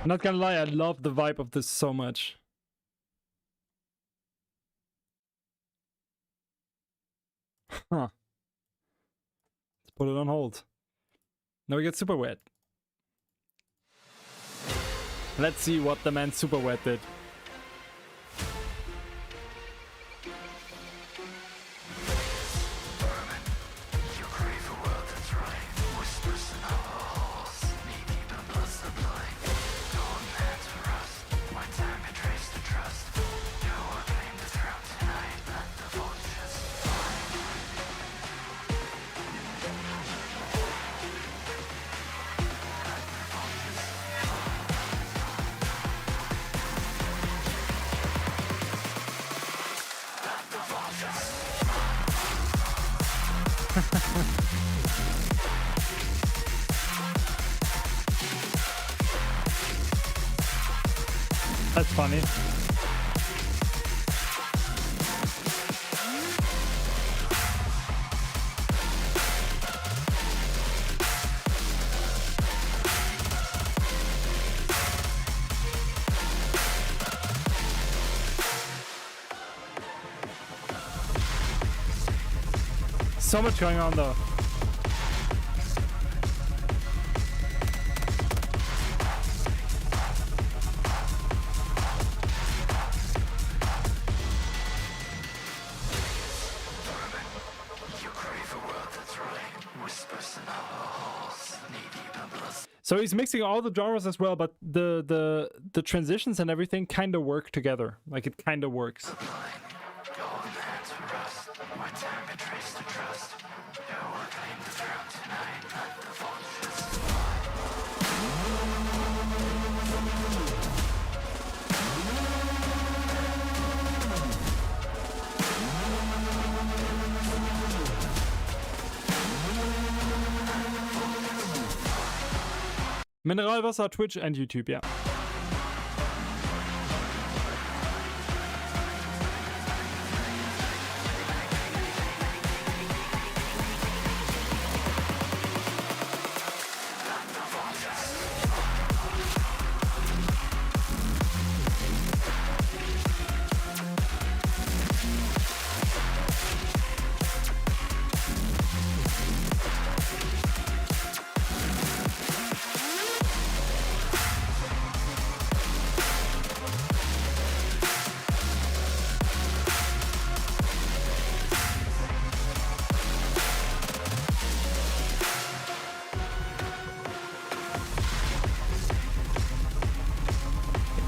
Not gonna lie, I love the vibe of this so much. Huh. Let's put it on hold. Now we get super wet. Let's see what the man Super Wet did. You crave a world that's right. Whispers in our halls, knee deep in blood sublime. Dawn there to rust. When time betrays the trust, you will claim the throne tonight. Let the vultures fly. That's funny. So much going on though. You crave a world that's right. Whispers in our halls, knee deep in blood. So he's mixing all the genres as well, but the transitions and everything kind of work together. Like it kind of works. Golden hands to rust. When time betrays the trust, you will claim the throne tonight. Let the vultures fly. Mineralwasser, Twitch and YouTube, yeah.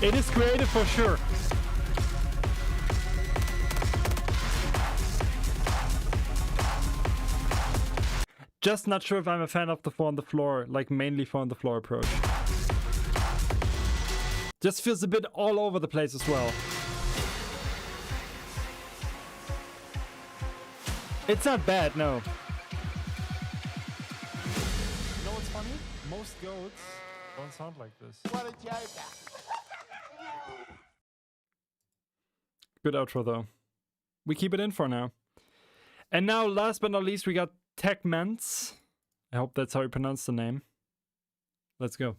It is creative for sure. Just not sure if I'm a fan of the 4 on the floor, like mainly 4 on the floor approach. Just feels a bit all over the place as well. It's not bad, no. You know what's funny? Most goats don't sound like this. What a joker. Good outro though. We keep it in for now. And now, last but not least, we got Techments. I hope that's how you pronounce the name. Let's go.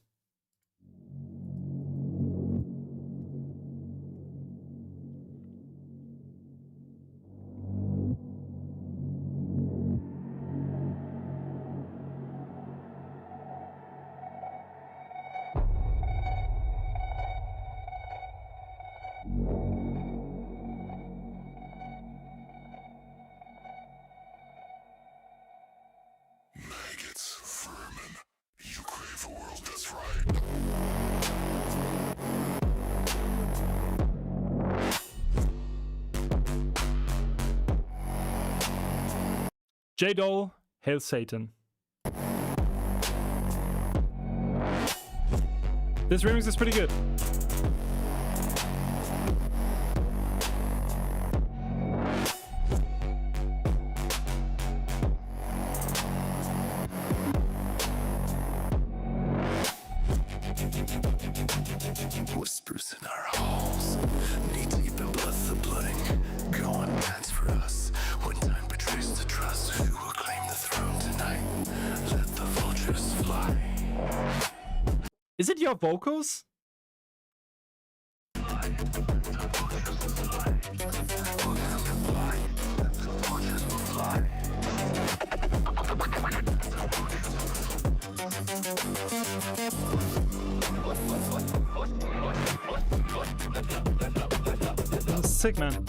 Maggots, vermin, you crave a world that's right. J-Dole, Hail Satan. This remix is pretty good. Whispers in our halls, knee deep in blood sublime. Go and dance for us. When time betrays the trust, who will claim the throne tonight? Let the vultures fly. Is it your vocals? sick, man.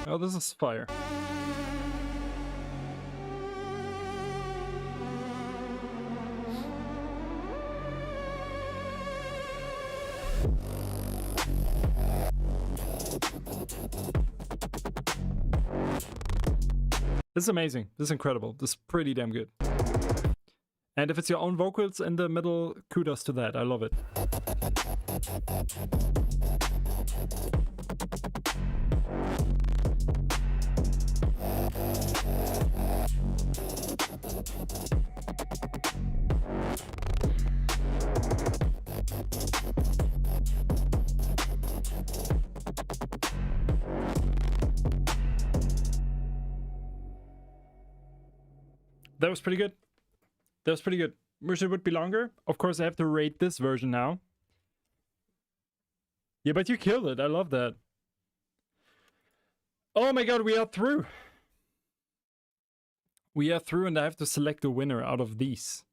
Oh, this is fire. This is amazing. This is incredible. This is pretty damn good. And if it's your own vocals in the middle, kudos to that. I love it. That was pretty good. That was pretty good. Wish it would be longer. Of course, I have to rate this version now. Yeah, but you killed it. I love that. Oh my god, we are through. We are through, and I have to select a winner out of these.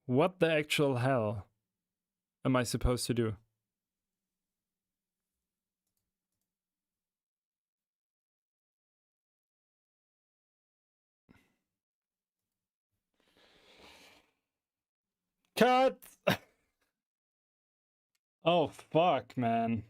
What the actual hell am I supposed to do? Cut! Oh, fuck, man.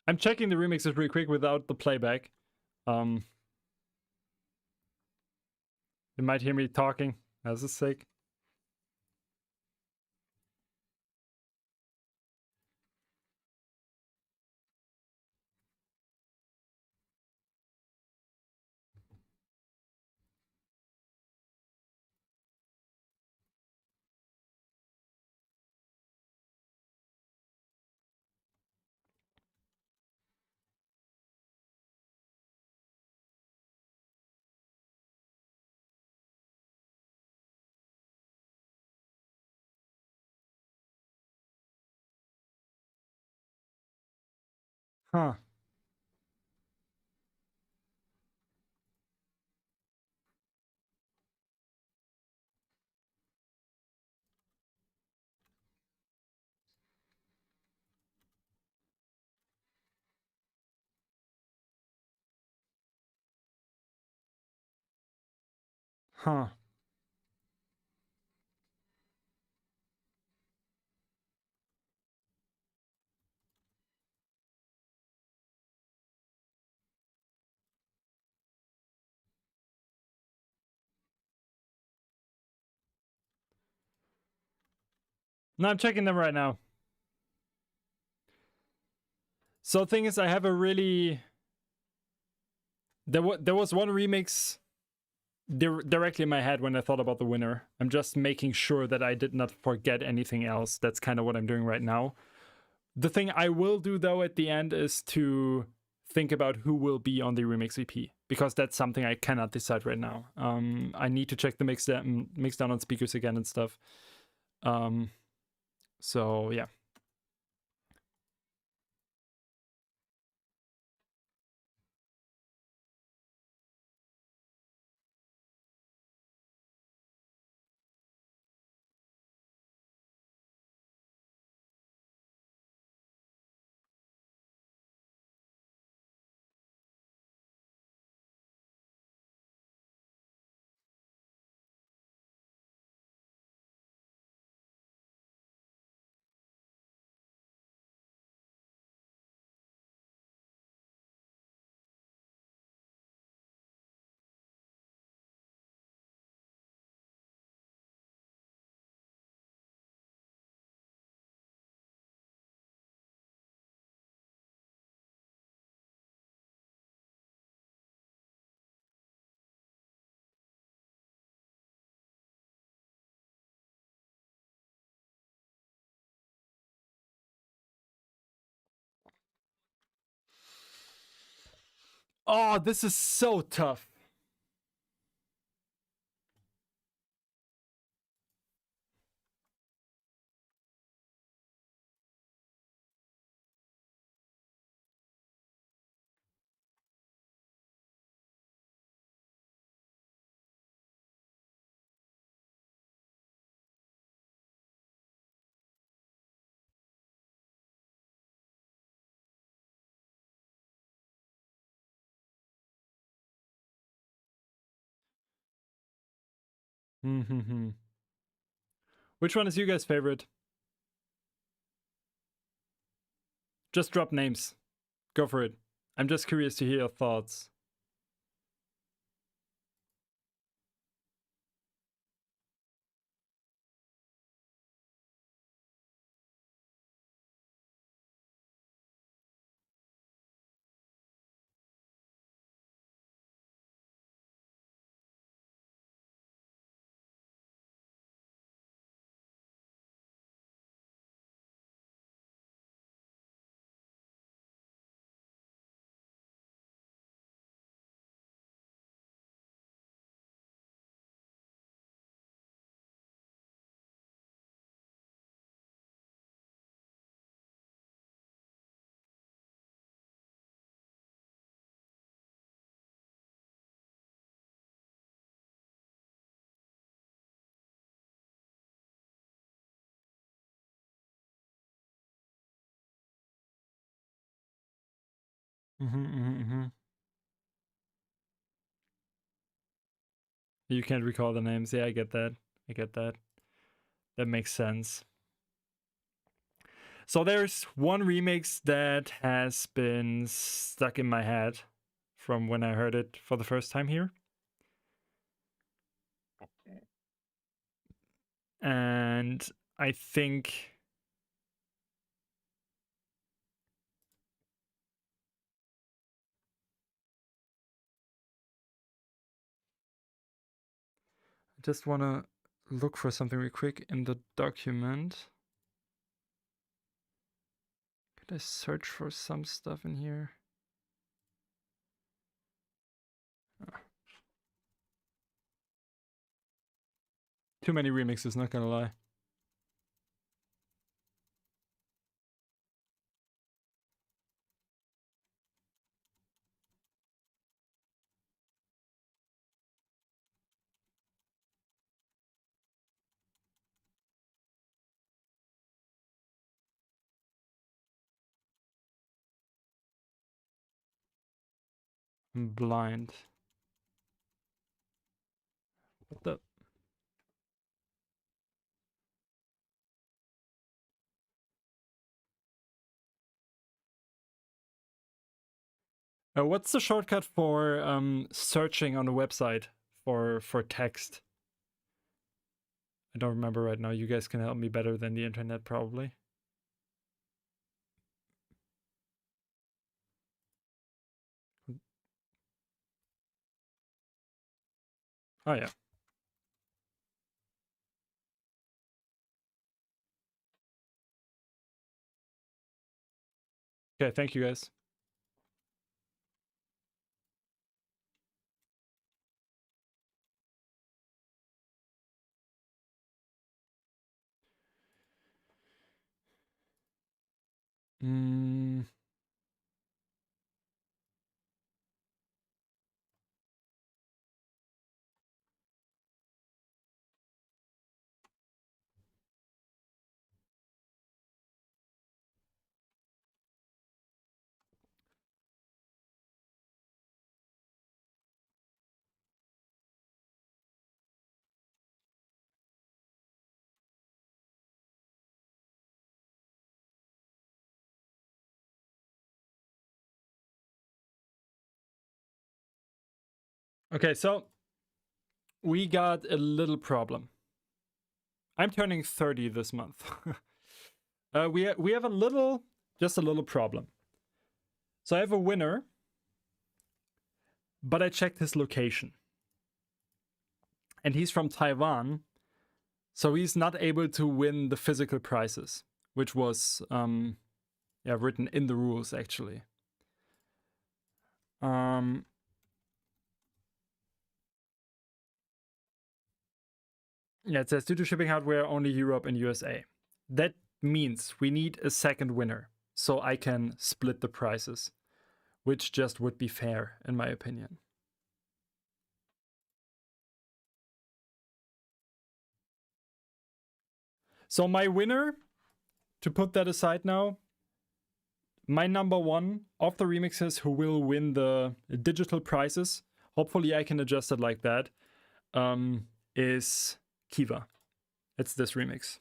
I'm checking the remixes really quick without the playback. You might hear me talking. That's a sake. Huh. Huh. No, I'm checking them right now. So the thing is, I have a really... There was one remix directly in my head when I thought about the winner. I'm just making sure that I did not forget anything else. That's kind of what I'm doing right now. The thing I will do, though, at the end is to think about who will be on the remix EP, because that's something I cannot decide right now. I need to check the mix down on speakers again and stuff. So, yeah. Oh, this is so tough. Hmm. Which one is you guys' favorite? Just drop names. Go for it. I'm just curious to hear your thoughts. You can't recall the names. Yeah, I get that. I get that. That makes sense. So there's one remix that has been stuck in my head from when I heard it for the first time here. And I think I just want to look for something real quick in the document. Could I search for some stuff in here? Too many remixes, not gonna lie. I'm blind. What the? What's the shortcut for searching on the website for text? I don't remember right now. You guys can help me better than the internet, probably. Oh, yeah. Okay, thank you guys. Mm. Okay, so we got a little problem. I'm turning 30 this month. We have a little problem. So I have a winner, but I checked his location. And he's from Taiwan, so he's not able to win the physical prizes, which was written in the rules actually. Yeah, it says due to shipping hardware, only Europe and USA. That means we need a second winner, so I can split the prices, which just would be fair, in my opinion. So my winner, to put that aside now, my number one of the remixes who will win the digital prizes, hopefully I can adjust it like that, is Kiva. It's this remix.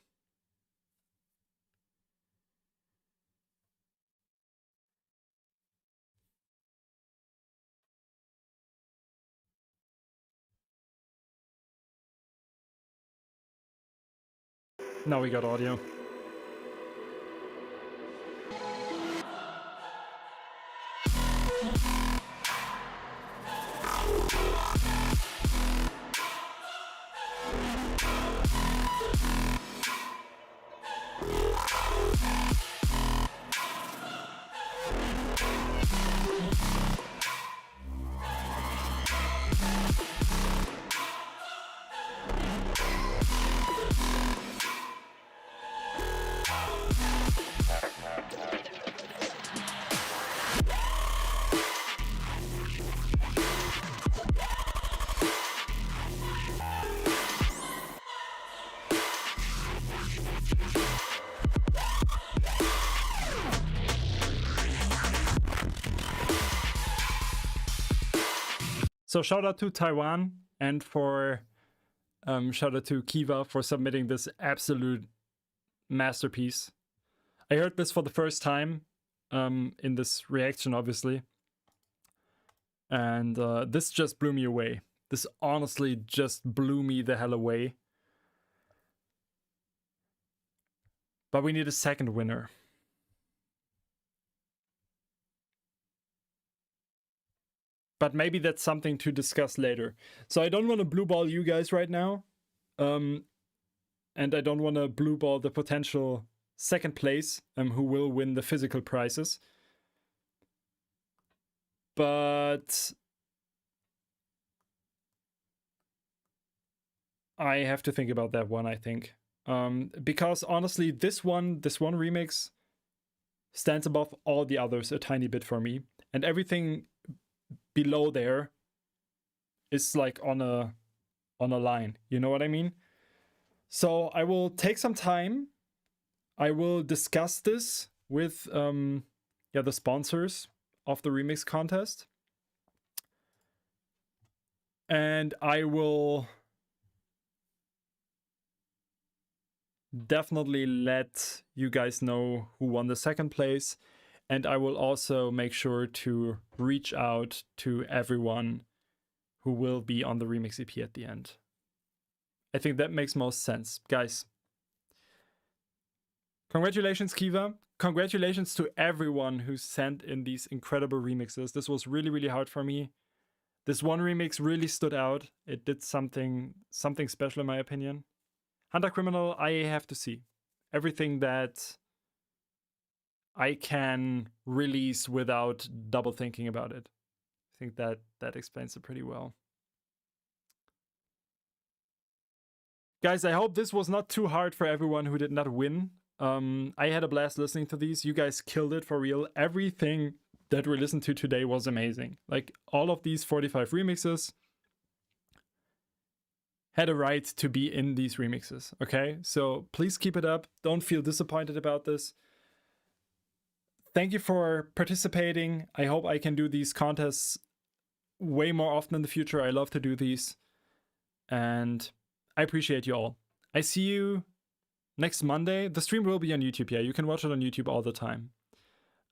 Now we got audio. So shout out to Taiwan and for shout out to Kiva for submitting this absolute masterpiece. I heard this for the first time in this reaction, obviously. And this just blew me away. This honestly just blew me the hell away. But we need a second winner. But maybe that's something to discuss later. So I don't want to blue ball you guys right now. And I don't want to blue ball the potential second place who will win the physical prizes. But I have to think about that one, I think. Because honestly, this one remix stands above all the others a tiny bit for me. And everything below there is like on a line, you know what I mean? So I will take some time. I will discuss this with the sponsors of the remix contest, and I will definitely let you guys know who won the second place. And I will also make sure to reach out to everyone who will be on the remix EP at the end. I think that makes most sense. Guys, congratulations, Kiva. Congratulations to everyone who sent in these incredible remixes. This was really, really hard for me. This one remix really stood out. It did something special in my opinion. Hunter Criminal, I have to see. Everything that I can release without double thinking about it. I think that explains it pretty well. Guys, I hope this was not too hard for everyone who did not win. I had a blast listening to these. You guys killed it for real. Everything that we listened to today was amazing. Like all of these 45 remixes had a right to be in these remixes, okay? So please keep it up. Don't feel disappointed about this. Thank you for participating. I hope I can do these contests way more often in the future. I love to do these. And I appreciate you all. I see you next Monday. The stream will be on YouTube. Yeah, you can watch it on YouTube all the time.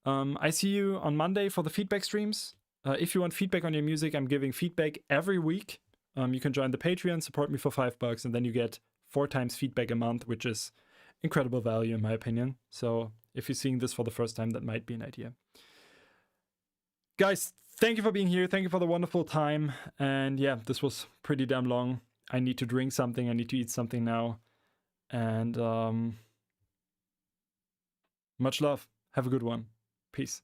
I see you on Monday for the feedback streams. If you want feedback on your music, I'm giving feedback every week. You can join the Patreon, support me for $5, and then you get 4 times feedback a month, which is incredible value in my opinion. So if you're seeing this for the first time, that might be an idea. Guys, thank you for being here. Thank you for the wonderful time. And yeah, this was pretty damn long. I need to drink something. I need to eat something now. And much love. Have a good one. Peace.